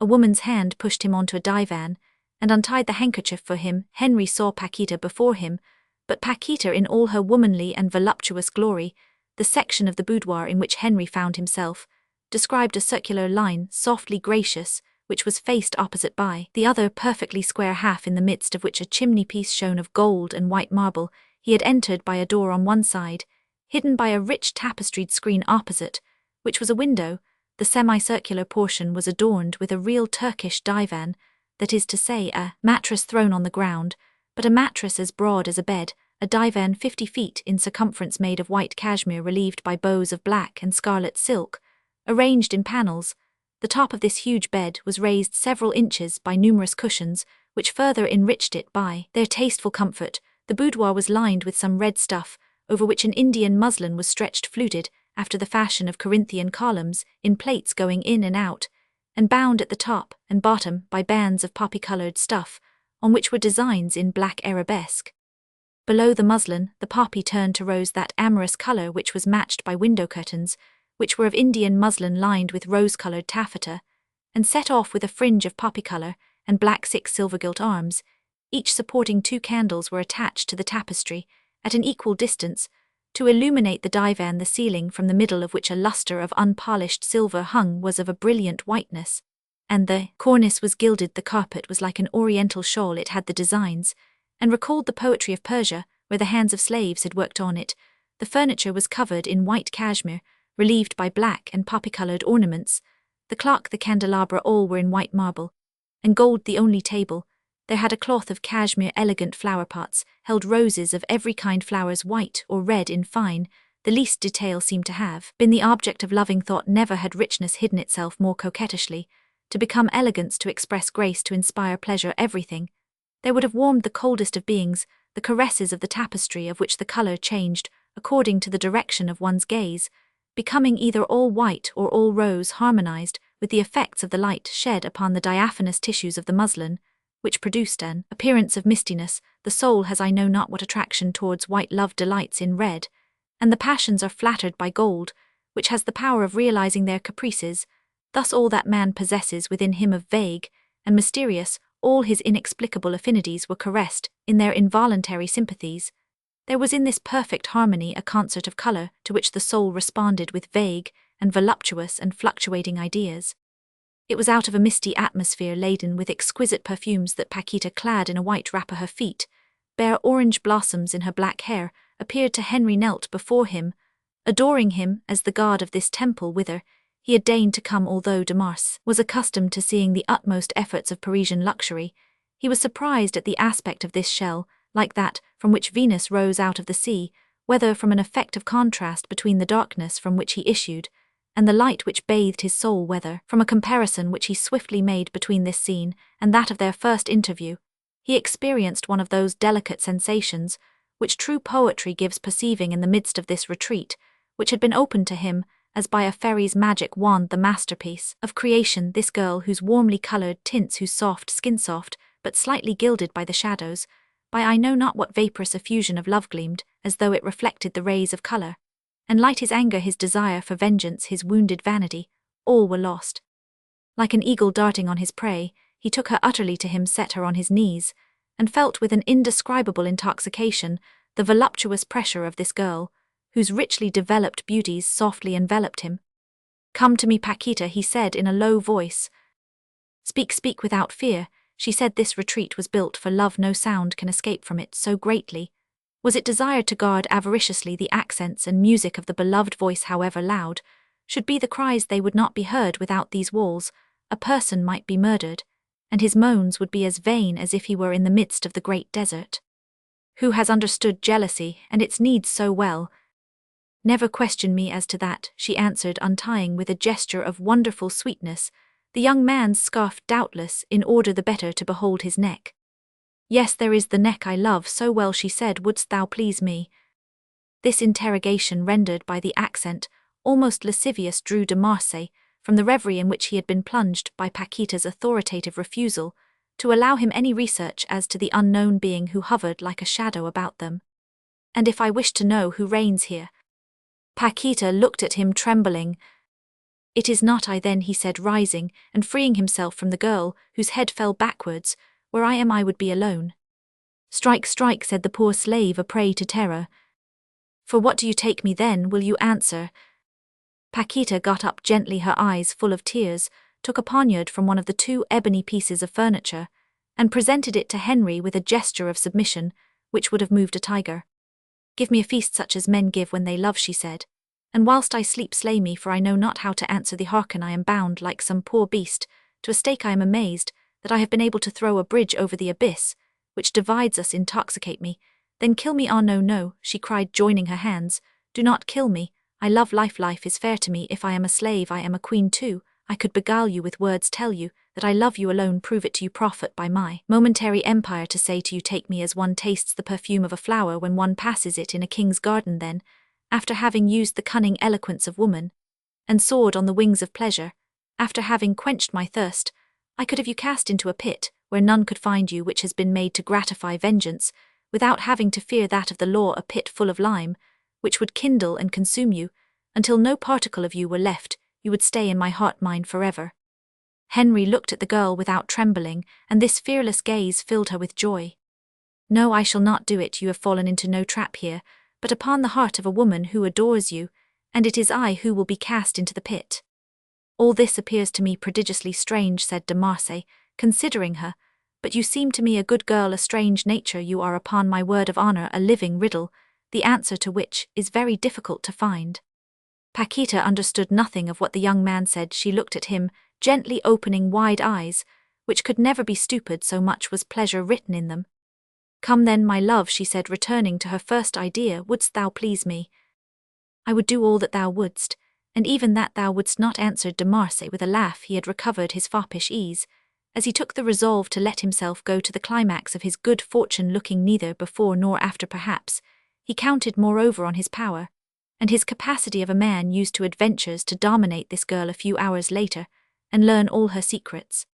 A woman's hand pushed him onto a divan, and untied the handkerchief for him. Henri saw Paquita before him, but Paquita in all her womanly and voluptuous glory. The section of the boudoir in which Henri found himself described a circular line, softly gracious, which was faced opposite by the other perfectly square, half in the midst of which a chimney-piece shone of gold and white marble. He had entered by a door on one side, hidden by a rich tapestried screen opposite, which was a window. The semicircular portion was adorned with a real Turkish divan, that is to say, a mattress thrown on the ground, but a mattress as broad as a bed, a divan 50 feet in circumference, made of white cashmere relieved by bows of black and scarlet silk, arranged in panels. The top of this huge bed was raised several inches by numerous cushions, which further enriched it by their tasteful comfort. The boudoir was lined with some red stuff, over which an Indian muslin was stretched, fluted, after the fashion of Corinthian columns, in plaits going in and out, and bound at the top and bottom by bands of poppy-coloured stuff, on which were designs in black arabesque. Below the muslin, the poppy turned to rose, that amorous colour which was matched by window curtains, which were of Indian muslin lined with rose-coloured taffeta, and set off with a fringe of poppy colour, and black 6 silver-gilt arms, each supporting 2 candles, were attached to the tapestry, at an equal distance, to illuminate the divan. The ceiling, from the middle of which a lustre of unpolished silver hung, was of a brilliant whiteness, and the cornice was gilded, the carpet was like an oriental shawl, it had the designs, and recalled the poetry of Persia, where the hands of slaves had worked on it. The furniture was covered in white cashmere, relieved by black and poppy-coloured ornaments. The clock, the candelabra, all were in white marble, and gold the only table. There had a cloth of cashmere, elegant flower pots, held roses of every kind, flowers white or red in fine. The least detail seemed to have been the object of loving thought. Never had richness hidden itself more coquettishly. To become elegance, to express grace, to inspire pleasure, everything. There would have warmed the coldest of beings, the caresses of the tapestry, of which the colour changed according to the direction of one's gaze, becoming either all white or all rose, harmonized with the effects of the light shed upon the diaphanous tissues of the muslin, which produced an appearance of mistiness. The soul has I know not what attraction towards white, love delights in red, and the passions are flattered by gold, which has the power of realizing their caprices. Thus all that man possesses within him of vague and mysterious, all his inexplicable affinities were caressed in their involuntary sympathies. There was in this perfect harmony a concert of colour to which the soul responded with vague and voluptuous and fluctuating ideas. It was out of a misty atmosphere laden with exquisite perfumes that Paquita, clad in a white wrapper, her feet bare orange blossoms in her black hair, appeared to Henri, knelt before him, adoring him as the god of this temple whither he had deigned to come. Although de Mars was accustomed to seeing the utmost efforts of Parisian luxury, he was surprised at the aspect of this shell, like that from which Venus rose out of the sea, whether from an effect of contrast between the darkness from which he issued and the light which bathed his soul, whether from a comparison which he swiftly made between this scene and that of their first interview, he experienced one of those delicate sensations which true poetry gives, perceiving in the midst of this retreat, which had been opened to him as by a fairy's magic wand, the masterpiece of creation, this girl whose warmly coloured tints, whose soft skin, soft but slightly gilded by the shadows, by I know not what vaporous effusion of love, gleamed as though it reflected the rays of colour, and light his anger, his desire for vengeance, his wounded vanity, all were lost. Like an eagle darting on his prey, he took her utterly to him, set her on his knees, and felt with an indescribable intoxication the voluptuous pressure of this girl, whose richly developed beauties softly enveloped him. "Come to me, Paquita," he said in a low voice. "Speak, speak without fear," she said. "This retreat was built for love, no sound can escape from it so greatly. Was it desired to guard avariciously the accents and music of the beloved voice, however loud should be the cries, they would not be heard without these walls. A person might be murdered, and his moans would be as vain as if he were in the midst of the great desert. Who has understood jealousy and its needs so well?" "Never question me as to that," she answered, untying with a gesture of wonderful sweetness the young man's scarf, doubtless in order the better to behold his neck. "Yes, there is the neck I love so well," she said. "Wouldst thou please me?" This interrogation, rendered by the accent almost lascivious, drew de Marsay from the reverie in which he had been plunged by Paquita's authoritative refusal to allow him any research as to the unknown being who hovered like a shadow about them. "And if I wish to know who reigns here?" Paquita looked at him, trembling. "It is not I then," he said, rising and freeing himself from the girl, whose head fell backwards. "Where I am I would be alone." "Strike, strike," said the poor slave, a prey to terror. "For what do you take me then? Will you answer?" Paquita got up gently, her eyes full of tears, took a poniard from one of the 2 ebony pieces of furniture, and presented it to Henri with a gesture of submission which would have moved a tiger. "Give me a feast such as men give when they love," she said, "and whilst I sleep slay me, for I know not how to answer thee. Hearken, I am bound like some poor beast to a stake. I am amazed that I have been able to throw a bridge over the abyss which divides us. Intoxicate me, then kill me." "Ah, no, no," she cried, joining her hands. "Do not kill me. I love life. Life is fair to me. If I am a slave, I am a queen too. I could beguile you with words, tell you that I love you alone, prove it to you, profit by my momentary empire to say to you, take me as one tastes the perfume of a flower when one passes it in a king's garden. Then, after having used the cunning eloquence of woman, and soared on the wings of pleasure, after having quenched my thirst, I could have you cast into a pit where none could find you, which has been made to gratify vengeance, without having to fear that of the law, a pit full of lime, which would kindle and consume you, until no particle of you were left. You would stay in my heart, mine forever." Henri looked at the girl without trembling, and this fearless gaze filled her with joy. "No, I shall not do it. You have fallen into no trap here, but upon the heart of a woman who adores you, and it is I who will be cast into the pit." All this appears to me prodigiously strange, said de Marsay, considering her, but you seem to me a good girl, a strange nature you are, upon my word of honor, a living riddle, the answer to which is very difficult to find. Paquita understood nothing of what the young man said. She looked at him, gently opening wide eyes, which could never be stupid, so much was pleasure written in them. Come then, my love, she said, returning to her first idea, wouldst thou please me? I would do all that thou wouldst, and even that thou wouldst not, answered de Marsay with a laugh. He had recovered his foppish ease, as he took the resolve to let himself go to the climax of his good fortune, looking neither before nor after. Perhaps he counted moreover on his power, and his capacity of a man used to adventures, to dominate this girl a few hours later, and learn all her secrets.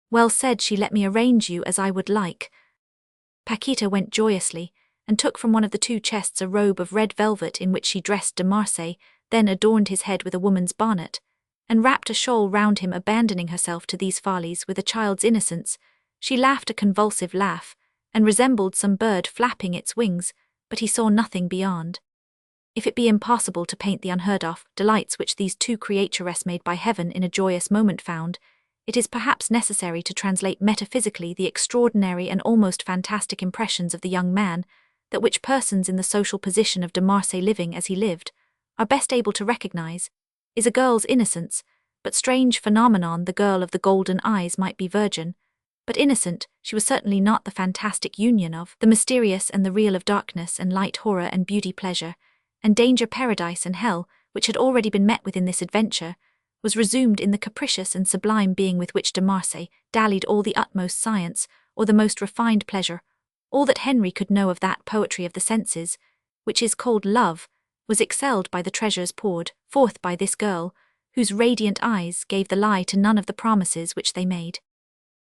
Well said she, let me arrange you as I would like. Paquita went joyously, and took from one of the two chests a robe of red velvet in which she dressed de Marsay, then adorned his head with a woman's bonnet, and wrapped a shawl round him. Abandoning herself to these follies with a child's innocence, she laughed a convulsive laugh, and resembled some bird flapping its wings, but he saw nothing beyond. If it be impossible to paint the unheard-of delights which these two creaturesses made by heaven in a joyous moment found, it is perhaps necessary to translate metaphysically the extraordinary and almost fantastic impressions of the young man, that which persons in the social position of de Marsay, living as he lived, are best able to recognize, is a girl's innocence. But strange phenomenon, the girl of the golden eyes might be virgin, but innocent. She was certainly not. The fantastic union of the mysterious and the real, of darkness and light, horror and beauty, pleasure and danger, paradise and hell, which had already been met with in this adventure, was resumed in the capricious and sublime being with which de Marsay dallied. All the utmost science, or the most refined pleasure, all that Henri could know of that poetry of the senses, which is called love, was excelled by the treasures poured forth by this girl, whose radiant eyes gave the lie to none of the promises which they made.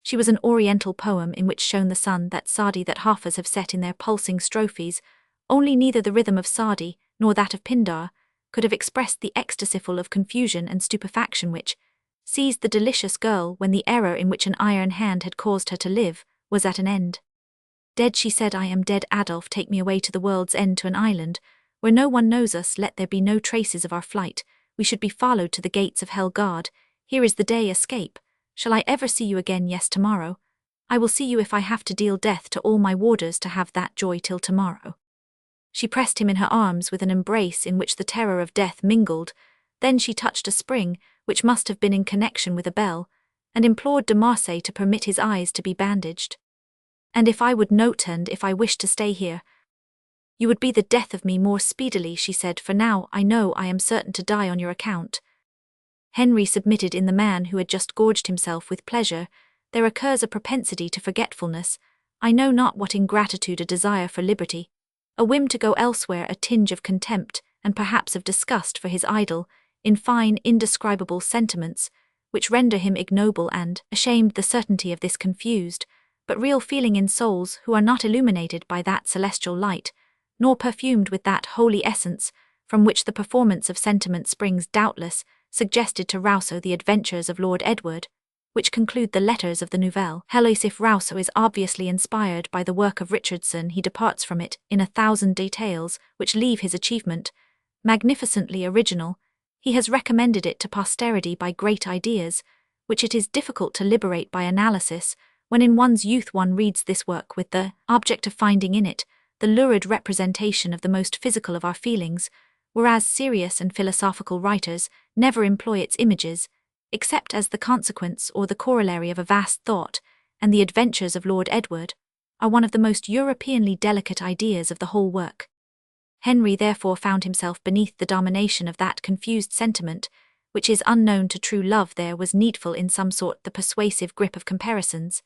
She was an oriental poem in which shone the sun, that Sadi, that Hafez have set in their pulsing strophes, only neither the rhythm of Sadi nor that of Pindar could have expressed the ecstasy full of confusion and stupefaction which seized the delicious girl when the error in which an iron hand had caused her to live was at an end. Dead, she said, I am dead. Adolphe, take me away to the world's end, to an island where no one knows us. Let there be no traces of our flight. We should be followed to the gates of hell. God, here is the day. Escape. Shall I ever see you again? Yes, tomorrow. I will see you if I have to deal death to all my warders to have that joy till tomorrow. She pressed him in her arms with an embrace in which the terror of death mingled. Then she touched a spring, which must have been in connection with a bell, and implored de Marsay to permit his eyes to be bandaged. And if I would note, and if I wished to stay here, you would be the death of me more speedily, she said, for now I know I am certain to die on your account. Henri submitted. In the man who had just gorged himself with pleasure, there occurs a propensity to forgetfulness, I know not what ingratitude, a desire for liberty, a whim to go elsewhere, a tinge of contempt, and perhaps of disgust for his idol, in fine, indescribable sentiments, which render him ignoble and ashamed. The certainty of this confused, but real feeling in souls who are not illuminated by that celestial light, nor perfumed with that holy essence from which the performance of sentiment springs, doubtless suggested to Rousseau the adventures of Lord Edward, which conclude the letters of the novelle. Heloise, if Rousseau is obviously inspired by the work of Richardson, he departs from it in 1,000 details which leave his achievement magnificently original. He has recommended it to posterity by great ideas, which it is difficult to liberate by analysis. When in one's youth one reads this work with the object of finding in it the lurid representation of the most physical of our feelings, whereas serious and philosophical writers never employ its images, except as the consequence or the corollary of a vast thought, and the adventures of Lord Edward are one of the most Europeanly delicate ideas of the whole work. Henri therefore found himself beneath the domination of that confused sentiment, which is unknown to true love. There was needful in some sort the persuasive grip of comparisons,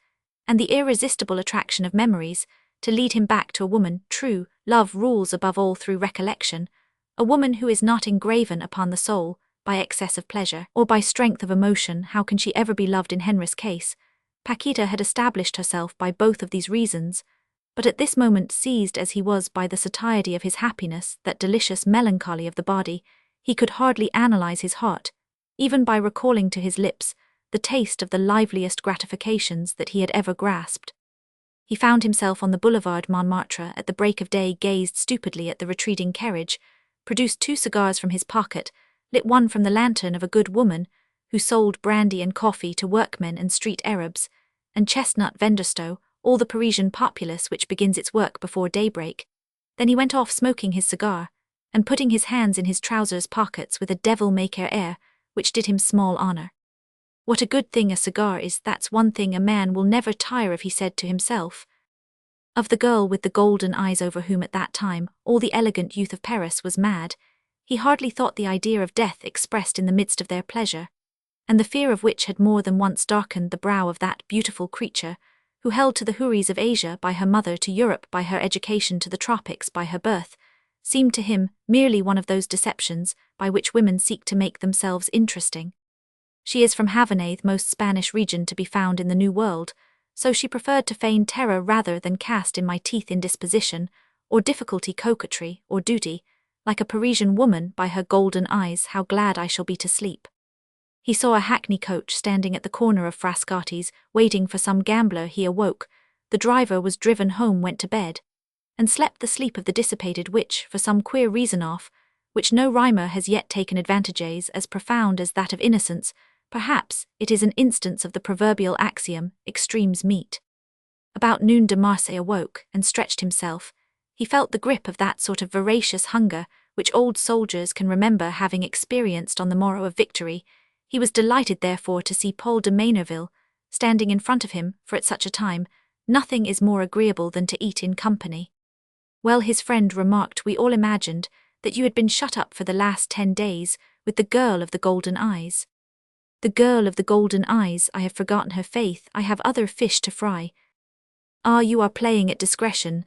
and the irresistible attraction of memories, to lead him back to a woman. True love rules above all through recollection, a woman who is not engraven upon the soul by excess of pleasure or by strength of emotion. How can she ever be loved? In Henri's case, Paquita had established herself by both of these reasons, but at this moment, seized as he was by the satiety of his happiness, that delicious melancholy of the body, he could hardly analyze his heart, even by recalling to his lips the taste of the liveliest gratifications that he had ever grasped. He found himself on the boulevard Montmartre at the break of day, gazed stupidly at the retreating carriage, produced 2 cigars from his pocket, lit one from the lantern of a good woman, who sold brandy and coffee to workmen and street Arabs, and chestnut venderstow, all the Parisian populace which begins its work before daybreak. Then he went off smoking his cigar, and putting his hands in his trousers pockets with a devil-may-care air, which did him small honor. What a good thing a cigar is, that's one thing a man will never tire of, he said to himself. Of the girl with the golden eyes over whom at that time all the elegant youth of Paris was mad, he hardly thought the idea of death expressed in the midst of their pleasure, and the fear of which had more than once darkened the brow of that beautiful creature, who held to the houris of Asia by her mother, to Europe by her education, to the tropics by her birth, seemed to him merely one of those deceptions by which women seek to make themselves interesting. She is from Havana, the most Spanish region to be found in the New World, so she preferred to feign terror rather than cast in my teeth indisposition, or difficulty, coquetry, or duty, like a Parisian woman by her golden eyes. How glad I shall be to sleep. He saw a hackney coach standing at the corner of Frascati's, waiting for some gambler. He awoke, the driver was driven home, went to bed, and slept the sleep of the dissipated, which, for some queer reason which no rhymer has yet taken advantage as profound as that of innocence. Perhaps it is an instance of the proverbial axiom, extremes meet. About noon de Marsay awoke and stretched himself. He felt the grip of that sort of voracious hunger which old soldiers can remember having experienced on the morrow of victory. He was delighted, therefore, to see Paul de Manerville standing in front of him, for at such a time nothing is more agreeable than to eat in company. Well, his friend remarked, we all imagined that you had been shut up for the last 10 days with the girl of the golden eyes. The girl of the golden eyes, I have forgotten her, faith, I have other fish to fry. Ah, you are playing at discretion.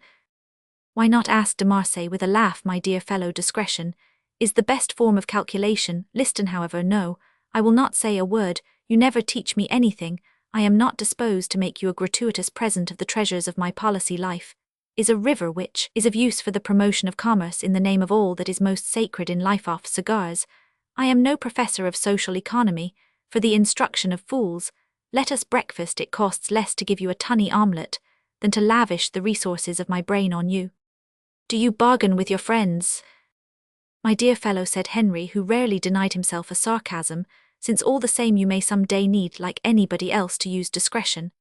Why not, asked de Marsay with a laugh. My dear fellow, discretion is the best form of calculation. Listen, however, no, I will not say a word, you never teach me anything. I am not disposed to make you a gratuitous present of the treasures of my policy. Life is a river which is of use for the promotion of commerce in the name of all that is most sacred in life. Off cigars. I am no professor of social economy. For the instruction of fools, let us breakfast. It costs less to give you a tunny omelette than to lavish the resources of my brain on you. Do you bargain with your friends? My dear fellow, said Henri, who rarely denied himself a sarcasm, since all the same you may some day need, like anybody else, to use discretion.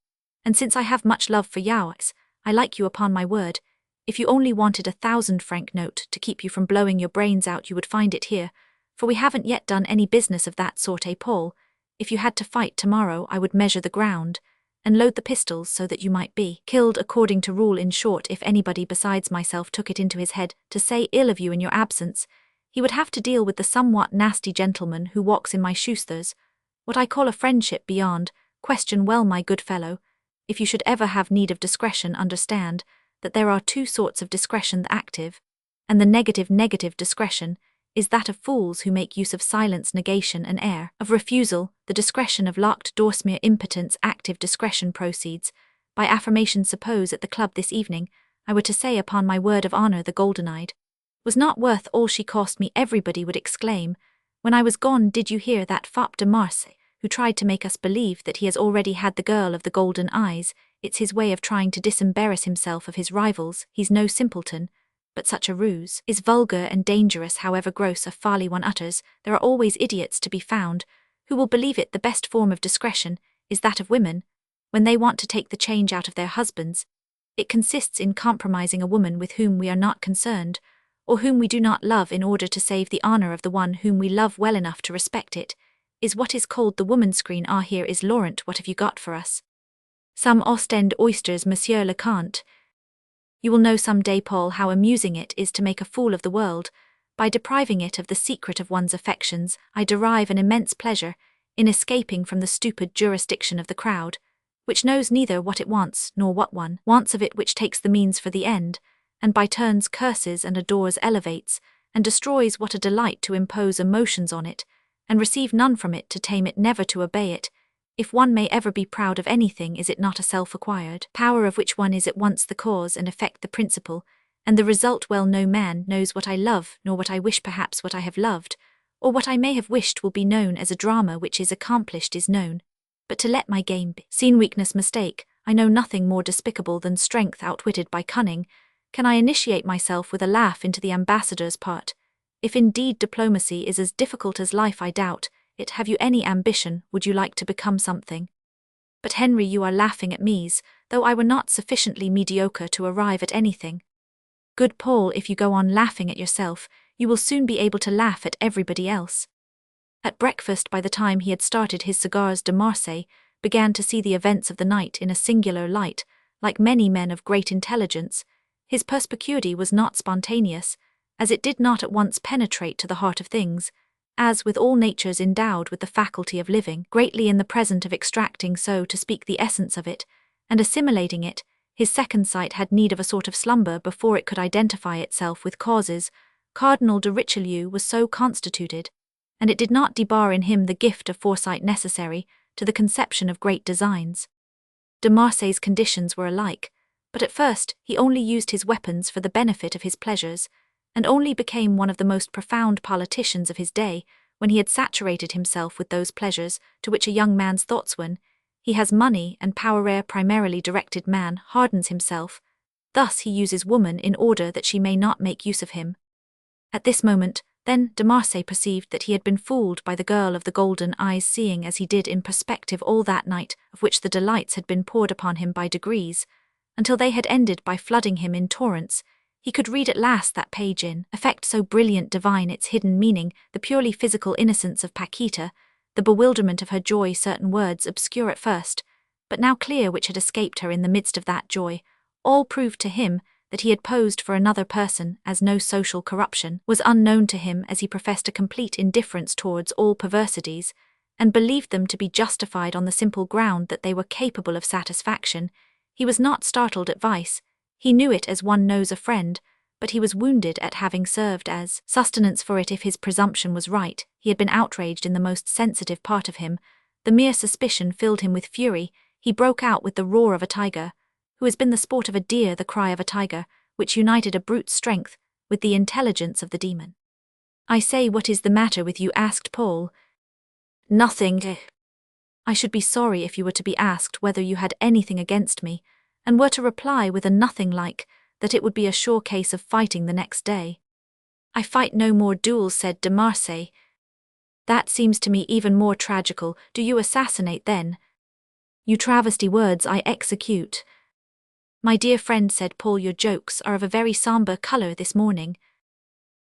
And since I have much love for yachts, I like you upon my word. If you only wanted 1,000-franc note to keep you from blowing your brains out, you would find it here, for we haven't yet done any business of that sort, Paul? If you had to fight tomorrow, I would measure the ground, and load the pistols so that you might be killed according to rule. In short, if anybody besides myself took it into his head to say ill of you in your absence, he would have to deal with the somewhat nasty gentleman who walks in my shoesters. What I call a friendship beyond question. Well, my good fellow, if you should ever have need of discretion, understand that there are 2 sorts of discretion, the active and the negative. Negative discretion is that of fools who make use of silence, negation, and air of refusal. The discretion of locked doors, mere impotence. Active discretion proceeds by affirmation. Suppose at the club this evening I were to say, upon my word of honor, the golden-eyed was not worth all she cost me. Everybody would exclaim, when I was gone, did you hear that fop de Marsay, who tried to make us believe that he has already had the girl of the golden eyes? It's his way of trying to disembarrass himself of his rivals. He's no simpleton, but such a ruse is vulgar and dangerous. However gross a folly one utters, there are always idiots to be found who will believe it. The best form of discretion is that of women, when they want to take the change out of their husbands. It consists in compromising a woman with whom we are not concerned, or whom we do not love, in order to save the honor of the one whom we love well enough to respect it. Is what is called the woman's screen. Ah, here is Laurent. What have you got for us? Some Ostend oysters, Monsieur le Comte. You will know some day, Paul, how amusing it is to make a fool of the world. By depriving it of the secret of one's affections, I derive an immense pleasure in escaping from the stupid jurisdiction of the crowd, which knows neither what it wants nor what one wants of it, which takes the means for the end, and by turns curses and adores, elevates and destroys what a delight to impose emotions on it, and receive none from it to tame it, never to obey it. If one may ever be proud of anything, is it not a self-acquired power of which one is at once the cause and effect, the principle, and the result? Well, no man knows what I love, nor what I wish. Perhaps what I have loved, or what I may have wished, will be known as a drama which is accomplished is known. But to let my game be seen, weakness, mistake, I know nothing more despicable than strength outwitted by cunning. Can I initiate myself with a laugh into the ambassador's part? If indeed diplomacy is as difficult as life, I doubt it. Have you any ambition? Would you like to become something? But Henri, you are laughing at me's, though I were not sufficiently mediocre to arrive at anything. Good Paul, if you go on laughing at yourself, you will soon be able to laugh at everybody else. At breakfast, by the time he had started his cigars, de Marsay began to see the events of the night in a singular light. Like many men of great intelligence, his perspicuity was not spontaneous, as it did not at once penetrate to the heart of things, as with all natures endowed with the faculty of living, greatly in the present of extracting, so to speak, the essence of it, and assimilating it. His second sight had need of a sort of slumber before it could identify itself with causes. Cardinal de Richelieu was so constituted, and it did not debar in him the gift of foresight necessary to the conception of great designs. De Marsay's conditions were alike, but at first he only used his weapons for the benefit of his pleasures, and only became one of the most profound politicians of his day when he had saturated himself with those pleasures to which a young man's thoughts, when he has money and power, rare primarily directed man, hardens himself. Thus he uses woman in order that she may not make use of him. At this moment, then, de Marsay perceived that he had been fooled by the girl of the golden eyes, seeing as he did in perspective all that night, of which the delights had been poured upon him by degrees, until they had ended by flooding him in torrents. He could read at last that page in effect so brilliant, divine its hidden meaning, the purely physical innocence of Paquita, the bewilderment of her joy, certain words obscure at first, but now clear, which had escaped her in the midst of that joy. All proved to him that he had posed for another person, as no social corruption was unknown to him, as he professed a complete indifference towards all perversities, and believed them to be justified on the simple ground that they were capable of satisfaction. He was not startled at vice, he knew it as one knows a friend, but he was wounded at having served as sustenance for it. If his presumption was right, he had been outraged in the most sensitive part of him. The mere suspicion filled him with fury. He broke out with the roar of a tiger, who has been the sport of a deer, the cry of a tiger, which united a brute's strength with the intelligence of the demon. "I say, what is the matter with you?" asked Paul. "Nothing. I should be sorry if you were to be asked whether you had anything against me, and were to reply with a nothing, like that it would be a sure case of fighting the next day." "I fight no more duels," said de Marsay. "That seems to me even more tragical. Do you assassinate then?" "You travesty words, I execute." "My dear friend," said Paul, "your jokes are of a very sombre colour this morning.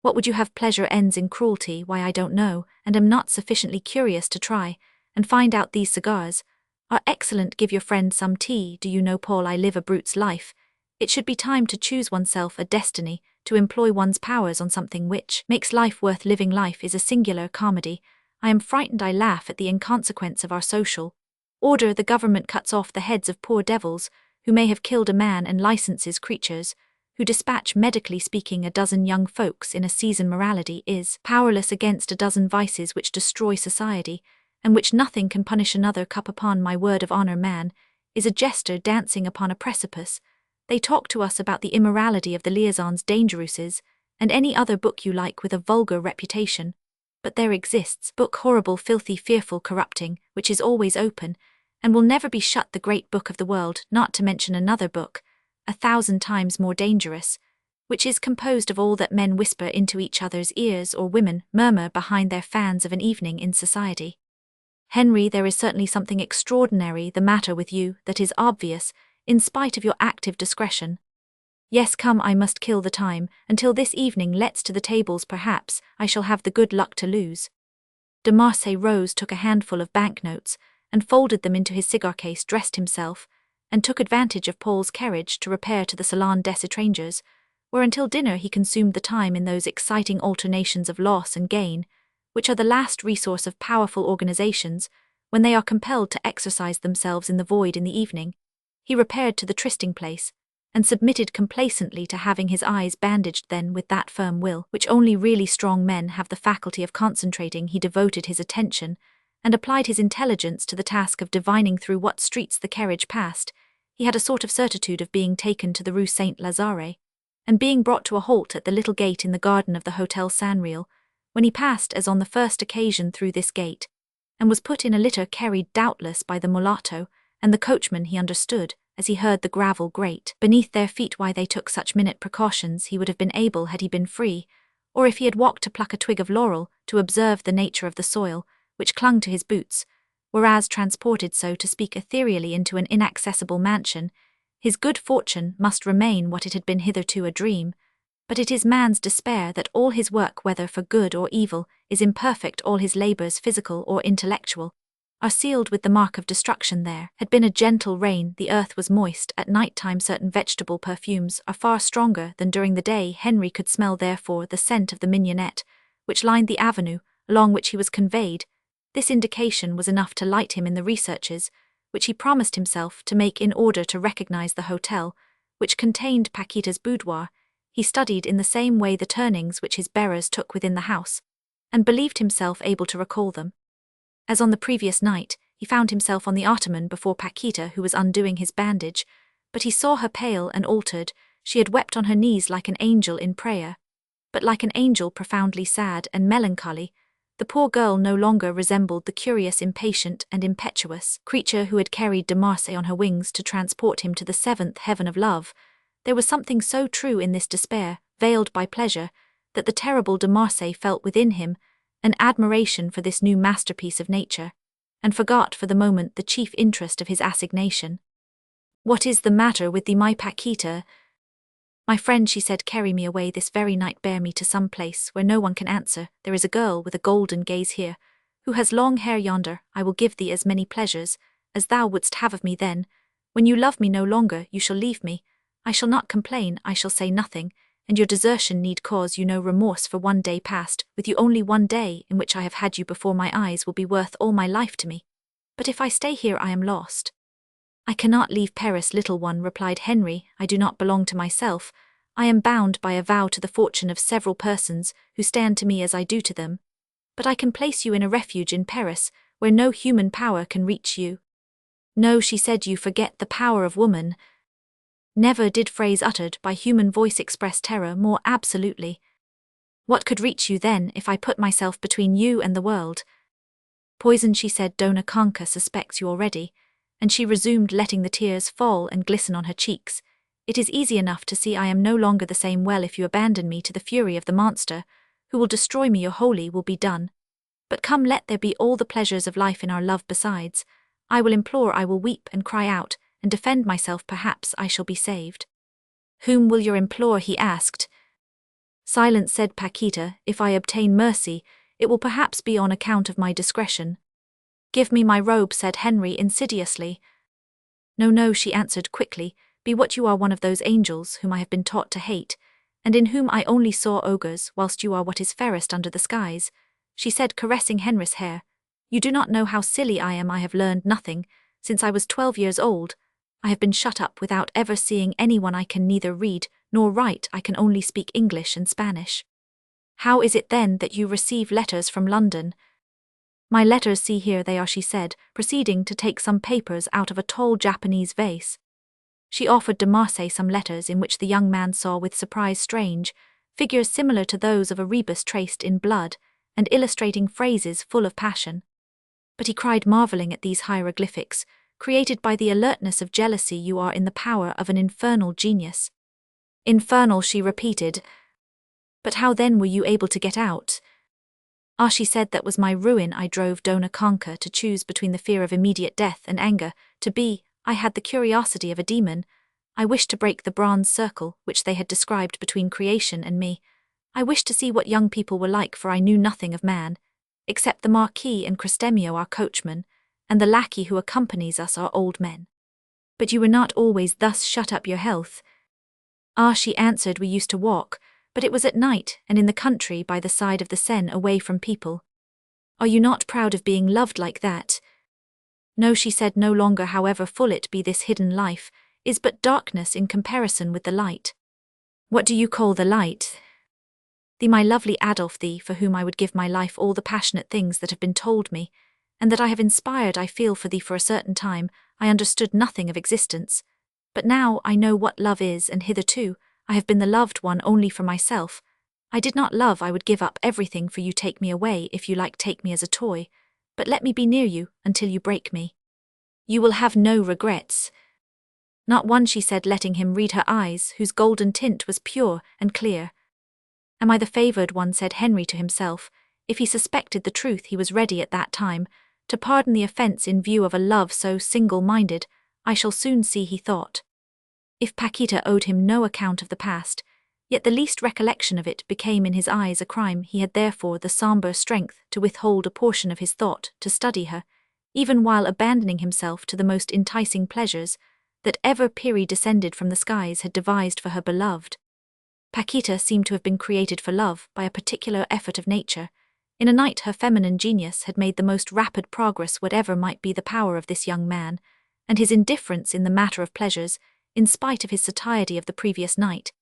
What would you have? Pleasure ends in cruelty. Why, I don't know, and am not sufficiently curious to try and find out. These cigars are excellent. Give your friend some tea. Do you know, Paul, I live a brute's life. It should be time to choose oneself a destiny, to employ one's powers on something which makes life worth living. Life is a singular comedy. I am frightened. I laugh at the inconsequence of our social order. The government cuts off the heads of poor devils who may have killed a man, and licenses creatures who dispatch, medically speaking, a dozen young folks in a season. Morality is powerless against a dozen vices which destroy society, and which nothing can punish. Another cup. Upon my word of honor, man is a jester dancing upon a precipice. They talk to us about the immorality of the liaisons dangereuses, and any other book you like with a vulgar reputation. But there exists book, horrible, filthy, fearful, corrupting, which is always open, and will never be shut, the great book of the world, not to mention another book, 1,000 times more dangerous, which is composed of all that men whisper into each other's ears, or women murmur behind their fans of an evening in society. Henri, there is certainly something extraordinary the matter with you, that is obvious, in spite of your active discretion. Yes, come, I must kill the time, until this evening. Let's to the tables. Perhaps I shall have the good luck to lose." De Marsay rose, took a handful of banknotes, and folded them into his cigar case, dressed himself, and took advantage of Paul's carriage to repair to the Salon des Étrangers, where until dinner he consumed the time in those exciting alternations of loss and gain, which are the last resource of powerful organizations when they are compelled to exercise themselves in the void. In the evening he repaired to the trysting place, and submitted complacently to having his eyes bandaged. Then, with that firm will which only really strong men have the faculty of concentrating, he devoted his attention and applied his intelligence to the task of divining through what streets the carriage passed. He had a sort of certitude of being taken to the Rue Saint-Lazare, and being brought to a halt at the little gate in the garden of the Hotel Sanreal, when he passed, as on the first occasion, through this gate, and was put in a litter carried doubtless by the mulatto and the coachman. He understood, as he heard the gravel grate beneath their feet, why they took such minute precautions. He would have been able, had he been free, or if he had walked to pluck a twig of laurel, to observe the nature of the soil, which clung to his boots, whereas transported, so to speak, ethereally into an inaccessible mansion, his good fortune must remain what it had been hitherto, a dream. But it is man's despair that all his work, whether for good or evil, is imperfect, all his labours, physical or intellectual, are sealed with the mark of destruction. There had been a gentle rain, the earth was moist, at night time certain vegetable perfumes are far stronger than during the day. Henri could smell therefore the scent of the mignonette, which lined the avenue along which he was conveyed. This indication was enough to light him in the researches which he promised himself to make in order to recognize the hotel, which contained Paquita's boudoir. He studied in the same way the turnings which his bearers took within the house, and believed himself able to recall them. As on the previous night, he found himself on the ottoman before Paquita, who was undoing his bandage, but he saw her pale and altered. She had wept on her knees like an angel in prayer, but like an angel profoundly sad and melancholy. The poor girl no longer resembled the curious, impatient, and impetuous creature who had carried de Marsay on her wings to transport him to the seventh heaven of love. There was something so true in this despair, veiled by pleasure, that the terrible de Marsay felt within him an admiration for this new masterpiece of nature, and forgot for the moment the chief interest of his assignation. "What is the matter with thee, my Paquita?" "My friend," she said, "carry me away this very night, bear me to some place where no one can answer. There is a girl with a golden gaze here, who has long hair yonder. I will give thee as many pleasures as thou wouldst have of me. Then, when you love me no longer, you shall leave me. I shall not complain, I shall say nothing, and your desertion need cause you no remorse, for one day past, with you only one day in which I have had you before my eyes, will be worth all my life to me. But if I stay here I am lost." "I cannot leave Paris, little one," replied Henri. "I do not belong to myself. I am bound by a vow to the fortune of several persons who stand to me as I do to them. But I can place you in a refuge in Paris, where no human power can reach you." "No," she said, "you forget the power of woman." Never did phrase uttered by human voice express terror more absolutely. "What could reach you then, if I put myself between you and the world?" "Poison," she said. "Dona Conca suspects you already," and she resumed, letting the tears fall and glisten on her cheeks. "It is easy enough to see I am no longer the same. Well, if you abandon me to the fury of the monster, who will destroy me, your wholly will be done. But come, let there be all the pleasures of life in our love besides. I will implore, I will weep and cry out, and defend myself. Perhaps I shall be saved." "Whom will you implore?" he asked. "Silence," said Paquita. "If I obtain mercy, it will perhaps be on account of my discretion." "Give me my robe," said Henri insidiously. "No, no," she answered quickly. "Be what you are, one of those angels whom I have been taught to hate, and in whom I only saw ogres, whilst you are what is fairest under the skies," she said, caressing Henri's hair. "You do not know how silly I am. I have learned nothing. Since I was 12 years old, I have been shut up without ever seeing anyone. I can neither read nor write. I can only speak English and Spanish." "How is it then that you receive letters from London?" "My letters, see here they are," she said, proceeding to take some papers out of a tall Japanese vase. She offered de Marsay some letters in which the young man saw with surprise strange figures similar to those of a rebus traced in blood and illustrating phrases full of passion. But he cried, marveling at these hieroglyphics, created by the alertness of jealousy. "You are in the power of an infernal genius." "Infernal," she repeated. "But how then were you able to get out?" "Ah," she said, "that was my ruin. I drove Dona Conca to choose between the fear of immediate death and anger. I had the curiosity of a demon. I wished to break the bronze circle which they had described between creation and me. I wished to see what young people were like, for I knew nothing of man, except the Marquis and Cristemio, our coachman, and the lackey who accompanies us, are old men." "But you were not always thus shut up, your health?" "Ah," she answered, "we used to walk, but it was at night and in the country by the side of the Seine, away from people." "Are you not proud of being loved like that?" "No," she said, "no longer, however full it be. This hidden life is but darkness in comparison with the light." "What do you call the light?" "Thee, my lovely Adolphe, thee, for whom I would give my life. All the passionate things that have been told me, and that I have inspired, I feel for thee. For a certain time I understood nothing of existence, but now I know what love is, and hitherto I have been the loved one only for myself. I did not love. I would give up everything for you. Take me away, if you like, take me as a toy, but let me be near you until you break me. You will have no regrets." "Not one," she said, letting him read her eyes, whose golden tint was pure and clear. "Am I the favoured one?" said Henri to himself. If he suspected the truth, he was ready at that time to pardon the offence in view of a love so single-minded. I shall soon see, he thought. If Paquita owed him no account of the past, yet the least recollection of it became in his eyes a crime. He had therefore the sombre strength to withhold a portion of his thought to study her, even while abandoning himself to the most enticing pleasures that ever Peri descended from the skies had devised for her beloved. Paquita seemed to have been created for love by a particular effort of nature. In a night her feminine genius had made the most rapid progress, whatever might be the power of this young man, and his indifference in the matter of pleasures, in spite of his satiety of the previous night.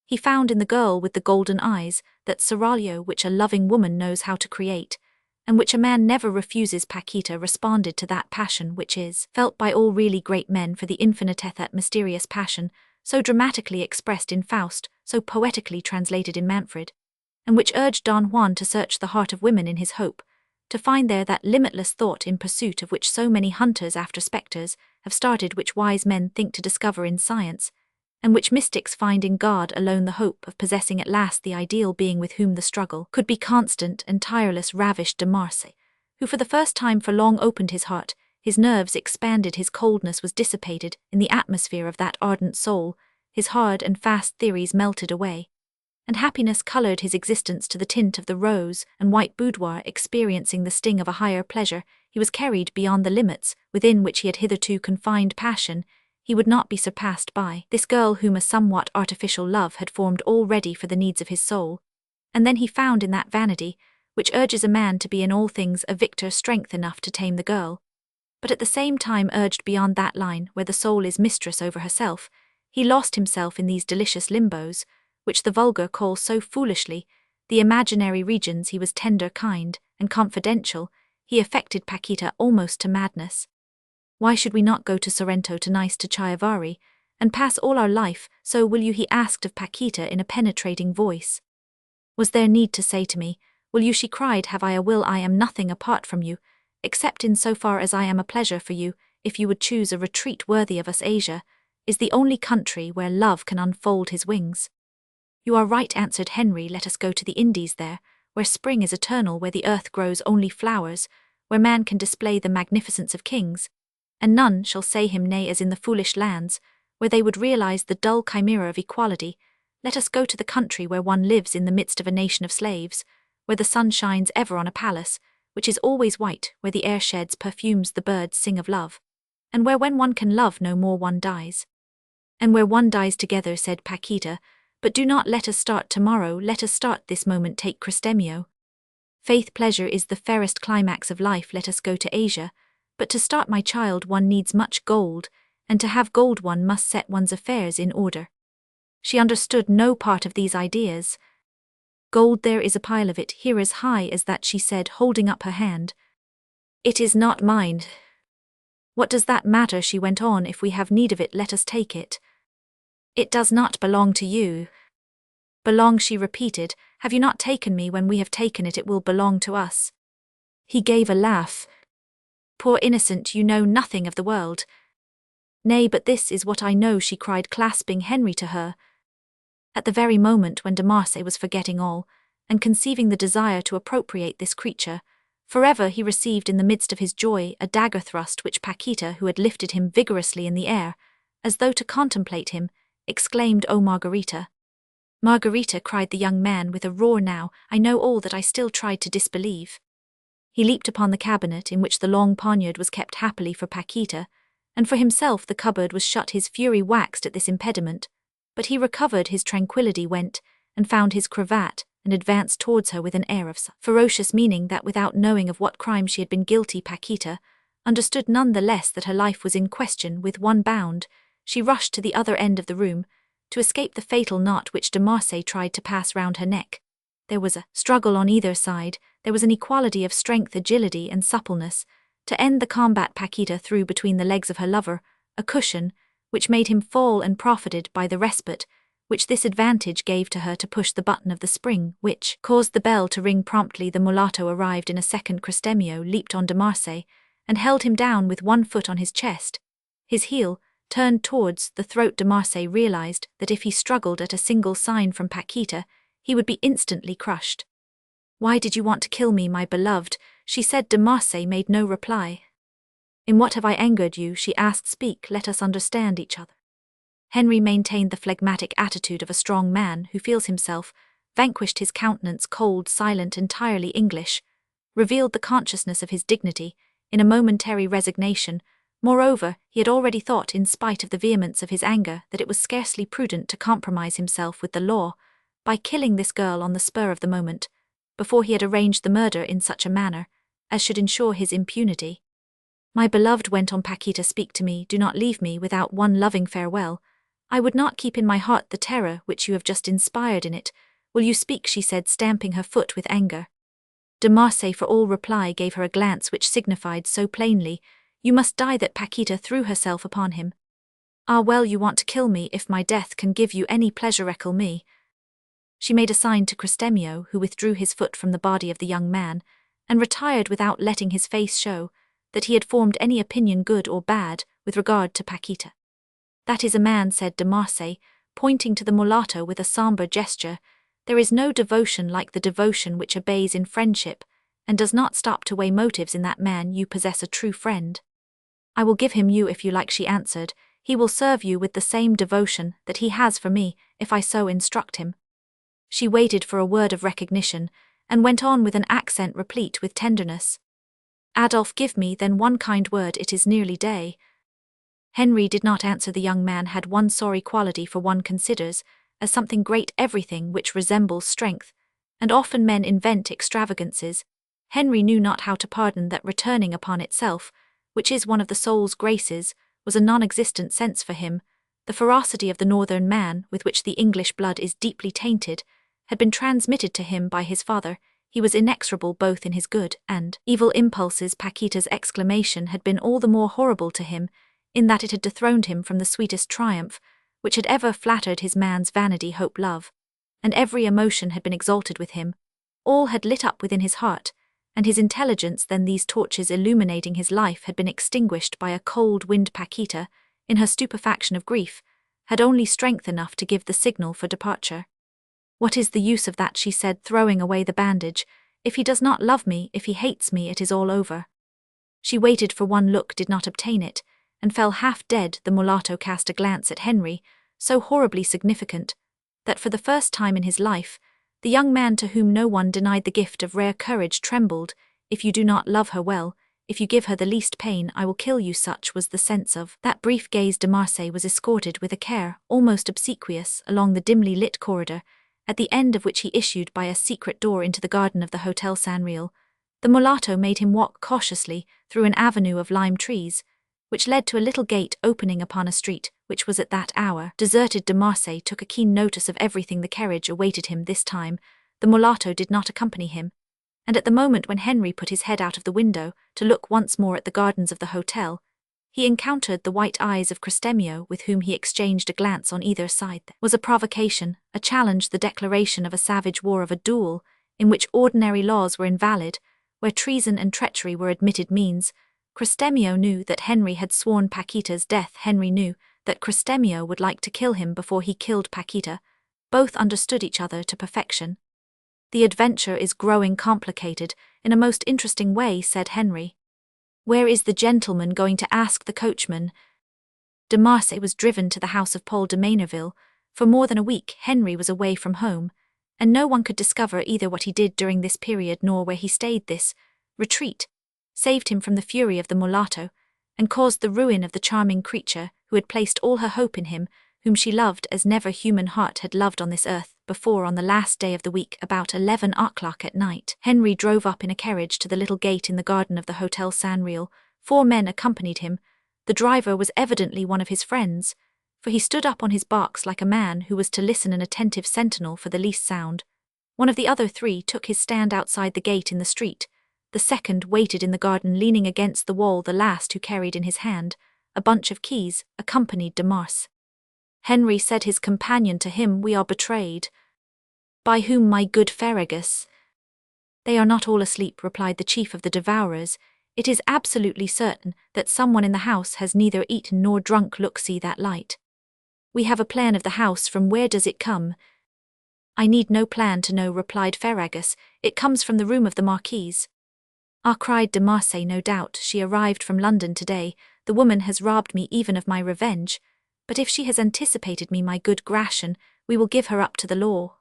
He found in the girl with the golden eyes that seraglio which a loving woman knows how to create, and which a man never refuses. Paquita responded to that passion which is felt by all really great men for the infiniteth, that mysterious passion, so dramatically expressed in Faust, so poetically translated in Manfred, and which urged Don Juan to search the heart of women in his hope, to find there that limitless thought in pursuit of which so many hunters after spectres have started, which wise men think to discover in science, and which mystics find in God alone, the hope of possessing at last the ideal being with whom the struggle could be constant and tireless. Ravished de Marsay, who for the first time for long opened his heart, his nerves expanded, his coldness was dissipated in the atmosphere of that ardent soul, his hard and fast theories melted away, and happiness colored his existence to the tint of the rose and white boudoir. Experiencing the sting of a higher pleasure, he was carried beyond the limits within which he had hitherto confined passion. He would not be surpassed by this girl whom a somewhat artificial love had formed all ready for the needs of his soul. And then he found in that vanity, which urges a man to be in all things a victor, strength enough to tame the girl, but at the same time urged beyond that line where the soul is mistress over herself. He lost himself in these delicious limbos, which the vulgar call so foolishly the imaginary regions. He was tender, kind, and confidential. He affected Paquita almost to madness. Why should we not go to Sorrento, to Nice, to Chiavari, and pass all our life? So will you, he asked of Paquita in a penetrating voice. Was there need to say to me, will you? She cried. Have I a will? I am nothing apart from you, except in so far as I am a pleasure for you. If you would choose a retreat worthy of us, Asia is the only country where love can unfold his wings. You are right, answered Henri. Let us go to the Indies, there, where spring is eternal, where the earth grows only flowers, where man can display the magnificence of kings, and none shall say him nay, as in the foolish lands, where they would realize the dull chimera of equality. Let us go to the country where one lives in the midst of a nation of slaves, where the sun shines ever on a palace, which is always white, where the air sheds perfumes, the birds sing of love, and where when one can love no more one dies. And where one dies together, said Paquita, but do not let us start tomorrow, let us start this moment. Take Cristemio. Faith, pleasure is the fairest climax of life. Let us go to Asia. But to start, my child, one needs much gold, and to have gold one must set one's affairs in order. She understood no part of these ideas. Gold, there is a pile of it here as high as that, she said, holding up her hand. It is not mine. What does that matter, she went on, if we have need of it, let us take it. It does not belong to you. Belong, she repeated. Have you not taken me? When we have taken it, it will belong to us. He gave a laugh. Poor innocent, you know nothing of the world. Nay, but this is what I know, she cried, clasping Henri to her. At the very moment when de Marsay was forgetting all, and conceiving the desire to appropriate this creature forever, he received in the midst of his joy a dagger thrust which Paquita, who had lifted him vigorously in the air, as though to contemplate him, exclaimed, "Oh, Margarita!" Margarita, cried the young man with a roar. Now I know all that I still tried to disbelieve. He leaped upon the cabinet in which the long poniard was kept, happily for Paquita, and for himself the cupboard was shut. His fury waxed at this impediment, but he recovered his tranquillity, went and found his cravat, and advanced towards her with an air of ferocious meaning that, without knowing of what crime she had been guilty, Paquita understood none the less that her life was in question. With one bound, she rushed to the other end of the room, to escape the fatal knot which de Marsay tried to pass round her neck. There was a struggle on either side, there was an equality of strength, agility, and suppleness. To end the combat, Paquita threw between the legs of her lover a cushion, which made him fall, and profited by the respite which this advantage gave to her to push the button of the spring, which caused the bell to ring promptly. The mulatto arrived in a second. Cristemio leaped on de Marsay, and held him down with one foot on his chest. His heel turned towards the throat. De Marsay realized that if he struggled at a single sign from Paquita, he would be instantly crushed. Why did you want to kill me, my beloved? She said. De Marsay made no reply. In what have I angered you? She asked. Speak, let us understand each other. Henri maintained the phlegmatic attitude of a strong man who feels himself, vanquished, his countenance cold, silent, entirely English, revealed the consciousness of his dignity, in a momentary resignation. Moreover, he had already thought, in spite of the vehemence of his anger, that it was scarcely prudent to compromise himself with the law by killing this girl on the spur of the moment, before he had arranged the murder in such a manner as should ensure his impunity. My beloved, went on Paquita, speak to me, do not leave me without one loving farewell. I would not keep in my heart the terror which you have just inspired in it. Will you speak? She said, stamping her foot with anger. De Marsay, for all reply, gave her a glance which signified so plainly, you must die, that Paquita threw herself upon him. Ah well, you want to kill me. If my death can give you any pleasure, recall me. She made a sign to Cristemio, who withdrew his foot from the body of the young man, and retired without letting his face show that he had formed any opinion, good or bad, with regard to Paquita. That is a man, said De Marsay, pointing to the mulatto with a sombre gesture. There is no devotion like the devotion which obeys in friendship, and does not stop to weigh motives. In that man you possess a true friend. I will give him you if you like, she answered. He will serve you with the same devotion that he has for me, if I so instruct him. She waited for a word of recognition, and went on with an accent replete with tenderness. Adolphe, give me then one kind word, it is nearly day. Henri did not answer. The young man had one sorry quality, for one considers as something great everything which resembles strength, and often men invent extravagances. Henri knew not how to pardon that returning upon itself, which is one of the soul's graces, was a non-existent sense for him. The ferocity of the northern man, with which the English blood is deeply tainted, had been transmitted to him by his father. He was inexorable both in his good and evil impulses. Paquita's exclamation had been all the more horrible to him, in that it had dethroned him from the sweetest triumph, which had ever flattered his man's vanity, hope, love, and every emotion had been exalted with him. All had lit up within his heart, and his intelligence, then these torches illuminating his life, had been extinguished by a cold wind. Paquita, in her stupefaction of grief, had only strength enough to give the signal for departure. What is the use of that? She said, throwing away the bandage. If he does not love me, if he hates me, it is all over. She waited for one look, did not obtain it, and fell half dead. The mulatto cast a glance at Henri, so horribly significant, that for the first time in his life, the young man, to whom no one denied the gift of rare courage, trembled. If you do not love her well, if you give her the least pain, I will kill you. Such was the sense of that brief gaze. De Marsay was escorted with a care almost obsequious along the dimly lit corridor, at the end of which he issued by a secret door into the garden of the Hotel San Real. The mulatto made him walk cautiously through an avenue of lime trees, which led to a little gate opening upon a street which was at that hour deserted. De Marsay took a keen notice of everything. The carriage awaited him this time. The mulatto did not accompany him, and at the moment when Henri put his head out of the window to look once more at the gardens of the hotel, he encountered the white eyes of Cristemio, with whom he exchanged a glance on either side. There was a provocation, a challenge, the declaration of a savage war, of a duel, in which ordinary laws were invalid, where treason and treachery were admitted means. Cristemio knew that Henri had sworn Paquita's death. Henri knew that Cristemio would like to kill him before he killed Paquita. Both understood each other to perfection. The adventure is growing complicated in a most interesting way, said Henri. Where is the gentleman going to? Ask the coachman. De Marsay was driven to the house of Paul de Manerville. For more than a week Henri was away from home, and no one could discover either what he did during this period nor where he stayed. This retreat saved him from the fury of the mulatto, and caused the ruin of the charming creature who had placed all her hope in him, whom she loved as never human heart had loved on this earth before. On the last day of the week, about 11 o'clock at night, Henri drove up in a carriage to the little gate in the garden of the Hotel San Real. 4 men accompanied him. The driver was evidently one of his friends, for he stood up on his box like a man who was to listen, an attentive sentinel for the least sound. One of the other 3 took his stand outside the gate in the street. The second waited in the garden, leaning against the wall. The last, who carried in his hand a bunch of keys, accompanied de Marsay. Henri said his companion to him, we are betrayed. By whom, my good Ferragus? They are not all asleep, replied the chief of the devourers. It is absolutely certain that someone in the house has neither eaten nor drunk. Look, see that light. We have a plan of the house. From where does it come? I need no plan to know, replied Ferragus. It comes from the room of the Marquise. Ah, cried de Marsay, no doubt she arrived from London today. The woman has robbed me even of my revenge. But if she has anticipated me, my good Gratian, we will give her up to the law.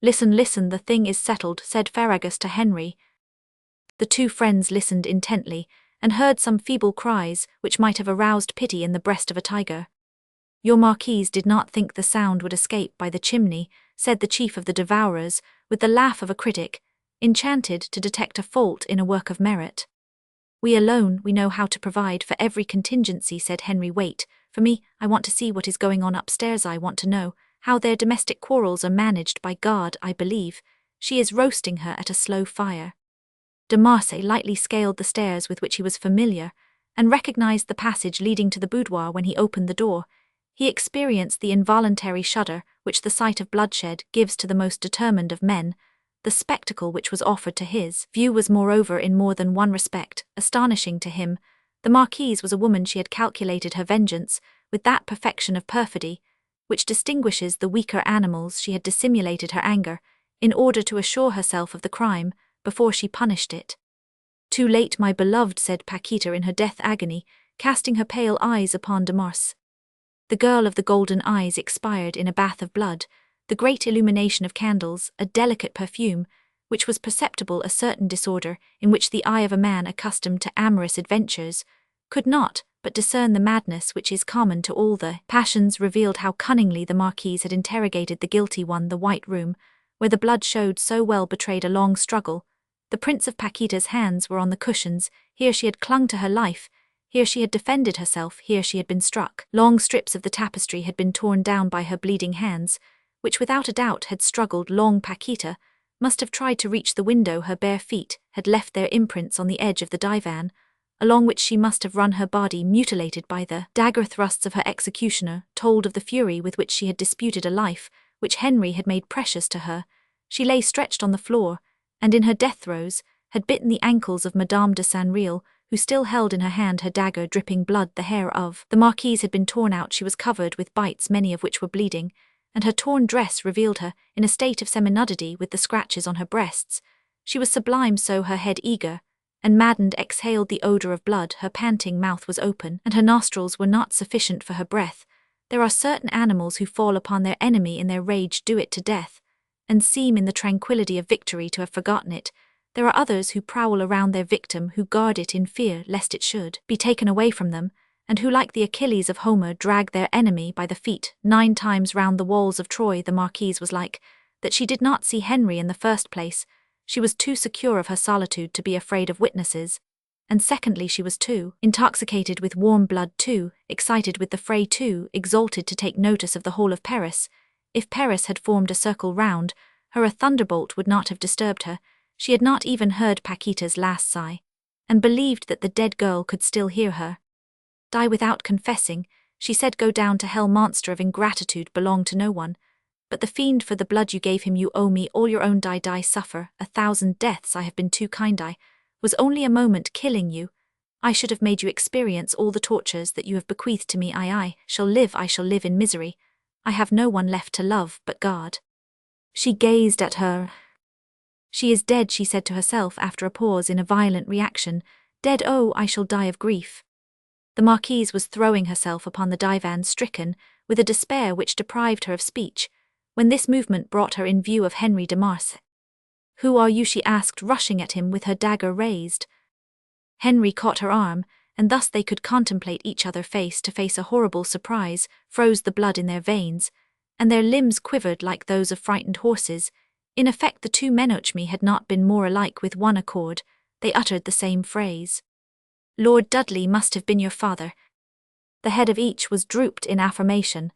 Listen, listen, the thing is settled, said Ferragus to Henri. The two friends listened intently, and heard some feeble cries which might have aroused pity in the breast of a tiger. Your Marquise did not think the sound would escape by the chimney, said the chief of the devourers, with the laugh of a critic, enchanted to detect a fault in a work of merit. We alone, we know how to provide for every contingency, said Henri. Wait, for me, I want to see what is going on upstairs. I want to know how their domestic quarrels are managed. By God, I believe she is roasting her at a slow fire. De Marsay lightly scaled the stairs with which he was familiar, and recognized the passage leading to the boudoir. When he opened the door, he experienced the involuntary shudder which the sight of bloodshed gives to the most determined of men. The spectacle which was offered to his view was moreover in more than one respect astonishing to him. The Marquise was a woman. She had calculated her vengeance with that perfection of perfidy which distinguishes the weaker animals. She had dissimulated her anger in order to assure herself of the crime before she punished it. Too late, my beloved, said Paquita in her death agony, casting her pale eyes upon de Marsay. The girl of the golden eyes expired in a bath of blood. The great illumination of candles, a delicate perfume, which was perceptible, a certain disorder in which the eye of a man accustomed to amorous adventures could not but discern the madness which is common to all the passions, revealed how cunningly the Marquise had interrogated the guilty one. The white room, where the blood showed so well, betrayed a long struggle. The prints of Paquita's hands were on the cushions. Here she had clung to her life. Here she had defended herself. Here she had been struck. Long strips of the tapestry had been torn down by her bleeding hands, which without a doubt had struggled long. Paquita must have tried to reach the window. Her bare feet had left their imprints on the edge of the divan, along which she must have run. Her body, mutilated by the dagger thrusts of her executioner, told of the fury with which she had disputed a life which Henri had made precious to her. She lay stretched on the floor, and in her death throes had bitten the ankles of Madame de Saint-Réal, who still held in her hand her dagger, dripping blood. The hair of the Marquise had been torn out. She was covered with bites, many of which were bleeding, and her torn dress revealed her in a state of semi-nudity with the scratches on her breasts. She was sublime, so her head, eager and maddened, exhaled the odor of blood. Her panting mouth was open, and her nostrils were not sufficient for her breath. There are certain animals who fall upon their enemy in their rage, do it to death, and seem in the tranquility of victory to have forgotten it. There are others who prowl around their victim, who guard it in fear lest it should be taken away from them, and who, like the Achilles of Homer, drag their enemy by the feet 9 times round the walls of Troy. The Marquise was like that. She did not see Henri in the first place. She was too secure of her solitude to be afraid of witnesses, and secondly, she was too intoxicated with warm blood, too excited with the fray, too exalted to take notice of the whole of Paris. If Paris had formed a circle round her, a thunderbolt would not have disturbed her. She had not even heard Paquita's last sigh, and believed that the dead girl could still hear her. Die without confessing, she said. Go down to hell, monster of ingratitude, belong to no one but the fiend. For the blood you gave him, you owe me all your own. Die, die, suffer 1,000 deaths. I have been too kind. I was only a moment killing you. I should have made you experience all the tortures that you have bequeathed to me. I shall live in misery. I have no one left to love but God. She gazed at her. She is dead, she said to herself after a pause in a violent reaction. Dead, oh, I shall die of grief. The Marquise was throwing herself upon the divan, stricken with a despair which deprived her of speech, when this movement brought her in view of Henri de Marsay. Who are you? She asked, rushing at him with her dagger raised. Henri caught her arm, and thus they could contemplate each other face to face. A horrible surprise froze the blood in their veins, and their limbs quivered like those of frightened horses. In effect, the two Menochmi had not been more alike. With one accord, they uttered the same phrase. Lord Dudley must have been your father. The head of each was drooped in affirmation.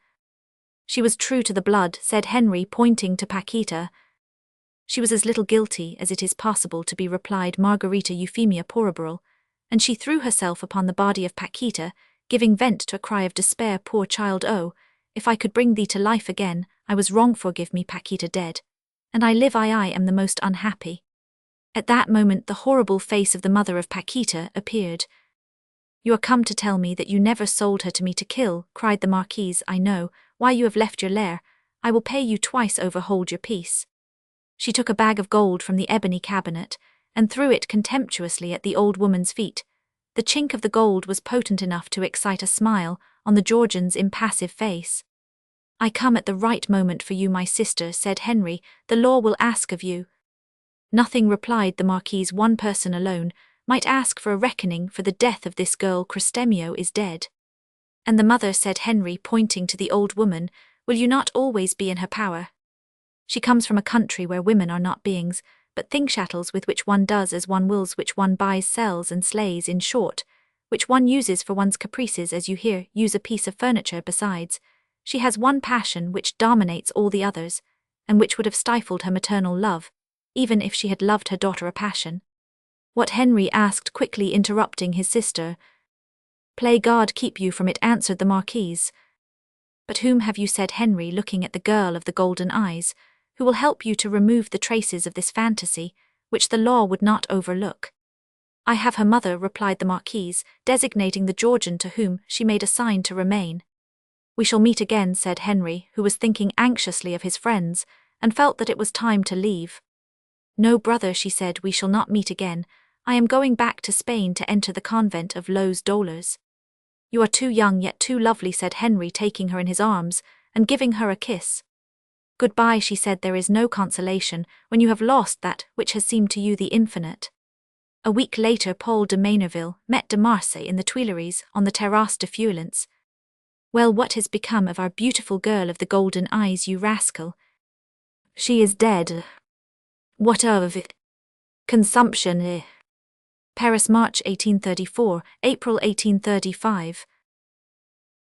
She was true to the blood, said Henri, pointing to Paquita. She was as little guilty as it is possible to be, replied Margarita Euphemia Porreborel, and she threw herself upon the body of Paquita, giving vent to a cry of despair. Poor child, oh, if I could bring thee to life again, I was wrong. Forgive me, Paquita. Dead, and I live. I am the most unhappy. At that moment the horrible face of the mother of Paquita appeared. You are come to tell me that you never sold her to me to kill, cried the Marquise. I know why you have left your lair. I will pay you twice over. Hold your peace." She took a bag of gold from the ebony cabinet and threw it contemptuously at the old woman's feet. The chink of the gold was potent enough to excite a smile on the Georgian's impassive face. "I come at the right moment for you, my sister," said Henri. "The law will ask of you." "Nothing," replied the Marquise. "One person alone might ask for a reckoning for the death of this girl. Cristemio is dead." "And the mother," said Henri, pointing to the old woman, "will you not always be in her power? She comes from a country where women are not beings, but thing chattels with which one does as one wills, which one buys, sells, and slays, in short, which one uses for one's caprices, as you here use a piece of furniture. Besides, she has one passion which dominates all the others, and which would have stifled her maternal love, even if she had loved her daughter. A passion." "What?" Henri asked quickly, interrupting his sister. "Play God keep you from it," answered the Marquise. "But whom have you," said Henri, looking at the girl of the golden eyes, "who will help you to remove the traces of this fantasy, which the law would not overlook?" "I have her mother," replied the Marquise, designating the Georgian, to whom she made a sign to remain. "We shall meet again," said Henri, who was thinking anxiously of his friends, and felt that it was time to leave. "No, brother," she said, "we shall not meet again. I am going back to Spain to enter the convent of Les Douleurs." "You are too young yet too lovely," said Henri, taking her in his arms and giving her a kiss. "Goodbye," she said. "There is no consolation when you have lost that which has seemed to you the infinite." A week later, Paul de Maynardville met de Marsay in the Tuileries on the Terrasse de Feuillants. "Well, what has become of our beautiful girl of the golden eyes, you rascal?" "She is dead." "What of it?" "Consumption." Paris, March 1834, April 1835.